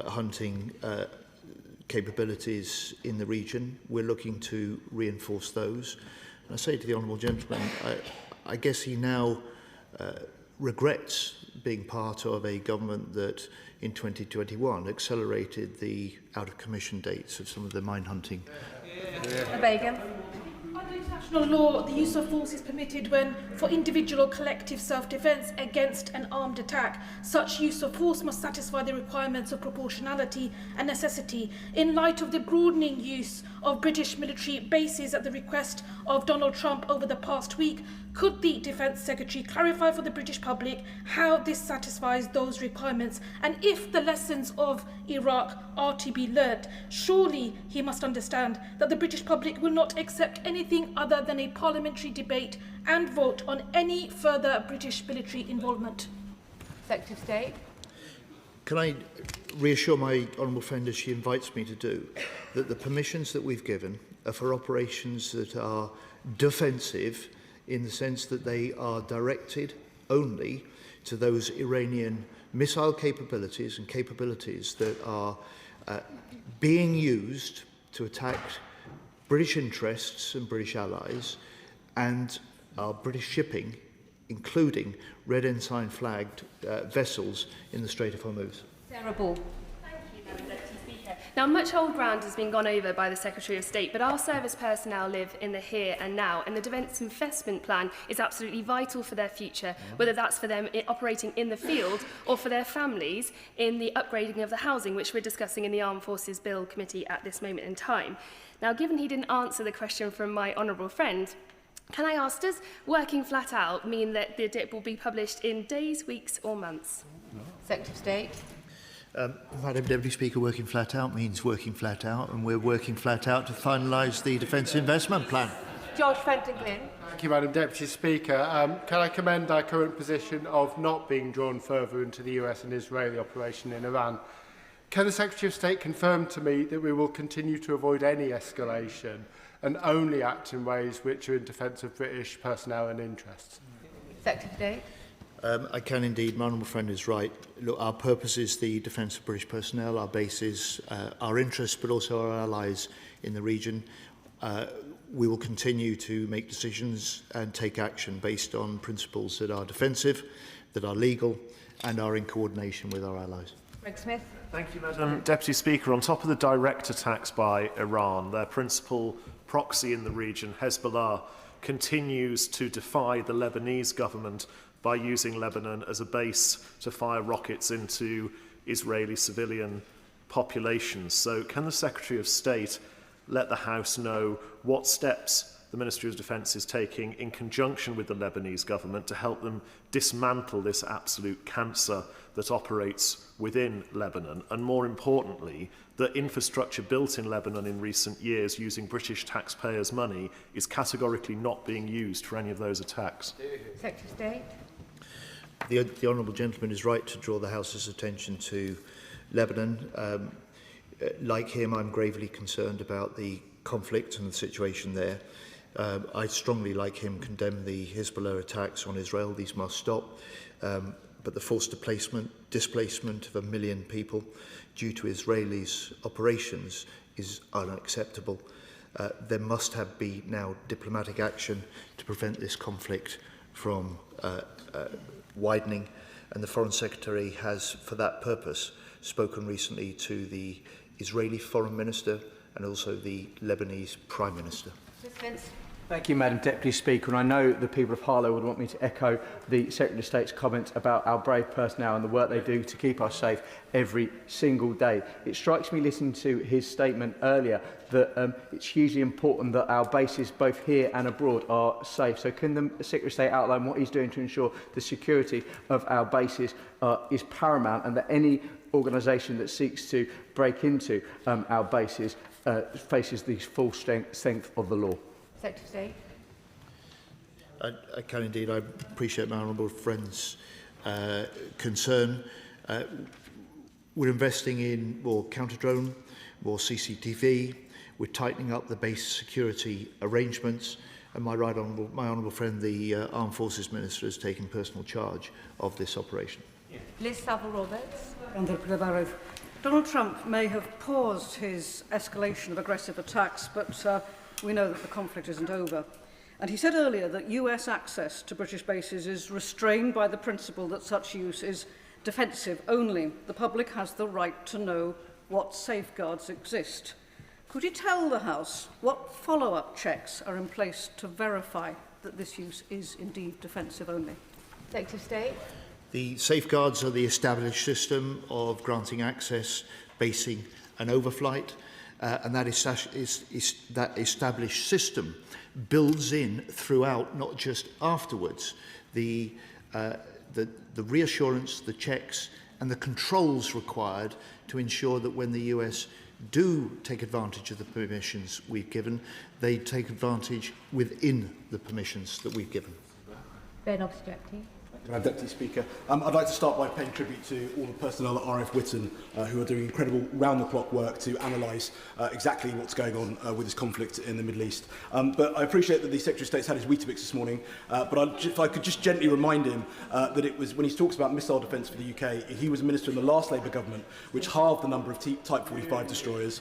S15: hunting capabilities in the region. We're looking to reinforce those. And I say to the Honourable Gentleman, I guess he now regrets being part of a government that in 2021 accelerated the out-of-commission dates of some of the mine hunting.
S12: Begum.
S14: Under international law, the use of force is permitted when, for individual or collective self-defence against an armed attack, such use of force must satisfy the requirements of proportionality and necessity. In light of the broadening use of British military bases at the request of Donald Trump over the past week, could the Defence Secretary clarify for the British public how this satisfies those requirements? And if the lessons of Iraq are to be learnt, surely he must understand that the British public will not accept anything other than a parliamentary debate and vote on any further British military involvement.
S12: Secretary of State.
S15: Can I reassure my honourable friend, as she invites me to do, that the permissions that we've given are for operations that are defensive, in the sense that they are directed only to those Iranian missile capabilities and capabilities that are being used to attack British interests and British allies, and our British shipping, including red ensign flagged vessels in the Strait of Hormuz.
S12: Sarah Ball.
S19: Now, much old ground has been gone over by the Secretary of State, but our service personnel live in the here and now, and the Defence Investment Plan is absolutely vital for their future, whether that's for them operating in the field or for their families in the upgrading of the housing, which we're discussing in the Armed Forces Bill Committee at this moment in time. Now, given he didn't answer the question from my honourable friend, can I ask, does working flat out mean that the DIP will be published in days, weeks or months?
S12: Secretary of State.
S15: Madam Deputy Speaker, working flat out means working flat out, and we're working flat out to finalise the Defence Investment Plan.
S12: George Fenton-Glynn.
S21: Thank you, Madam Deputy Speaker. Can I commend our current position of not being drawn further into the US and Israeli operation in Iran? Can the Secretary of State confirm to me that we will continue to avoid any escalation and only act in ways which are in defence of British personnel and interests?
S12: Secretary of State.
S15: I can indeed. My honourable friend is right. Look, our purpose is the defence of British personnel, our bases, our interests, but also our allies in the region. We will continue to make decisions and take action based on principles that are defensive, that are legal, and are in coordination with our allies.
S12: Greg Smith.
S22: Thank you, Madam Deputy Speaker. On top of the direct attacks by Iran, their principal proxy in the region, Hezbollah, continues to defy the Lebanese government by using Lebanon as a base to fire rockets into Israeli civilian populations. So can the Secretary of State let the House know what steps the Ministry of Defence is taking in conjunction with the Lebanese government to help them dismantle this absolute cancer that operates within Lebanon, and more importantly, the infrastructure built in Lebanon in recent years using British taxpayers' money is categorically not being used for any of those attacks?
S12: Secretary of State.
S15: The honourable gentleman is right to draw the House's attention to Lebanon. Like him, I'm gravely concerned about the conflict and the situation there. I strongly, like him, condemn the Hezbollah attacks on Israel. These must stop. But the forced displacement of 1 million people due to Israelis' operations is unacceptable. There must be now diplomatic action to prevent this conflict from widening, and the Foreign Secretary has, for that purpose, spoken recently to the Israeli Foreign Minister and also the Lebanese Prime Minister.
S23: Thank you, Madam Deputy Speaker. And I know the people of Harlow would want me to echo the Secretary of State's comments about our brave personnel and the work they do to keep us safe every single day. It strikes me, listening to his statement earlier, that it's hugely important that our bases, both here and abroad, are safe. So can the Secretary of State outline what he's doing to ensure the security of our bases is paramount, and that any organisation that seeks to break into our bases faces the full strength of the law.
S12: Secretary of State.
S15: I can indeed. I appreciate my honourable friend's concern. We're investing in more counter-drone, more CCTV. We're tightening up the base security arrangements. And my honourable friend, the Armed Forces Minister, has taken personal charge of this operation.
S12: Liz Saville-Roberts.
S1: Donald Trump may have paused his escalation of aggressive attacks, but we know that the conflict isn't over. And he said earlier that US access to British bases is restrained by the principle that such use is defensive only. The public has the right to know what safeguards exist. Could you tell the House what follow-up checks are in place to verify that this use is indeed defensive only?
S12: Secretary of State.
S15: The safeguards are the established system of granting access, basing and overflight, and that established system builds in throughout, not just afterwards, the reassurance, the checks and the controls required to ensure that when the US do take advantage of the permissions we've given, they take advantage within the permissions that we've given.
S12: Ben Obstructing.
S5: Deputy Speaker. I'd like to start by paying tribute to all the personnel at RF Whitton who are doing incredible round-the-clock work to analyse exactly what's going on with this conflict in the Middle East. But I appreciate that the Secretary of State's had his Weetabix this morning, but if I could just gently remind him that it was when he talks about missile defence for the UK, he was a minister in the last Labour government, which halved the number of Type 45 destroyers,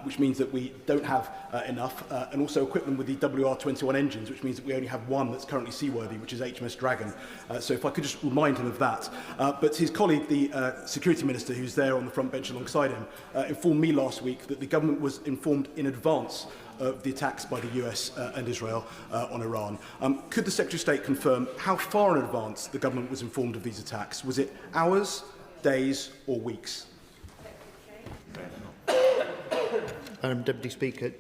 S5: which means that we don't have enough, and also equipped them with the WR-21 engines, which means that we only have one that's currently seaworthy, which is HMS Dragon. So if I could just remind him of that. But his colleague, the Security Minister, who's there on the front bench alongside him, informed me last week that the government was informed in advance of the attacks by the US and Israel on Iran. Could the Secretary of State confirm how far in advance the government was informed of these attacks? Was it hours, days or weeks?
S15: Deputy Speaker,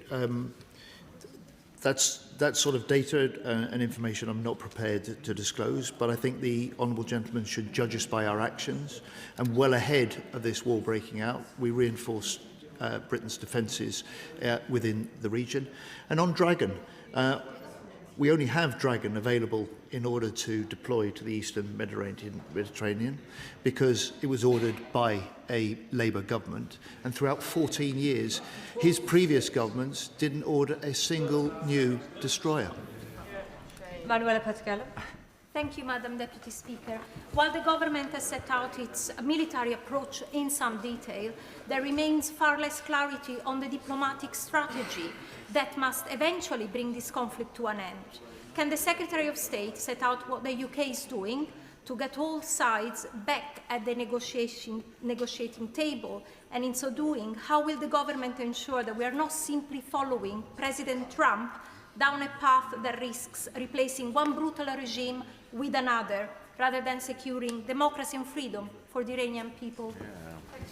S15: that sort of data and information I'm not prepared to disclose, but I think the honourable gentleman should judge us by our actions. And well ahead of this war breaking out, we reinforced Britain's defences within the region. And on Dragon, we only have Dragon available in order to deploy to the Eastern Mediterranean because it was ordered by a Labour government, and throughout 14 years his previous governments didn't order a single new destroyer.
S12: Manuela Pascallo.
S6: Thank you, Madam Deputy Speaker. While the government has set out its military approach in some detail, there remains far less clarity on the diplomatic strategy that must eventually bring this conflict to an end. Can the Secretary of State set out what the UK is doing to get all sides back at the negotiating table, and in so doing, how will the government ensure that we are not simply following President Trump down a path that risks replacing one brutal regime with another, rather than securing democracy and freedom for the Iranian people?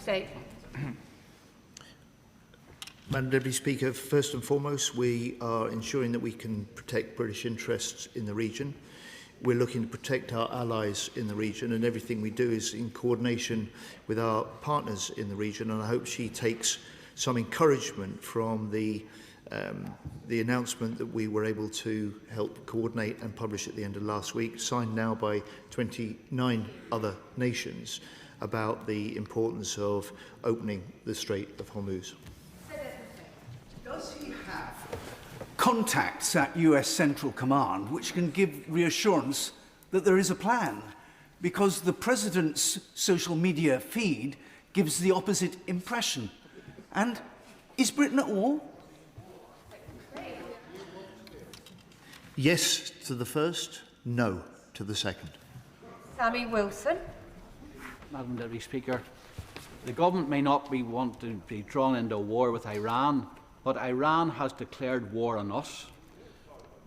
S12: State.
S15: Madam Deputy Speaker, first and foremost, we are ensuring that we can protect British interests in the region. We're looking to protect our allies in the region, and everything we do is in coordination with our partners in the region. And I hope she takes some encouragement from the announcement that we were able to help coordinate and publish at the end of last week, signed now by 29 other nations, about the importance of opening the Strait of Hormuz.
S9: Does he have contacts at US Central Command which can give reassurance that there is a plan? Because the President's social media feed gives the opposite impression. And is Britain at war?
S15: Yes to the first, no to the second.
S12: Sammy Wilson.
S11: Madam Deputy Speaker, the government may not want to be drawn into a war with Iran, but Iran has declared war on us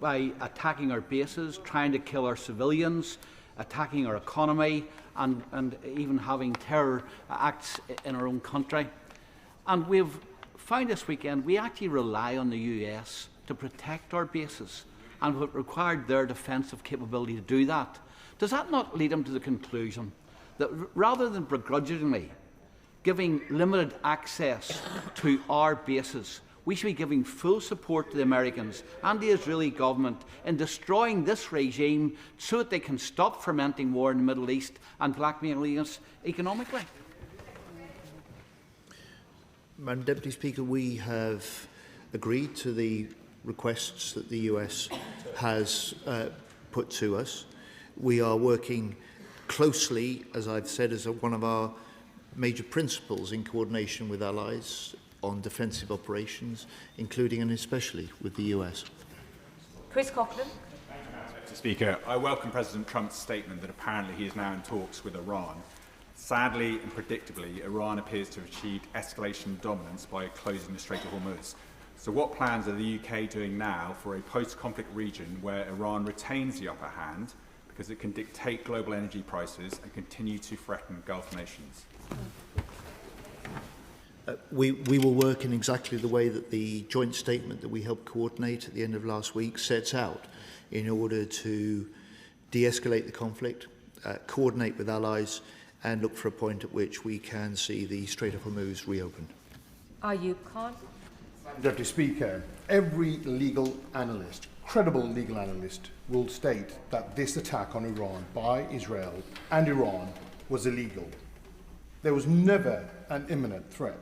S11: by attacking our bases, trying to kill our civilians, attacking our economy, and even having terror acts in our own country. And we've found this weekend we actually rely on the US to protect our bases, and it required their defensive capability to do that. Does that not lead them to the conclusion that rather than begrudgingly giving limited access to our bases. We should be giving full support to the Americans and the Israeli government in destroying this regime so that they can stop fomenting war in the Middle East and blackmailing us economically.
S15: Madam Deputy Speaker, we have agreed to the requests that the US has put to us. We are working closely, as I've said, as one of our major principles in coordination with allies on defensive operations, including and especially with the US.
S12: Chris Coughlin.
S2: Mr. Speaker, I welcome President Trump's statement that apparently he is now in talks with Iran. Sadly and predictably, Iran appears to have achieved escalation dominance by closing the Strait of Hormuz. So what plans are the UK doing now for a post-conflict region where Iran retains the upper hand because it can dictate global energy prices and continue to threaten Gulf nations?
S15: We will work in exactly the way that the joint statement that we helped coordinate at the end of last week sets out, in order to de-escalate the conflict, coordinate with allies, and look for a point at which we can see the Strait of Hormuz reopened.
S12: Ayub Khan.
S3: Deputy Speaker, every legal analyst, credible legal analyst, will state that this attack on Iran by Israel and Iran was illegal. There was never an imminent threat.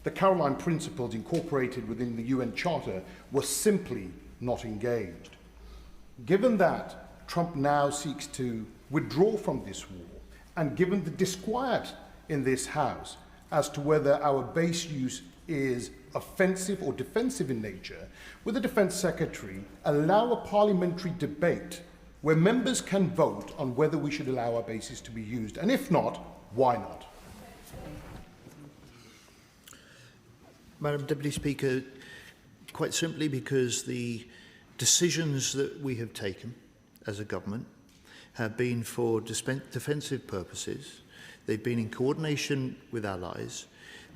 S3: The Caroline Principles incorporated within the UN Charter were simply not engaged. Given that Trump now seeks to withdraw from this war, and given the disquiet in this House as to whether our base use is offensive or defensive in nature, will the Defence Secretary allow a parliamentary debate where members can vote on whether we should allow our bases to be used? And if not, why not?
S15: Madam Deputy Speaker, quite simply because the decisions that we have taken as a government have been for defensive purposes. They've been in coordination with allies.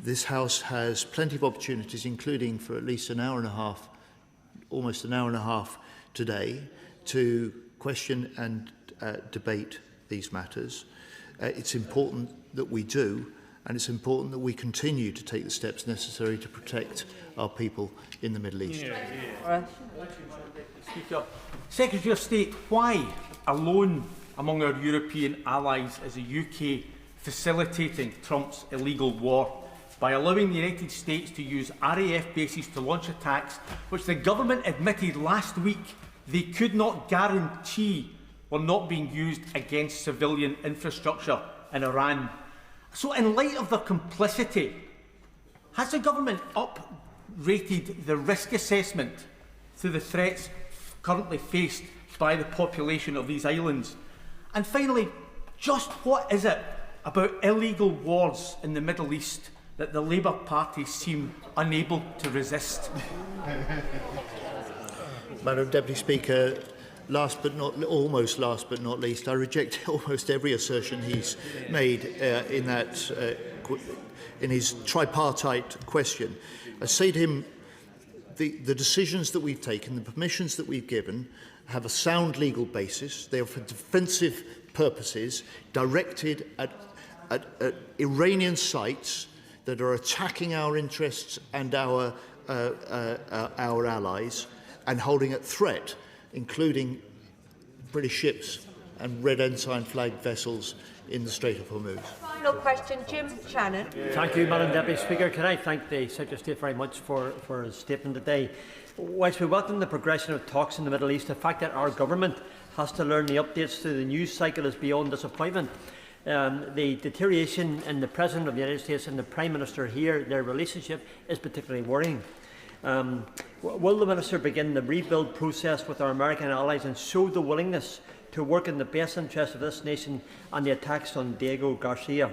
S15: This House has plenty of opportunities, including for at least an hour and a half, almost an hour and a half today, to question and debate these matters. It's important that we do, and it's important that we continue to take the steps necessary to protect our people in the Middle East.
S17: Speaker, Secretary of State, why alone among our European allies is the UK facilitating Trump's illegal war by allowing the United States to use RAF bases to launch attacks which the government admitted last week they could not guarantee were not being used against civilian infrastructure in Iran? So in light of their complicity, has the government up-rated the risk assessment to the threats currently faced by the population of these islands? And finally, just what is it about illegal wars in the Middle East that the Labour Party seem unable to resist?
S15: Madam Deputy Speaker, almost last but not least, I reject almost every assertion he's made in his tripartite question. I say to him, the decisions that we've taken, the permissions that we've given, have a sound legal basis. They are for defensive purposes, directed at Iranian sites that are attacking our interests and our allies, and holding at threat, including British ships and red ensign flagged vessels in the Strait of Hormuz.
S12: Final question, Jim Shannon.
S24: Thank you, Madam Deputy Speaker. Can I thank the Secretary of State very much for his statement today. Whilst we welcome the progression of talks in the Middle East, the fact that our government has to learn the updates to the news cycle is beyond disappointment. The deterioration in the President of the United States and the Prime Minister here, their relationship, is particularly worrying. Will the Minister begin the rebuild process with our American allies and show the willingness to work in the best interest of this nation, and the attacks on Diego Garcia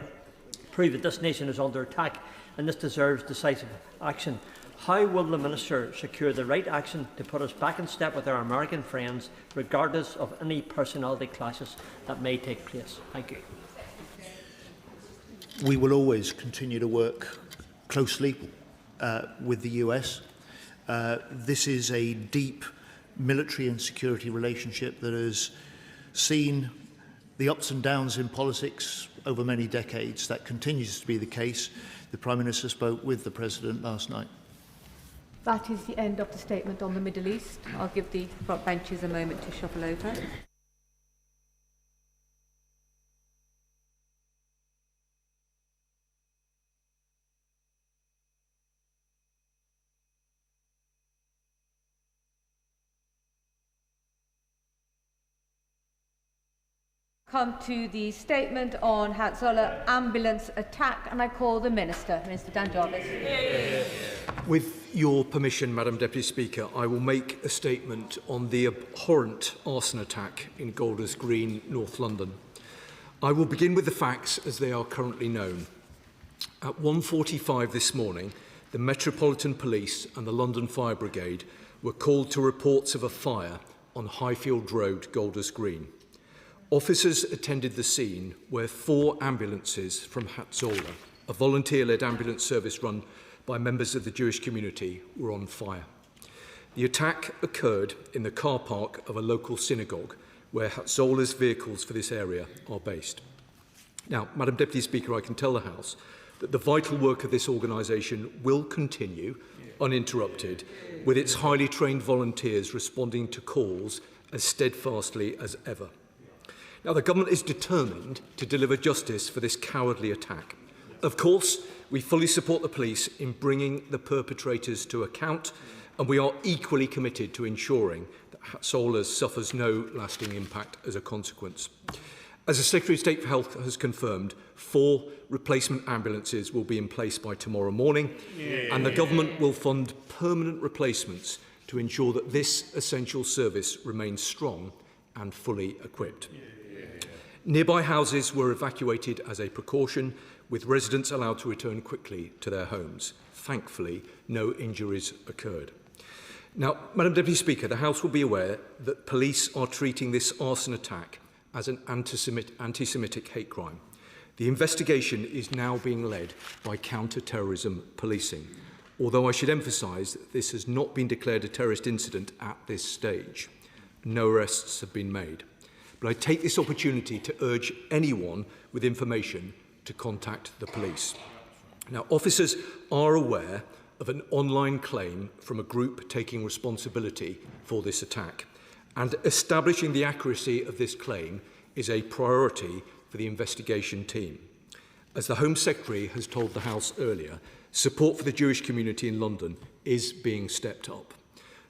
S24: prove that this nation is under attack and this deserves decisive action? How will the Minister secure the right action to put us back in step with our American friends, regardless of any personality clashes that may take place? Thank you.
S15: We will always continue to work closely with the US. This is a deep military and security relationship that has seen the ups and downs in politics over many decades. That continues to be the case. The Prime Minister spoke with the President last night.
S12: That is the end of the statement on the Middle East. I'll give the front benches a moment to shuffle over. Come to the statement on Hatzola ambulance attack, and I call the Minister, Minister Dan Jarvis.
S4: With your permission, Madam Deputy Speaker, I will make a statement on the abhorrent arson attack in Golders Green, North London. I will begin with the facts as they are currently known. At 1:45 this morning, the Metropolitan Police and the London Fire Brigade were called to reports of a fire on Highfield Road, Golders Green. Officers attended the scene where 4 ambulances from Hatzola, a volunteer-led ambulance service run by members of the Jewish community, were on fire. The attack occurred in the car park of a local synagogue where Hatzola's vehicles for this area are based. Now, Madam Deputy Speaker, I can tell the House that the vital work of this organisation will continue uninterrupted, with its highly trained volunteers responding to calls as steadfastly as ever. Now, the government is determined to deliver justice for this cowardly attack. Of course, we fully support the police in bringing the perpetrators to account, and we are equally committed to ensuring that Hatzola suffers no lasting impact as a consequence. As the Secretary of State for Health has confirmed, 4 replacement ambulances will be in place by tomorrow morning, and the government will fund permanent replacements to ensure that this essential service remains strong and fully equipped. Nearby houses were evacuated as a precaution, with residents allowed to return quickly to their homes. Thankfully, no injuries occurred. Now, Madam Deputy Speaker, the House will be aware that police are treating this arson attack as an anti-Semitic hate crime. The investigation is now being led by counter-terrorism policing, although I should emphasise that this has not been declared a terrorist incident at this stage. No arrests have been made. But I take this opportunity to urge anyone with information to contact the police. Now, officers are aware of an online claim from a group taking responsibility for this attack, and establishing the accuracy of this claim is a priority for the investigation team. As the Home Secretary has told the House earlier, support for the Jewish community in London is being stepped up.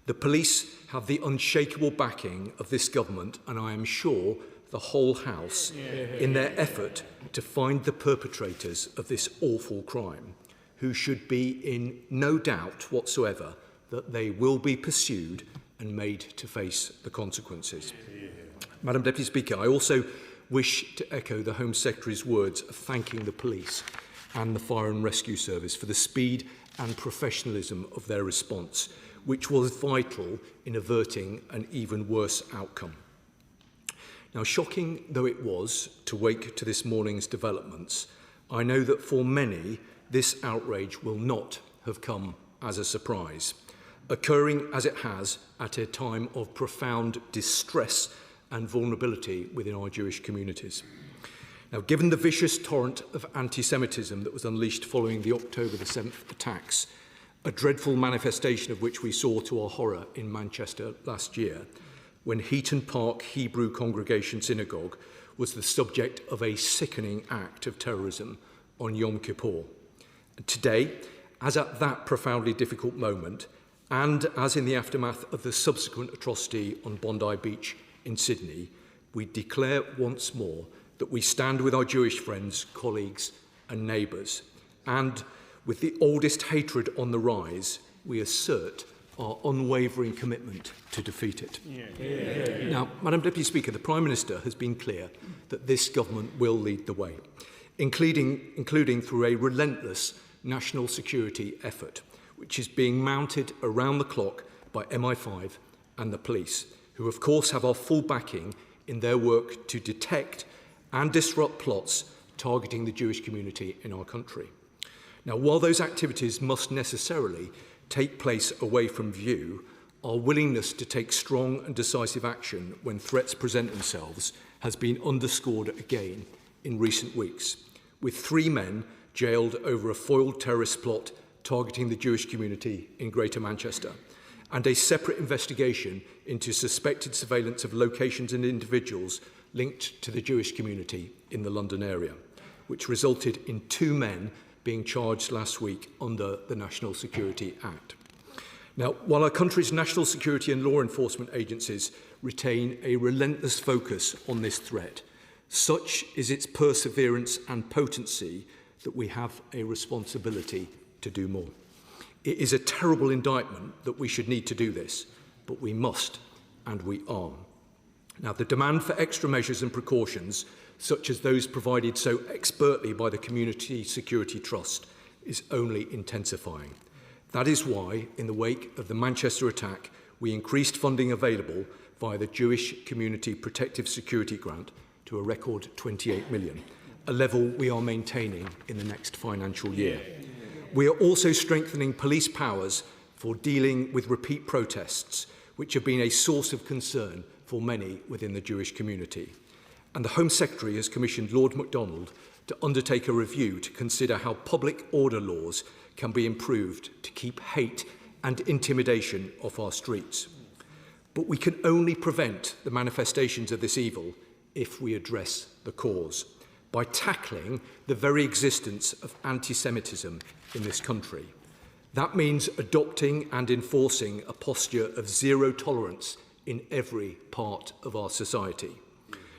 S4: The police have the unshakable backing of this government, and I am sure the whole House, in their effort to find the perpetrators of this awful crime, who should be in no doubt whatsoever that they will be pursued and made to face the consequences. Madam Deputy Speaker, I also wish to echo the Home Secretary's words of thanking the police and the Fire and Rescue Service for the speed and professionalism of their response, which was vital in averting an even worse outcome. Now, shocking though it was to wake to this morning's developments, I know that for many, this outrage will not have come as a surprise, occurring as it has at a time of profound distress and vulnerability within our Jewish communities. Now, given the vicious torrent of anti-Semitism that was unleashed following the October the 7th attacks, a dreadful manifestation of which we saw to our horror in Manchester last year, when Heaton Park Hebrew Congregation Synagogue was the subject of a sickening act of terrorism on Yom Kippur. And today, as at that profoundly difficult moment, and as in the aftermath of the subsequent atrocity on Bondi Beach in Sydney, we declare once more that we stand with our Jewish friends, colleagues and neighbours, and with the oldest hatred on the rise, we assert our unwavering commitment to defeat it. Now, Madam Deputy Speaker, the Prime Minister has been clear that this government will lead the way, including through a relentless national security effort, which is being mounted around the clock by MI5 and the police, who of course have our full backing in their work to detect and disrupt plots targeting the Jewish community in our country. Now, while those activities must necessarily take place away from view, our willingness to take strong and decisive action when threats present themselves has been underscored again in recent weeks, with 3 men jailed over a foiled terrorist plot targeting the Jewish community in Greater Manchester, and a separate investigation into suspected surveillance of locations and individuals linked to the Jewish community in the London area, which resulted in 2 men being charged last week under the National Security Act. Now, while our country's national security and law enforcement agencies retain a relentless focus on this threat, such is its perseverance and potency that we have a responsibility to do more. It is a terrible indictment that we should need to do this, but we must, and we are. Now, the demand for extra measures and precautions, such as those provided so expertly by the Community Security Trust, is only intensifying. That is why, in the wake of the Manchester attack, we increased funding available via the Jewish Community Protective Security Grant to a record 28 million, a level we are maintaining in the next financial year. We are also strengthening police powers for dealing with repeat protests, which have been a source of concern for many within the Jewish community. And the Home Secretary has commissioned Lord MacDonald to undertake a review to consider how public order laws can be improved to keep hate and intimidation off our streets. But we can only prevent the manifestations of this evil if we address the cause, by tackling the very existence of anti-Semitism in this country. That means adopting and enforcing a posture of zero tolerance in every part of our society.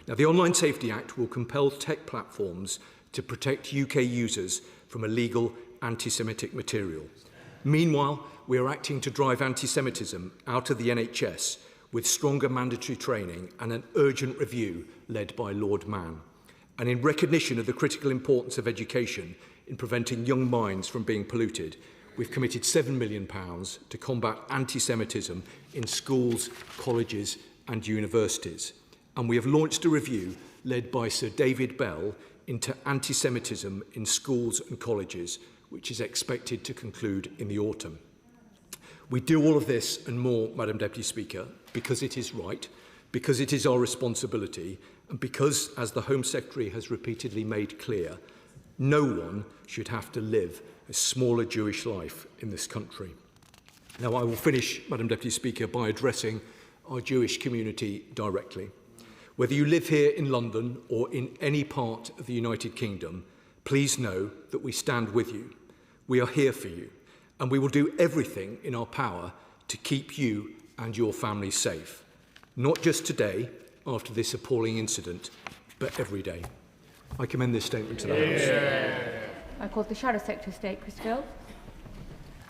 S4: Now, the Online Safety Act will compel tech platforms to protect UK users from illegal anti-Semitic material. Meanwhile, we are acting to drive anti-Semitism out of the NHS with stronger mandatory training and an urgent review led by Lord Mann. And in recognition of the critical importance of education in preventing young minds from being polluted, we've committed £7 million to combat anti-Semitism in schools, colleges and universities. And we have launched a review led by Sir David Bell into anti-Semitism in schools and colleges, which is expected to conclude in the autumn. We do all of this and more, Madam Deputy Speaker, because it is right, because it is our responsibility, and because, as the Home Secretary has repeatedly made clear, no one should have to live a smaller Jewish life in this country. Now, I will finish, Madam Deputy Speaker, by addressing our Jewish community directly. Whether you live here in London or in any part of the United Kingdom, please know that we stand with you. We are here for you, and we will do everything in our power to keep you and your family safe. Not just today, after this appalling incident, but every day. I commend this statement to the House.
S12: I call the Shadow Secretary of State, Chris Field.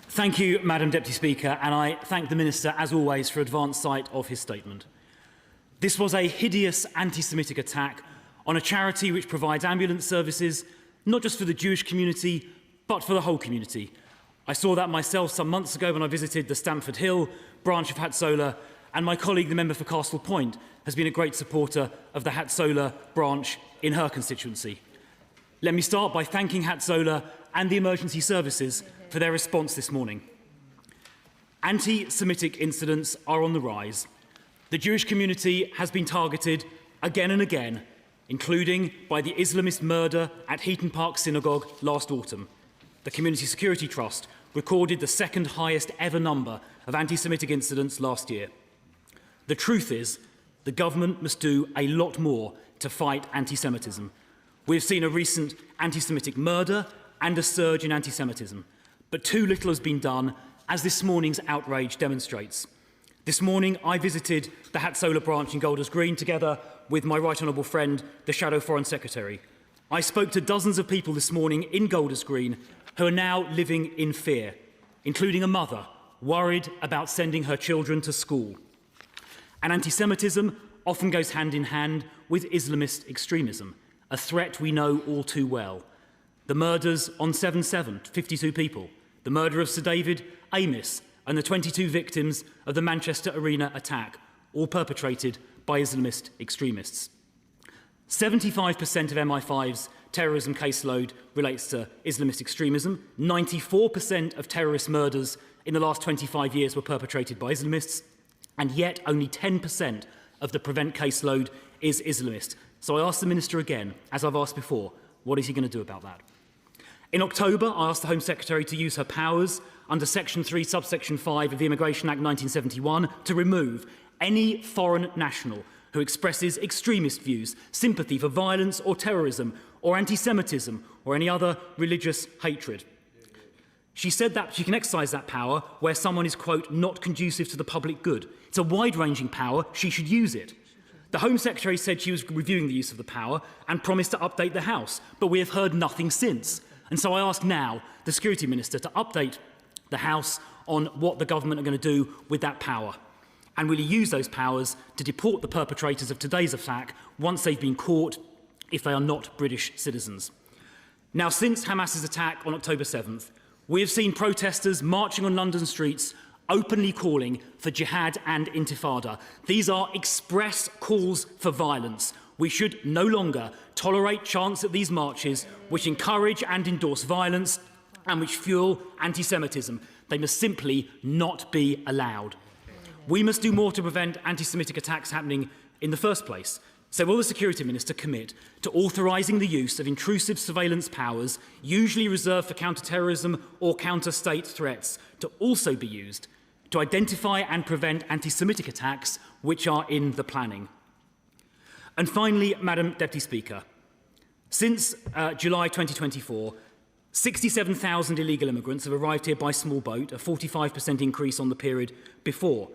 S7: Thank you, Madam Deputy Speaker, and I thank the Minister, as always, for advance sight of his statement. This was a hideous anti-Semitic attack on a charity which provides ambulance services, not just for the Jewish community, but for the whole community. I saw that myself some months ago when I visited the Stamford Hill branch of Hatzola, and my colleague, the member for Castle Point, has been a great supporter of the Hatzola branch in her constituency. Let me start by thanking Hatzola and the emergency services for their response this morning. Anti-Semitic incidents are on the rise. The Jewish community has been targeted again and again, including by the Islamist murder at Heaton Park Synagogue last autumn. The Community Security Trust recorded the second highest ever number of anti-Semitic incidents last year. The truth is, the government must do a lot more to fight anti-Semitism. We've seen a recent anti-Semitic murder and a surge in anti-Semitism, but too little has been done, as this morning's outrage demonstrates. This morning, I visited the Hatzola branch in Golders Green together with my Right Honourable friend, the Shadow Foreign Secretary. I spoke to dozens of people this morning in Golders Green who are now living in fear, including a mother worried about sending her children to school. And anti-Semitism often goes hand in hand with Islamist extremism, a threat we know all too well. The murders on 7/7, 52 people, the murder of Sir David Amis, and the 22 victims of the Manchester Arena attack, all perpetrated by Islamist extremists. 75% of MI5's terrorism caseload relates to Islamist extremism. 94% of terrorist murders in the last 25 years were perpetrated by Islamists, and yet only 10% of the Prevent caseload is Islamist. So I ask the Minister again, as I've asked before, what is he going to do about that? In October, I asked the Home Secretary to use her powers under Section 3, subsection 5 of the Immigration Act 1971 to remove any foreign national who expresses extremist views, sympathy for violence or terrorism or anti-Semitism or any other religious hatred. She said that she can exercise that power where someone is, quote, not conducive to the public good. It's a wide-ranging power. She should use it. The Home Secretary said she was reviewing the use of the power and promised to update the House, but we have heard nothing since. And so I ask now the Security Minister to update the House on what the government are going to do with that power. And will he use those powers to deport the perpetrators of today's attack once they've been caught if they are not British citizens? Now, since Hamas's attack on October 7th, we have seen protesters marching on London streets openly calling for jihad and intifada. These are express calls for violence. We should no longer tolerate chants at these marches which encourage and endorse violence and which fuel anti-Semitism. They must simply not be allowed. We must do more to prevent anti-Semitic attacks happening in the first place. So will the Security Minister commit to authorising the use of intrusive surveillance powers, usually reserved for counter-terrorism or counter-state threats, to also be used to identify and prevent anti-Semitic attacks which are in the planning? And finally, Madam Deputy Speaker, since July 2024, 67,000 illegal immigrants have arrived here by small boat, a 45% increase on the period before.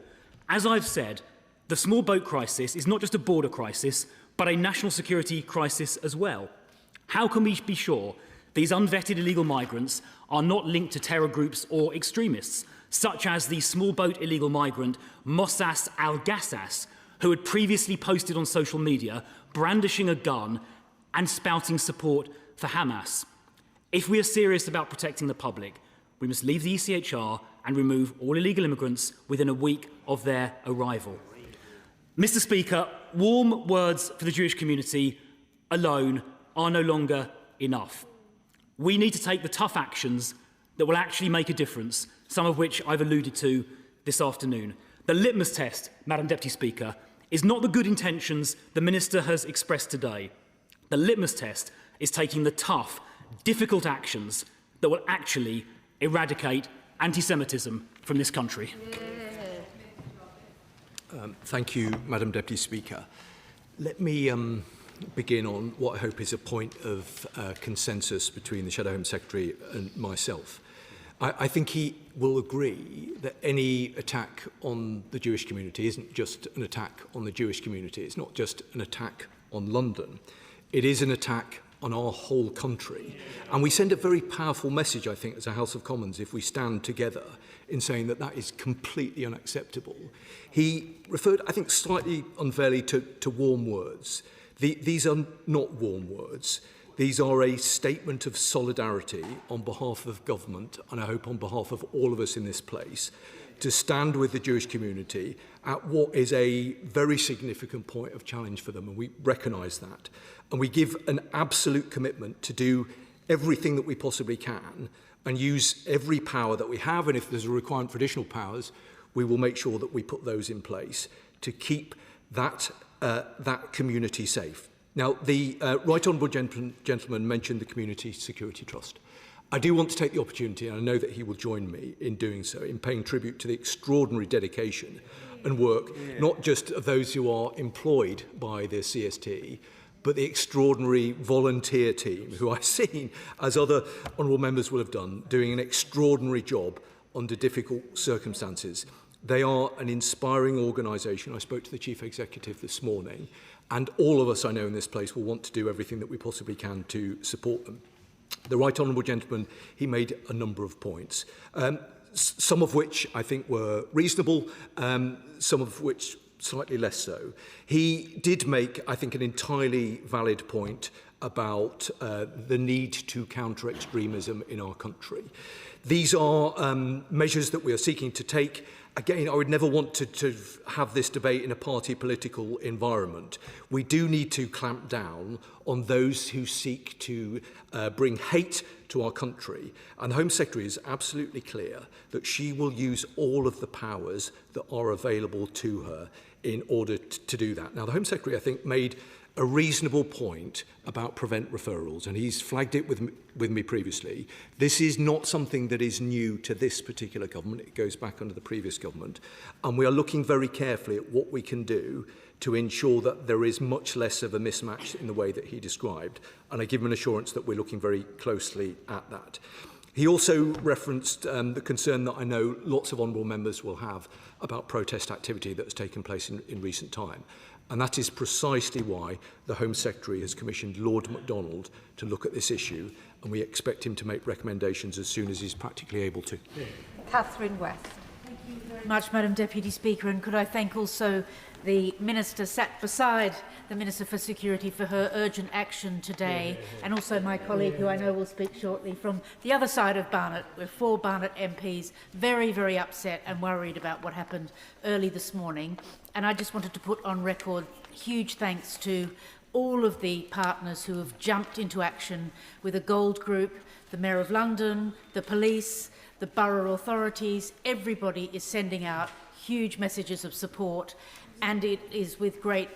S7: As I've said, the small boat crisis is not just a border crisis, but a national security crisis as well. How can we be sure these unvetted illegal migrants are not linked to terror groups or extremists, such as the small boat illegal migrant Mossas Al-Gassas, who had previously posted on social media brandishing a gun and spouting support for Hamas? If we are serious about protecting the public, we must leave the ECHR and remove all illegal immigrants within a week of their arrival. Mr. Speaker, warm words for the Jewish community alone are no longer enough. We need to take the tough actions that will actually make a difference, some of which I've alluded to this afternoon. The litmus test, Madam Deputy Speaker, is not the good intentions the Minister has expressed today. The litmus test is taking the tough, difficult actions that will actually eradicate anti-Semitism from this country.
S4: Thank you, Madam Deputy Speaker. Let me begin on what I hope is a point of consensus between the Shadow Home Secretary and myself. I think he will agree that any attack on the Jewish community isn't just an attack on the Jewish community. It's not just an attack on London. It is an attack on our whole country. And we send a very powerful message, I think, as a House of Commons if we stand together in saying that that is completely unacceptable. He referred, I think, slightly unfairly to warm words. These are not warm words. These are a statement of solidarity on behalf of government, and I hope on behalf of all of us in this place, to stand with the Jewish community at what is a very significant point of challenge for them, and we recognise that. And we give an absolute commitment to do everything that we possibly can and use every power that we have, and if there's a requirement for additional powers, we will make sure that we put those in place to keep that community safe. Now, the Right Honourable Gentleman mentioned the Community Security Trust. I do want to take the opportunity, and I know that he will join me in doing so, in paying tribute to the extraordinary dedication and work, not just of those who are employed by the CST, but the extraordinary volunteer team who I've seen, as other honourable members will have done, doing an extraordinary job under difficult circumstances. They are an inspiring organisation. I spoke to the Chief Executive this morning, and all of us I know in this place will want to do everything that we possibly can to support them. The Right Honourable Gentleman, he made a number of points, some of which I think were reasonable, some of which slightly less so. He did make, I think, an entirely valid point about the need to counter extremism in our country. These are measures that we are seeking to take. Again, I would never want to have this debate in a party political environment. We do need to clamp down on those who seek to bring hate to our country. And the Home Secretary is absolutely clear that she will use all of the powers that are available to her in order to do that. Now, the Home Secretary, I think, made a reasonable point about prevent referrals, and he's flagged it with me previously. This is not something that is new to this particular government. It goes back under the previous government, and we are looking very carefully at what we can do to ensure that there is much less of a mismatch in the way that he described, and I give him an assurance that we're looking very closely at that. He also referenced the concern that I know lots of honourable members will have about protest activity that has taken place in recent time. And that is precisely why the Home Secretary has commissioned Lord MacDonald to look at this issue, and we expect him to make recommendations as soon as he's practically able to.
S8: Catherine West. Thank you very much, Madam Deputy Speaker, and could I thank also the Minister sat beside the Minister for Security for her urgent action today, and also my colleague who I know will speak shortly from the other side of Barnet, with 4 Barnet MPs very, very upset and worried about what happened early this morning. And I just wanted to put on record huge thanks to all of the partners who have jumped into action with a Gold Group, the Mayor of London, the police, the borough authorities. Everybody is sending out huge messages of support. And it is with great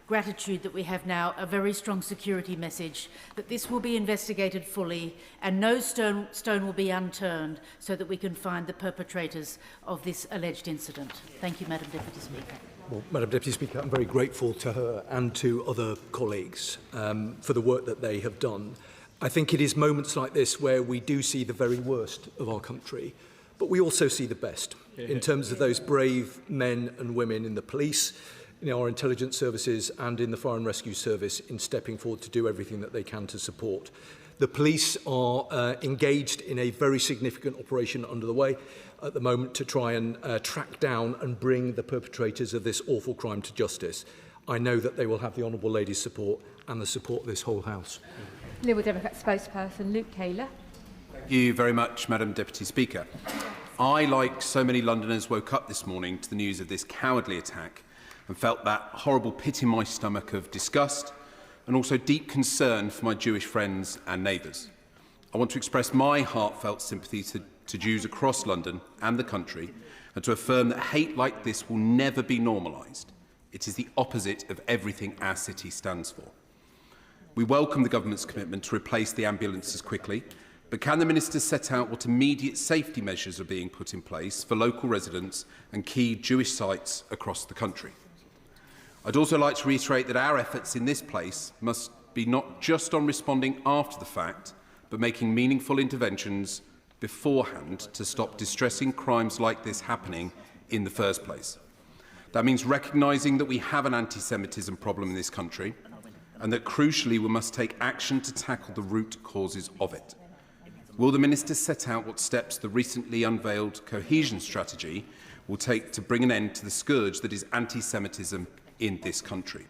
S8: gratitude that we have now a very strong security message that this will be investigated fully and no stone will be unturned so that we can find the perpetrators of this alleged incident. Thank you, Madam Deputy Speaker.
S4: Well, Madam Deputy Speaker, I'm very grateful to her and to other colleagues for the work that they have done. I think it is moments like this where we do see the very worst of our country, but we also see the best in terms of those brave men and women in the police, in our intelligence services and in the Fire and Rescue Service in stepping forward to do everything that they can to support. The police are engaged in a very significant operation under the way at the moment to try and track down and bring the perpetrators of this awful crime to justice. I know that they will have the Honourable Lady's support and the support of this whole House.
S8: Liberal Democrat spokesperson Luke Taylor.
S16: Thank you very much, Madam Deputy Speaker. I, like so many Londoners, woke up this morning to the news of this cowardly attack and felt that horrible pit in my stomach of disgust and also deep concern for my Jewish friends and neighbours. I want to express my heartfelt sympathy to Jews across London and the country and to affirm that hate like this will never be normalised. It is the opposite of everything our city stands for. We welcome the government's commitment to replace the ambulances quickly, but can the Minister set out what immediate safety measures are being put in place for local residents and key Jewish sites across the country? I'd also like to reiterate that our efforts in this place must be not just on responding after the fact, but making meaningful interventions beforehand to stop distressing crimes like this happening in the first place. That means recognising that we have an anti-Semitism problem in this country and that, crucially, we must take action to tackle the root causes of it. Will the Minister set out what steps the recently unveiled cohesion strategy will take to bring an end to the scourge that is anti-Semitism in this country?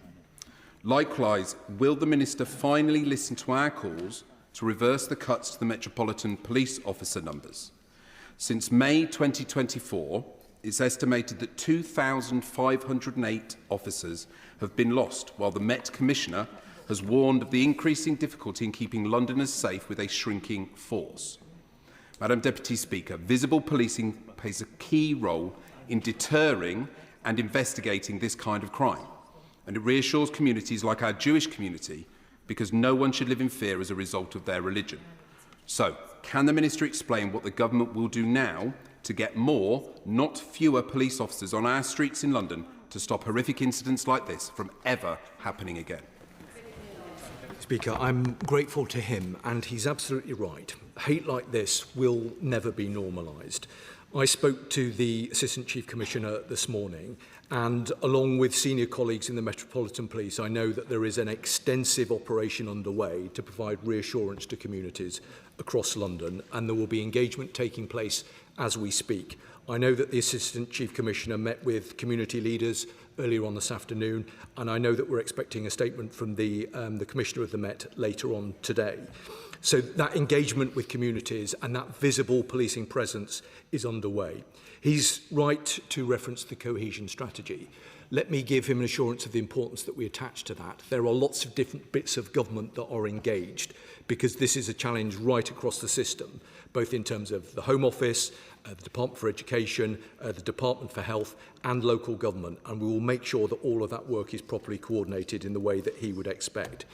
S16: Likewise, will the Minister finally listen to our calls to reverse the cuts to the Metropolitan Police officer numbers? Since May 2024, it's estimated that 2,508 officers have been lost, while the Met Commissioner has warned of the increasing difficulty in keeping Londoners safe with a shrinking force. Madam Deputy Speaker, visible policing plays a key role in deterring and investigating this kind of crime, and it reassures communities like our Jewish community because no one should live in fear as a result of their religion. So, can the Minister explain what the government will do now to get more, not fewer, police officers on our streets in London to stop horrific incidents like this from ever happening again?
S4: Speaker, I'm grateful to him, and he's absolutely right. Hate like this will never be normalised. I spoke to the Assistant Chief Commissioner this morning, and along with senior colleagues in the Metropolitan Police, I know that there is an extensive operation underway to provide reassurance to communities across London, and there will be engagement taking place as we speak. I know that the Assistant Chief Commissioner met with community leaders earlier on this afternoon, and I know that we're expecting a statement from the Commissioner of the Met later on today. So that engagement with communities and that visible policing presence is underway. He's right to reference the cohesion strategy. Let me give him an assurance of the importance that we attach to that. There are lots of different bits of government that are engaged because this is a challenge right across the system, both in terms of the Home Office, the Department for Education, the Department for Health and local government. And we will make sure that all of that work is properly coordinated in the way that he would expect.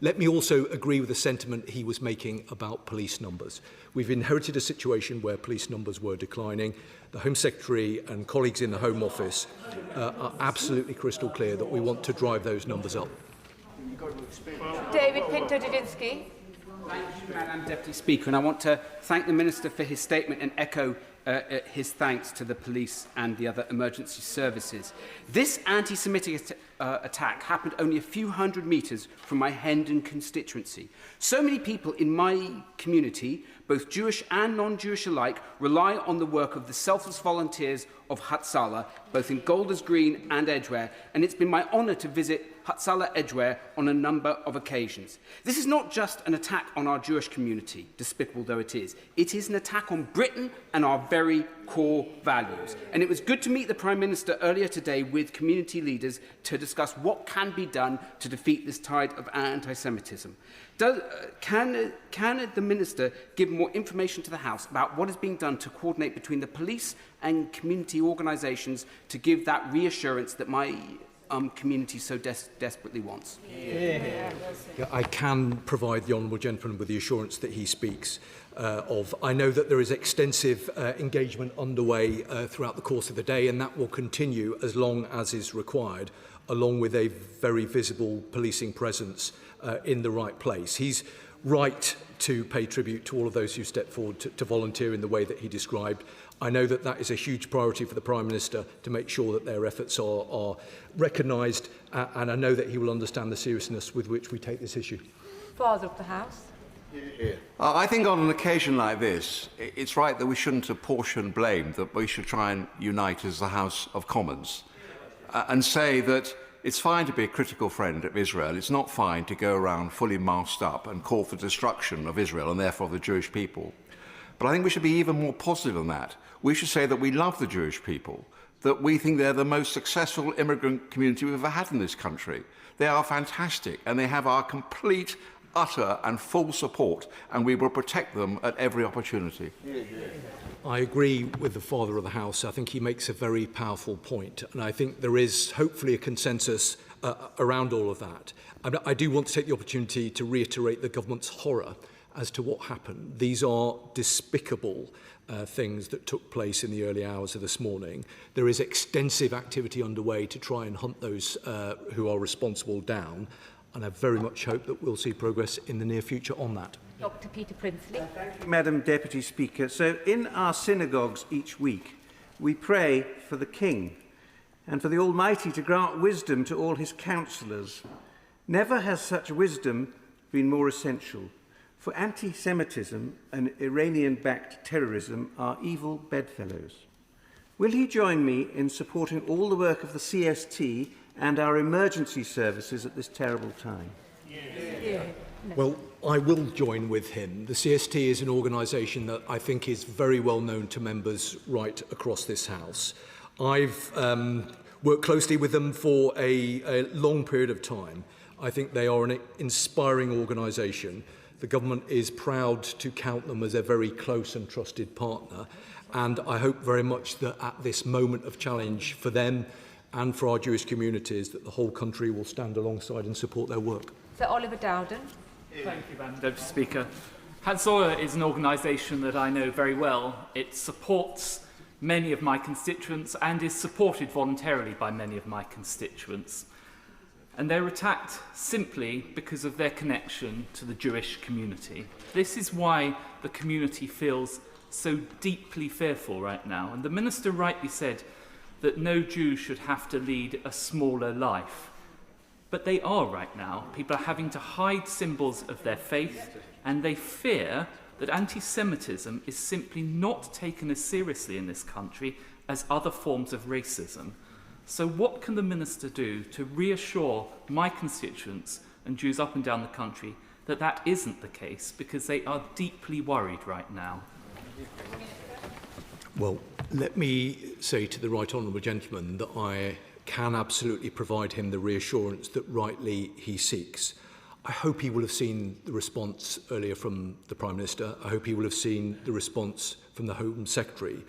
S4: Let me also agree with the sentiment he was making about police numbers. We've inherited a situation where police numbers were declining. The Home Secretary and colleagues in the Home Office are absolutely crystal clear that we want to drive those numbers up.
S12: David Pinto-Didinsky.
S10: Thank you, Madam Deputy Speaker, and I want to thank the Minister for his statement and echo his thanks to the police and the other emergency services. This anti-Semitic attack happened only a few hundred metres from my Hendon constituency. So many people in my community, both Jewish and non-Jewish alike, rely on the work of the selfless volunteers of Hatzalah, both in Golders Green and Edgware, and it's been my honour to visit Hatzalah Edgware on a number of occasions. This is not just an attack on our Jewish community, despicable though it is. It is an attack on Britain and our very core values. And it was good to meet the Prime Minister earlier today with community leaders to discuss what can be done to defeat this tide of anti-Semitism. Can the Minister give more information to the House about what is being done to coordinate between the police and community organisations to give that reassurance that my community so desperately wants?
S4: Yeah, I can provide the honourable gentleman with the assurance that he speaks of. I know that there is extensive engagement underway throughout the course of the day, and that will continue as long as is required, along with a very visible policing presence in the right place. He's right to pay tribute to all of those who stepped forward to volunteer in the way that he described. I know that that is a huge priority for the Prime Minister to make sure that their efforts are recognised, and I know that he will understand the seriousness with which we take this issue.
S12: Father of the House.
S13: I think on an occasion like this, it's right that we shouldn't apportion blame, that we should try and unite as the House of Commons and say that it's fine to be a critical friend of Israel. It's not fine to go around fully masked up and call for destruction of Israel and therefore the Jewish people. But I think we should be even more positive than that. We should say that we love the Jewish people, that we think they're the most successful immigrant community we've ever had in this country. They are fantastic, and they have our complete, utter and full support, and we will protect them at every opportunity.
S4: I agree with the Father of the House. I think he makes a very powerful point, and I think there is hopefully a consensus around all of that. I do want to take the opportunity to reiterate the government's horror as to what happened. These are despicable things that took place in the early hours of this morning. There is extensive activity underway to try and hunt those who are responsible down, and I very much hope that we'll see progress in the near future on that.
S12: Dr. Peter Prinsley.
S18: Thank you, Madam Deputy Speaker. So in our synagogues each week, we pray for the King and for the Almighty to grant wisdom to all his counsellors. Never has such wisdom been more essential. For anti-Semitism and Iranian-backed terrorism are evil bedfellows. Will he join me in supporting all the work of the CST and our emergency services at this terrible time?
S12: Yeah.
S4: Well, I will join with him. The CST is an organisation that I think is very well known to members right across this House. I've worked closely with them for a long period of time. I think they are an inspiring organisation. The government is proud to count them as a very close and trusted partner, and I hope very much that at this moment of challenge for them and for our Jewish communities, that the whole country will stand alongside and support their work.
S12: Sir Oliver Dowden.
S20: Thank you, Madam Deputy Speaker. Hatzalah is an organisation that I know very well. It supports many of my constituents and is supported voluntarily by many of my constituents. And they're attacked simply because of their connection to the Jewish community. This is why the community feels so deeply fearful right now. And the Minister rightly said that no Jew should have to lead a smaller life. But they are right now. People are having to hide symbols of their faith, and they fear that anti-Semitism is simply not taken as seriously in this country as other forms of racism. So what can the Minister do to reassure my constituents and Jews up and down the country that that isn't the case, because they are deeply worried right now?
S4: Well, let me say to the right honourable gentleman that I can absolutely provide him the reassurance that rightly he seeks. I hope he will have seen the response earlier from the Prime Minister. I hope he will have seen the response from the Home Secretary.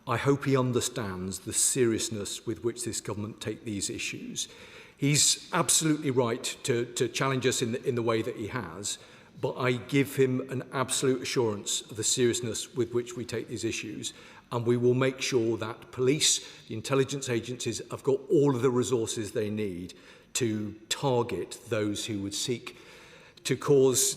S4: I hope he understands the seriousness with which this government take these issues. He's absolutely right to challenge us in the way that he has, but I give him an absolute assurance of the seriousness with which we take these issues, and we will make sure that police, the intelligence agencies, have got all of the resources they need to target those who would seek to cause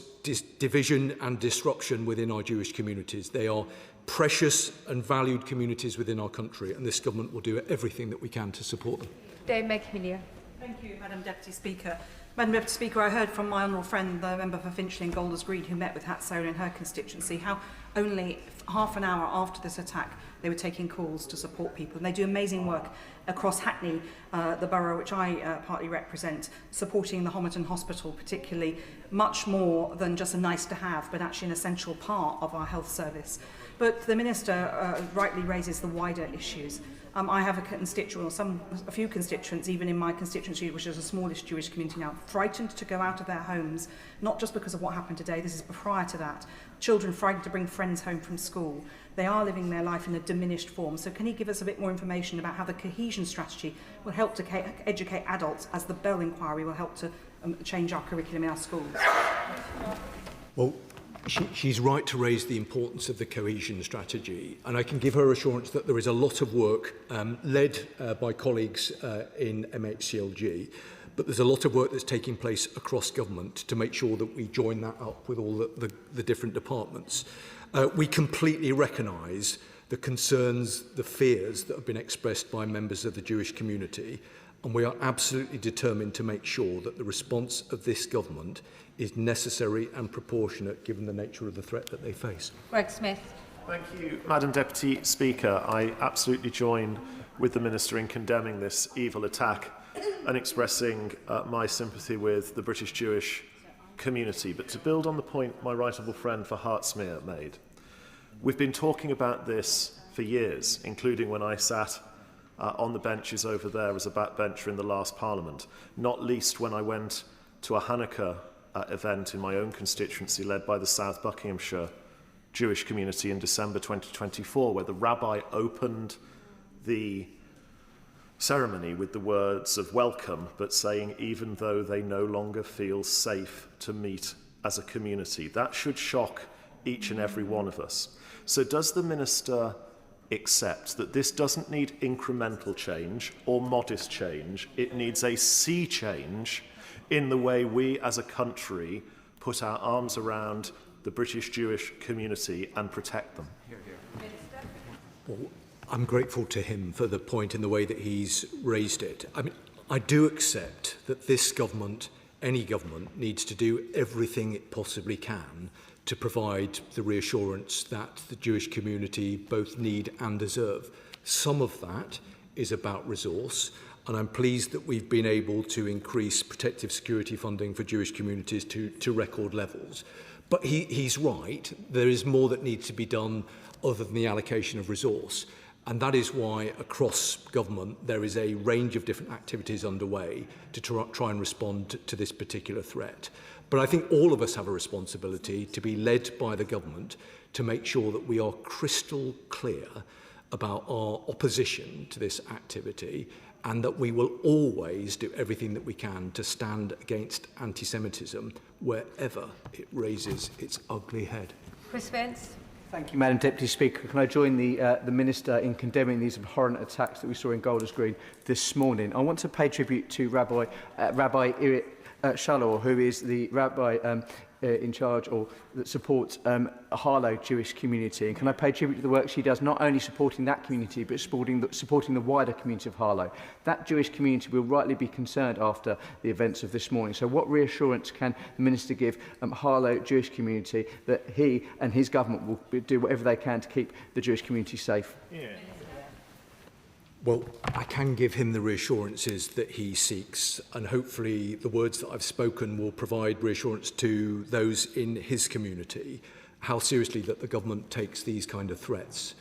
S4: division and disruption within our Jewish communities. They are precious and valued communities within our country, and this government will do everything that we can to support them.
S12: Dave McMillan.
S14: Thank you, Madam Deputy Speaker. Madam Deputy Speaker, I heard from my honourable friend, the member for Finchley and Golders Green, who met with Hatsola in her constituency, how only half an hour after this attack they were taking calls to support people. And they do amazing work across Hackney, the borough which I partly represent, supporting the Homerton Hospital particularly, much more than just a nice to have, but actually an essential part of our health service. But the Minister rightly raises the wider issues. I have a few constituents, even in my constituency, which is the smallest Jewish community now, frightened to go out of their homes, not just because of what happened today, this is prior to that. Children frightened to bring friends home from school. They are living their life in a diminished form. So can he give us a bit more information about how the cohesion strategy will help to educate adults, as the Bell inquiry will help to change our curriculum in our schools?
S4: Well, she's right to raise the importance of the cohesion strategy, and I can give her assurance that there is a lot of work led by colleagues in MHCLG, but there's a lot of work that's taking place across government to make sure that we join that up with all the different departments. We completely recognise the concerns, the fears that have been expressed by members of the Jewish community, and we are absolutely determined to make sure that the response of this government is necessary and proportionate given the nature of the threat that they face.
S12: Greg Smith.
S19: Thank you, Madam Deputy Speaker. I absolutely join with the Minister in condemning this evil attack and expressing my sympathy with the British Jewish community. But to build on the point my right honourable friend for Hertsmere made, we've been talking about this for years, including when I sat on the benches over there as a backbencher in the last Parliament, not least when I went to a Hanukkah event in my own constituency led by the South Buckinghamshire Jewish community in December 2024, where the rabbi opened the ceremony with the words of welcome, but saying even though they no longer feel safe to meet as a community. That should shock each and every one of us. So does the Minister accept that this doesn't need incremental change or modest change, it needs a sea change in the way we as a country put our arms around the British Jewish community and protect them?
S4: Well, I'm grateful to him for the point in the way that he's raised it. I mean, I do accept that this government, any government, needs to do everything it possibly can to provide the reassurance that the Jewish community both need and deserve. Some of that is about resource, and I'm pleased that we've been able to increase protective security funding for Jewish communities to record levels. But he's right, there is more that needs to be done other than the allocation of resource. And that is why across government there is a range of different activities underway to try and respond to this particular threat. But I think all of us have a responsibility to be led by the government to make sure that we are crystal clear about our opposition to this activity, and that we will always do everything that we can to stand against anti-Semitism wherever it raises its ugly head.
S12: Chris Vance.
S23: Thank you, Madam Deputy Speaker. Can I join the Minister in condemning these abhorrent attacks that we saw in Golders Green this morning? I want to pay tribute to Rabbi Irit Shalor, who is the rabbi in charge or that supports Harlow Jewish community. And can I pay tribute to the work she does, not only supporting that community, but supporting the wider community of Harlow. That Jewish community will rightly be concerned after the events of this morning. So what reassurance can the Minister give Harlow Jewish community that he and his government will do whatever they can to keep the Jewish community safe?
S19: Yeah.
S4: Well, I can give him the reassurances that he seeks, and hopefully the words that I've spoken will provide reassurance to those in his community, how seriously that the government takes these kind of threats.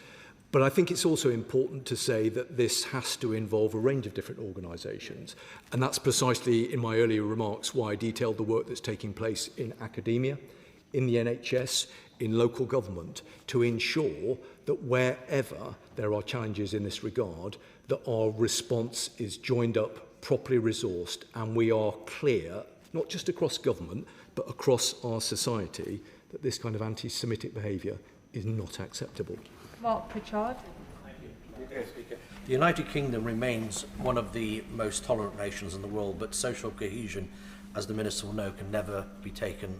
S4: But I think it's also important to say that this has to involve a range of different organisations, and that's precisely in my earlier remarks why I detailed the work that's taking place in academia, in the NHS, in local government, to ensure that wherever there are challenges in this regard, that our response is joined up, properly resourced, and we are clear, not just across government, but across our society, that this kind of anti-Semitic behaviour is not acceptable.
S12: Mark Pritchard.
S1: The United Kingdom remains one of the most tolerant nations in the world, but social cohesion, as the Minister will know, can never be taken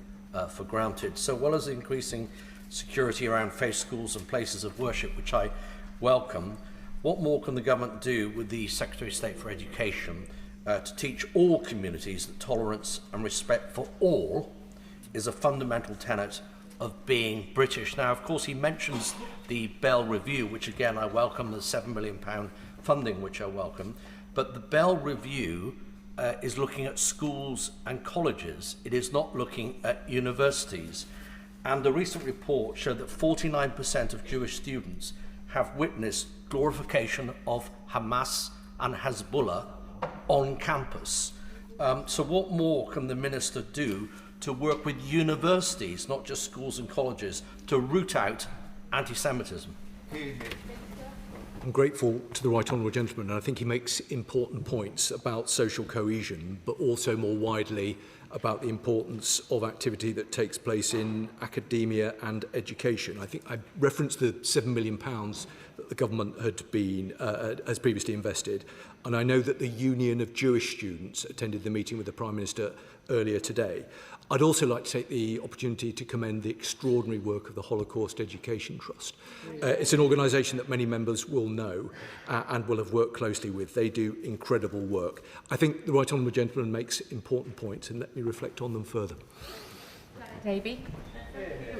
S1: for granted. So well as increasing security around faith schools and places of worship, which I welcome, what more can the government do with the Secretary of State for Education to teach all communities that tolerance and respect for all is a fundamental tenet of being British? Now, of course, he mentions the Bell Review, which again I welcome, the £7 million funding, which I welcome, but the Bell Review is looking at schools and colleges. It is not looking at universities. And the recent report showed that 49% of Jewish students have witnessed glorification of Hamas and Hezbollah on campus. So what more can the Minister do to work with universities, not just schools and colleges, to root out anti-Semitism?
S4: I'm grateful to the Right Honourable Gentleman, and I think he makes important points about social cohesion, but also more widely about the importance of activity that takes place in academia and education. I think I referenced the £7 million that the government has previously invested, and I know that the Union of Jewish Students attended the meeting with the Prime Minister earlier today. I'd also like to take the opportunity to commend the extraordinary work of the Holocaust Education Trust. It's an organisation that many members will know and will have worked closely with. They do incredible work. I think the Right Honourable Gentleman makes important points, and let me reflect on them further.
S12: Davey.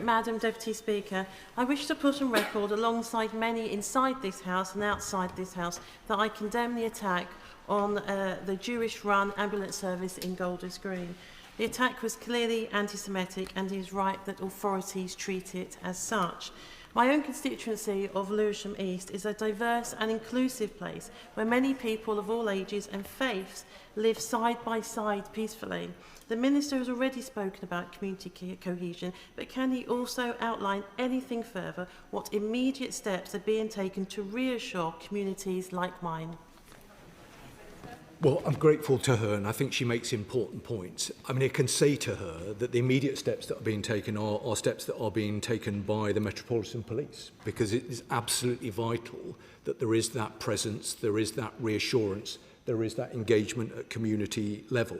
S5: Madam Deputy Speaker, I wish to put on record, alongside many inside this House and outside this House, that I condemn the attack on the Jewish-run ambulance service in Golders Green. The attack was clearly anti-Semitic, and it is right that authorities treat it as such. My own constituency of Lewisham East is a diverse and inclusive place where many people of all ages and faiths live side by side peacefully. The Minister has already spoken about community cohesion, but can he also outline anything further, what immediate steps are being taken to reassure communities like mine?
S4: Well, I'm grateful to her, and I think she makes important points. I mean, I can say to her that the immediate steps that are being taken are steps that are being taken by the Metropolitan Police, because it is absolutely vital that there is that presence, there is that reassurance, there is that engagement at community level.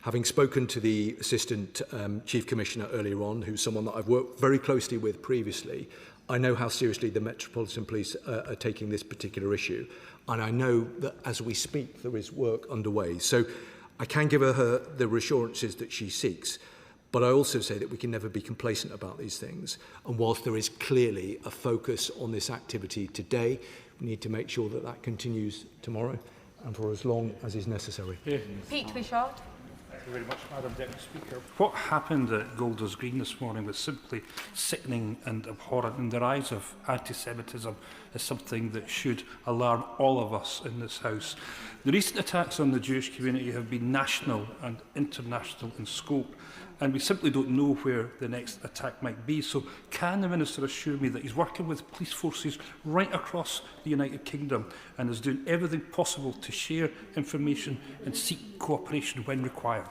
S4: Having spoken to the Assistant Chief Commissioner earlier on, who's someone that I've worked very closely with previously, I know how seriously the Metropolitan Police are taking this particular issue. And I know that as we speak, there is work underway. So I can give her the reassurances that she seeks. But I also say that we can never be complacent about these things. And whilst there is clearly a focus on this activity today, we need to make sure that that continues tomorrow and for as long as is necessary.
S12: Pete Wishart.
S21: Thank you very much, Madam Deputy Speaker. What happened at Golders Green this morning was simply sickening and abhorrent, and the rise of anti-Semitism is something that should alarm all of us in this House. The recent attacks on the Jewish community have been national and international in scope, and we simply don't know where the next attack might be. So can the Minister assure me that he's working with police forces right across the United Kingdom and is doing everything possible to share information and seek cooperation when required?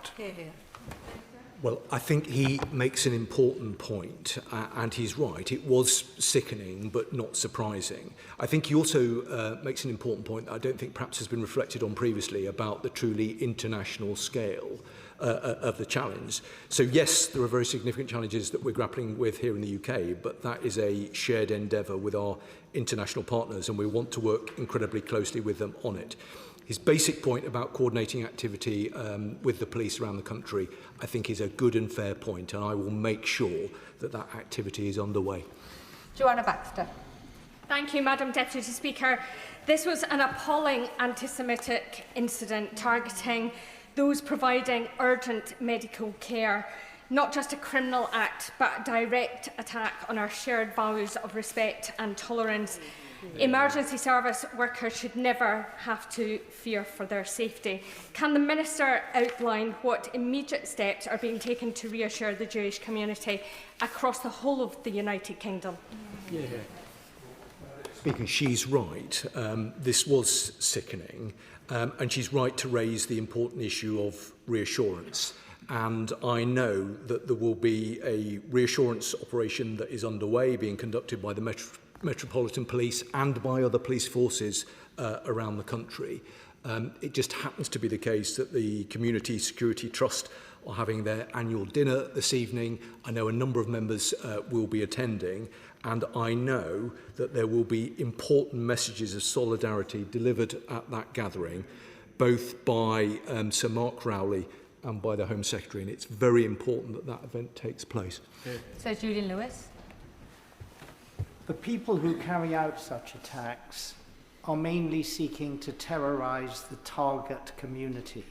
S4: Well, I think he makes an important point, and he's right. It was sickening, but not surprising. I think he also makes an important point that I don't think perhaps has been reflected on previously about the truly international scale of the challenge. So yes, there are very significant challenges that we're grappling with here in the UK, but that is a shared endeavour with our international partners, and we want to work incredibly closely with them on it. His basic point about coordinating activity with the police around the country, I think, is a good and fair point, and I will make sure that that activity is underway.
S12: Joanna Baxter.
S6: Thank you, Madam Deputy Speaker. This was an appalling anti-Semitic incident targeting those providing urgent medical care. Not just a criminal act, but a direct attack on our shared values of respect and tolerance. Emergency service workers should never have to fear for their safety. Can the Minister outline what immediate steps are being taken to reassure the Jewish community across the whole of the United Kingdom?
S4: Speaker, she's right. This was sickening, and she's right to raise the important issue of reassurance. And I know that there will be a reassurance operation that is underway, being conducted by the Metropolitan Police and by other police forces around the country. It just happens to be the case that the Community Security Trust are having their annual dinner this evening. I know a number of members will be attending, and I know that there will be important messages of solidarity delivered at that gathering, both by Sir Mark Rowley and by the Home Secretary, and it's very important that that event takes place.
S12: So, Julian Lewis.
S9: The people who carry out such attacks are mainly seeking to terrorise the target community.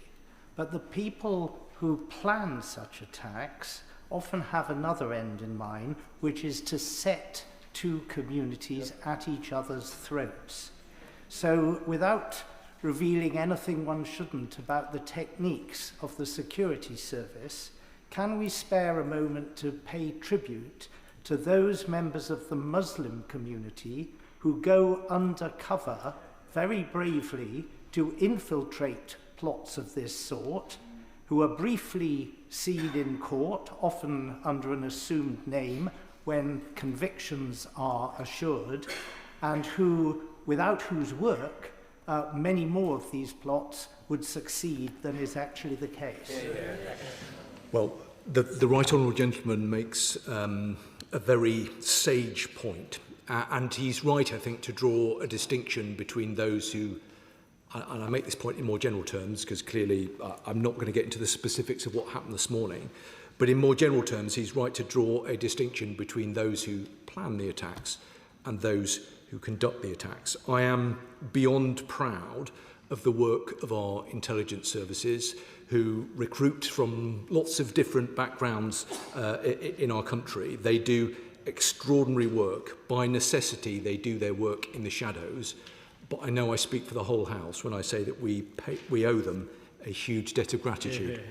S9: But the people who plan such attacks often have another end in mind, which is to set two communities at each other's throats. So, without revealing anything one shouldn't about the techniques of the security service, can we spare a moment to pay tribute to those members of the Muslim community who go undercover very bravely to infiltrate plots of this sort, who are briefly seen in court, often under an assumed name when convictions are assured, and who, without whose work, many more of these plots would succeed than is actually the case.
S4: Well, the Right Honourable Gentleman makes a very sage point, and he's right, I think, to draw a distinction between those who, and I make this point in more general terms, because clearly I'm not going to get into the specifics of what happened this morning, but in more general terms, he's right to draw a distinction between those who plan the attacks and those who conduct the attacks. I am beyond proud of the work of our intelligence services, who recruit from lots of different backgrounds in our country. They do extraordinary work. By necessity, they do their work in the shadows. But I know I speak for the whole House when I say that we owe them a huge debt of gratitude.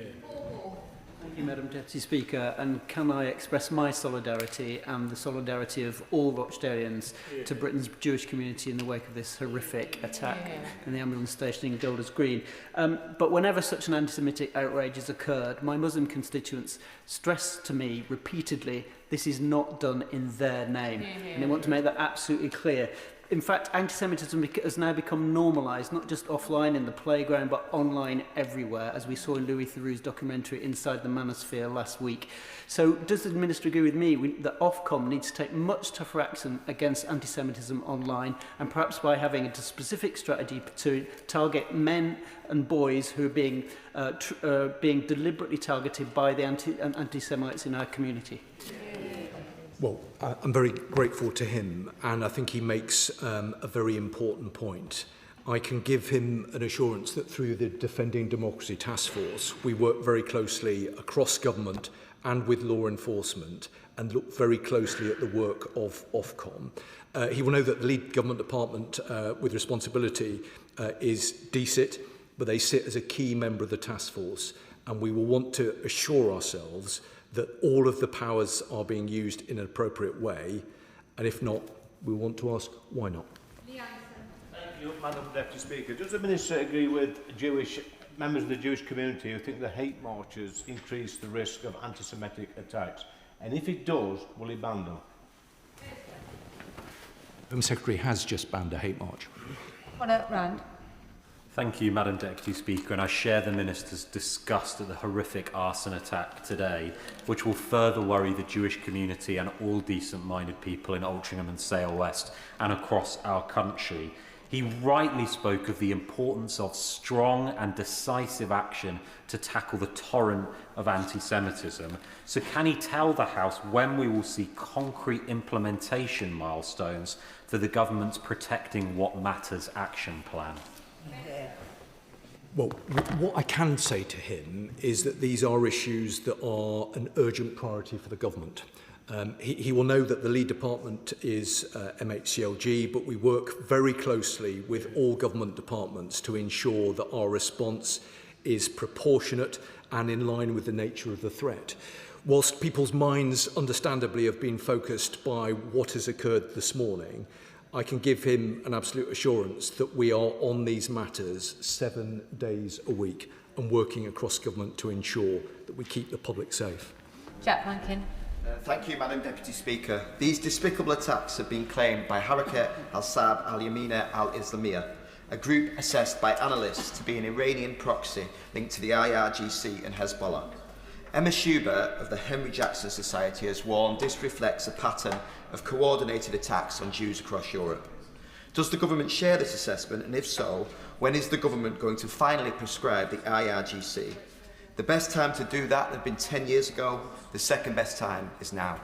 S23: Thank you, Madam Deputy Speaker, and can I express my solidarity and the solidarity of all Rochdalians to Britain's Jewish community in the wake of this horrific attack in the ambulance station in Golders Green. But whenever such an anti-Semitic outrage has occurred, my Muslim constituents stress to me repeatedly this is not done in their name, and I want to make that absolutely clear. In fact, anti-Semitism has now become normalised, not just offline in the playground, but online everywhere, as we saw in Louis Theroux's documentary Inside the Manosphere last week. So does the Minister agree with me that Ofcom needs to take much tougher action against anti-Semitism online, and perhaps by having a specific strategy to target men and boys who are being deliberately targeted by the anti-Semites in our community?
S4: Well, I'm very grateful to him, and I think he makes a very important point. I can give him an assurance that through the Defending Democracy Task Force, we work very closely across government and with law enforcement and look very closely at the work of Ofcom. He will know that the lead government department with responsibility is DCIT, but they sit as a key member of the task force, and we will want to assure ourselves that all of the powers are being used in an appropriate way, and if not, we want to ask why not.
S11: Thank you, Madam Deputy Speaker. Does the Minister agree with members of the Jewish community who think the hate marches increase the risk of anti-Semitic attacks? And if it does, will he ban them?
S4: The Home Secretary has just banned a hate march.
S12: Rand.
S22: Thank you, Madam Deputy Speaker, and I share the Minister's disgust at the horrific arson attack today, which will further worry the Jewish community and all decent-minded people in Altrincham and Sale West and across our country. He rightly spoke of the importance of strong and decisive action to tackle the torrent of anti-Semitism. So can he tell the House when we will see concrete implementation milestones for the government's Protecting What Matters action plan?
S4: Well, what I can say to him is that these are issues that are an urgent priority for the government. He will know that the lead department is MHCLG, but we work very closely with all government departments to ensure that our response is proportionate and in line with the nature of the threat. Whilst people's minds understandably have been focused by what has occurred this morning, I can give him an absolute assurance that we are on these matters 7 days a week and working across government to ensure that we keep the public safe.
S8: Jack Rankin.
S2: Thank you, Madam Deputy Speaker. These despicable attacks have been claimed by Harakat al-Sab al-Yamina al-Islamiyah, a group assessed by analysts to be an Iranian proxy linked to the IRGC and Hezbollah. Emma Schubert of the Henry Jackson Society has warned this reflects a pattern of coordinated attacks on Jews across Europe. Does the government share this assessment, and if so, when is the government going to finally prescribe the IRGC? The best time to do that had been 10 years ago. The second best time is now.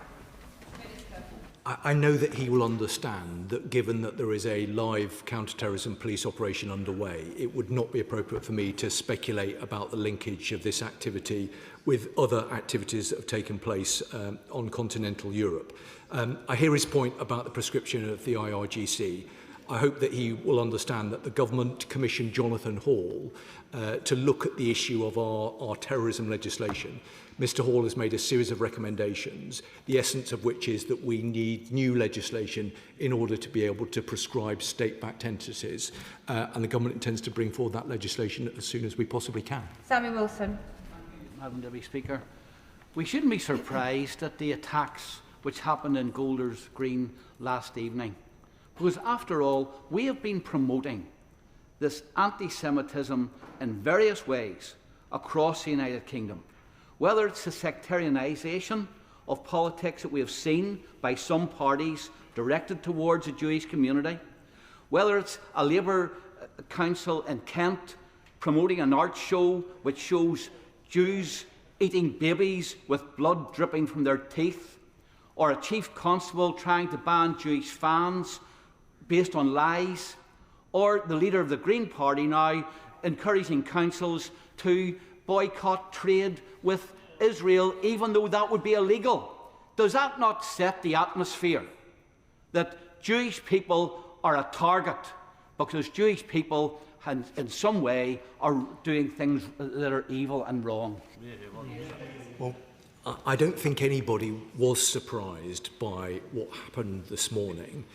S4: I know that he will understand that given that there is a live counter-terrorism police operation underway, it would not be appropriate for me to speculate about the linkage of this activity with other activities that have taken place on continental Europe. I hear his point about the prescription of the IRGC. I hope that he will understand that the government commissioned Jonathan Hall to look at the issue of our terrorism legislation. Mr Hall has made a series of recommendations, the essence of which is that we need new legislation in order to be able to prescribe state-backed entities, and the government intends to bring forward that legislation as soon as we possibly can.
S8: Samuel Wilson.
S3: Madam Deputy Speaker, we shouldn't be surprised at the attacks which happened in Golders Green last evening, because after all, we have been promoting this anti-Semitism in various ways across the United Kingdom. Whether it's the sectarianisation of politics that we have seen by some parties directed towards the Jewish community, whether it's a Labour council in Kent promoting an art show which shows Jews eating babies with blood dripping from their teeth, or a chief constable trying to ban Jewish fans based on lies, or the leader of the Green Party now encouraging councils to boycott trade with Israel, even though that would be illegal. Does that not set the atmosphere that Jewish people are a target because Jewish people in some way are doing things that are evil and wrong?
S4: Well, I don't think anybody was surprised by what happened this morning,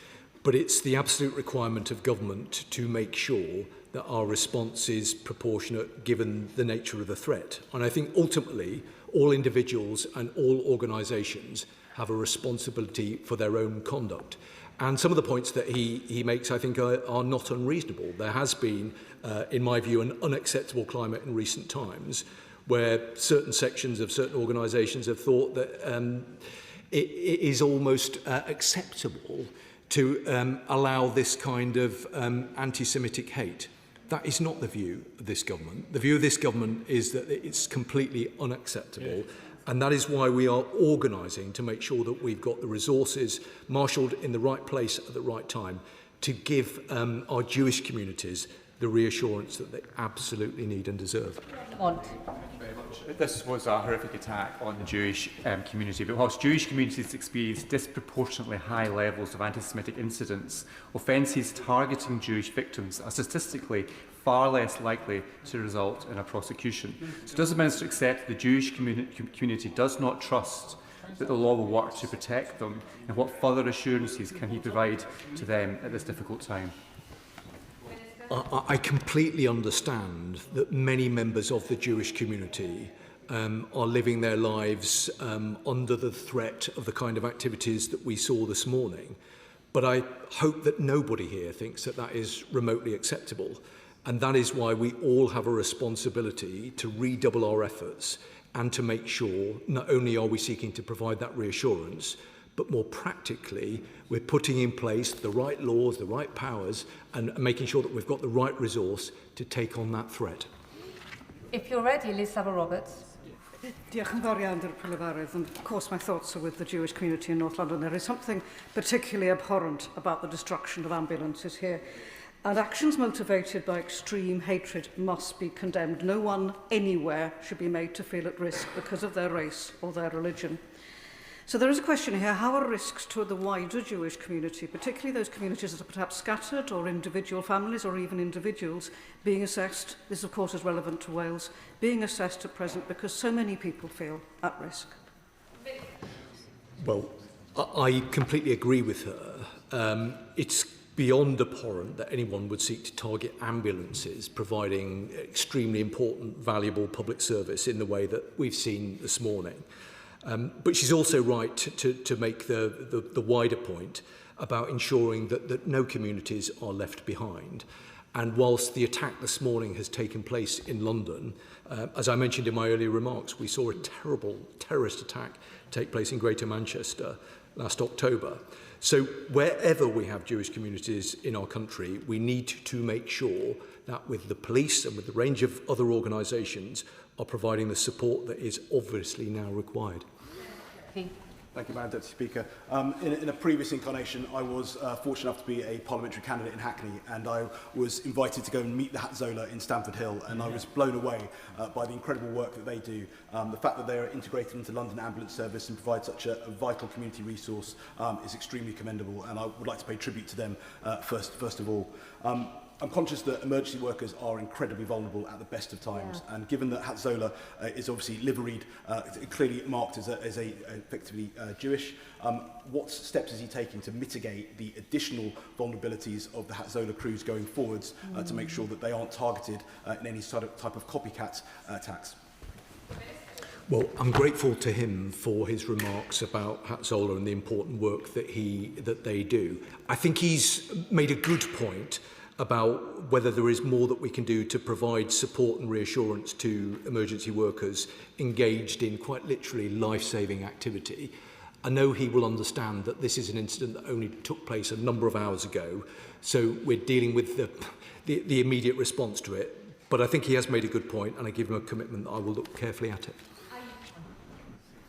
S4: but it's the absolute requirement of government to make sure that our response is proportionate given the nature of the threat. And I think ultimately all individuals and all organisations have a responsibility for their own conduct. And some of the points that he makes, I think, are not unreasonable. There has been, in my view, an unacceptable climate in recent times where certain sections of certain organisations have thought that it is almost acceptable to allow this kind of anti-Semitic hate. That is not the view of this government. The view of this government is that it's completely unacceptable, and that is why we are organising to make sure that we've got the resources marshalled in the right place at the right time to give our Jewish communities the reassurance that they absolutely need and deserve.
S17: This was a horrific attack on the Jewish community, but whilst Jewish communities experience disproportionately high levels of anti-Semitic incidents, offences targeting Jewish victims are statistically far less likely to result in a prosecution. So does the Minister accept the Jewish community does not trust that the law will work to protect them, and what further assurances can he provide to them at this difficult time?
S4: I completely understand that many members of the Jewish community are living their lives under the threat of the kind of activities that we saw this morning. But I hope that nobody here thinks that that is remotely acceptable. And that is why we all have a responsibility to redouble our efforts and to make sure not only are we seeking to provide that reassurance, but more practically, we're putting in place the right laws, the right powers, and making sure that we've got the right resource to take on that threat.
S12: If you're ready, Liz Savile-Roberts.
S14: Diolch yn fawr iawn i'r Prylefarydd, and of course my thoughts are with the Jewish community in North London. There is something particularly abhorrent about the destruction of ambulances here, and actions motivated by extreme hatred must be condemned. No one anywhere should be made to feel at risk because of their race or their religion. So there is a question here: how are risks to the wider Jewish community, particularly those communities that are perhaps scattered, or individual families, or even individuals, being assessed? This, of course, is relevant to Wales, being assessed at present because so many people feel at risk.
S4: Well, I completely agree with her. It's beyond abhorrent that anyone would seek to target ambulances providing extremely important, valuable public service in the way that we've seen this morning. But she's also right to make the wider point about ensuring that no communities are left behind. And whilst the attack this morning has taken place in London, as I mentioned in my earlier remarks, we saw a terrible terrorist attack take place in Greater Manchester last October. So wherever we have Jewish communities in our country, we need to make sure that with the police and with the range of other organisations are providing the support that is obviously now required.
S7: Thank you, Madam Deputy Speaker. In a previous incarnation, I was fortunate enough to be a parliamentary candidate in Hackney, and I was invited to go and meet the Hatzola in Stamford Hill, and I was blown away by the incredible work that they do. The fact that they're integrated into London Ambulance Service and provide such a vital community resource is extremely commendable, and I would like to pay tribute to them first of all. I'm conscious that emergency workers are incredibly vulnerable at the best of times, and given that Hatzola is obviously liveried, clearly marked as effectively Jewish, what steps is he taking to mitigate the additional vulnerabilities of the Hatzola crews going forwards to make sure that they aren't targeted in any sort of type of copycat attacks?
S4: Well, I'm grateful to him for his remarks about Hatzola and the important work that they do. I think he's made a good point about whether there is more that we can do to provide support and reassurance to emergency workers engaged in quite literally life-saving activity. I know he will understand that this is an incident that only took place a number of hours ago, so we're dealing with the immediate response to it. But I think he has made a good point, and I give him a commitment that I will look carefully at it.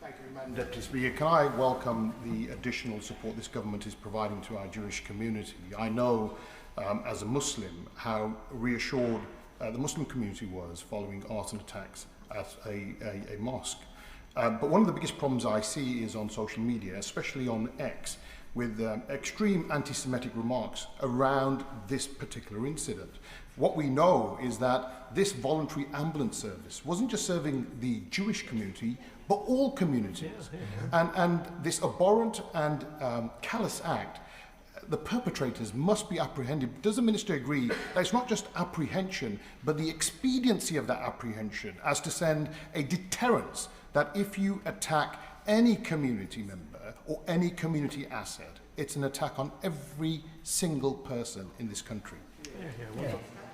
S15: Thank you, Madam Deputy Speaker. Can I welcome the additional support this government is providing to our Jewish community? I know as a Muslim, how reassured the Muslim community was following arson attacks at a mosque. But one of the biggest problems I see is on social media, especially on X, with extreme anti-Semitic remarks around this particular incident. What we know is that this voluntary ambulance service wasn't just serving the Jewish community, but all communities. And this abhorrent and callous act, the perpetrators must be apprehended. Does the Minister agree that it's not just apprehension, but the expediency of that apprehension as to send a deterrence that if you attack any community member or any community asset, it's an attack on every single person in this country?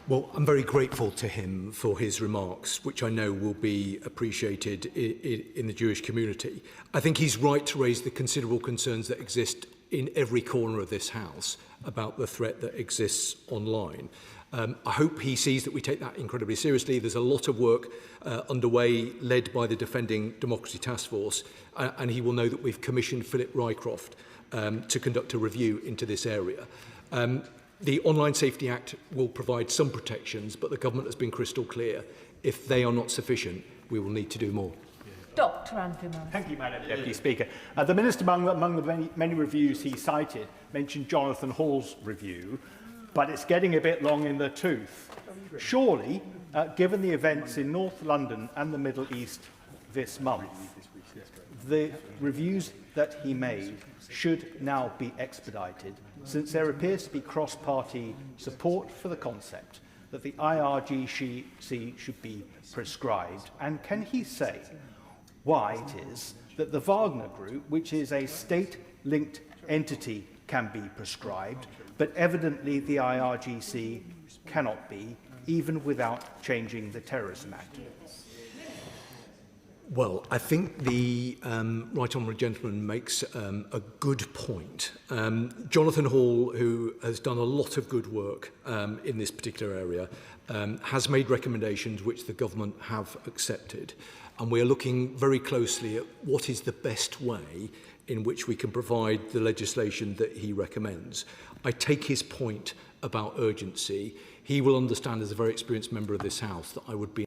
S4: Well, I'm very grateful to him for his remarks, which I know will be appreciated in the Jewish community. I think he's right to raise the considerable concerns that exist in every corner of this House about the threat that exists online. I hope he sees that we take that incredibly seriously. There's a lot of work underway, led by the Defending Democracy Task Force, and he will know that we've commissioned Philip Rycroft to conduct a review into this area. The Online Safety Act will provide some protections, but the government has been crystal clear. If they are not sufficient, we will need to do more.
S12: Dr. Andrew Morris.
S16: Thank you, Madam Deputy Speaker. The Minister, among the many reviews he cited, mentioned Jonathan Hall's review, but it's getting a bit long in the tooth. Surely, given the events in North London and the Middle East this month, the reviews that he made should now be expedited, since there appears to be cross-party support for the concept that the IRGC should be prescribed. And can he say why it is that the Wagner Group, which is a state-linked entity, can be prescribed, but evidently the IRGC cannot be, even without changing the Terrorism Act?
S4: Well, I think the right honourable gentleman makes a good point. Jonathan Hall, who has done a lot of good work in this particular area, has made recommendations which the government have accepted. And we are looking very closely at what is the best way in which we can provide the legislation that he recommends. I take his point about urgency. He will understand, as a very experienced member of this House, that I would be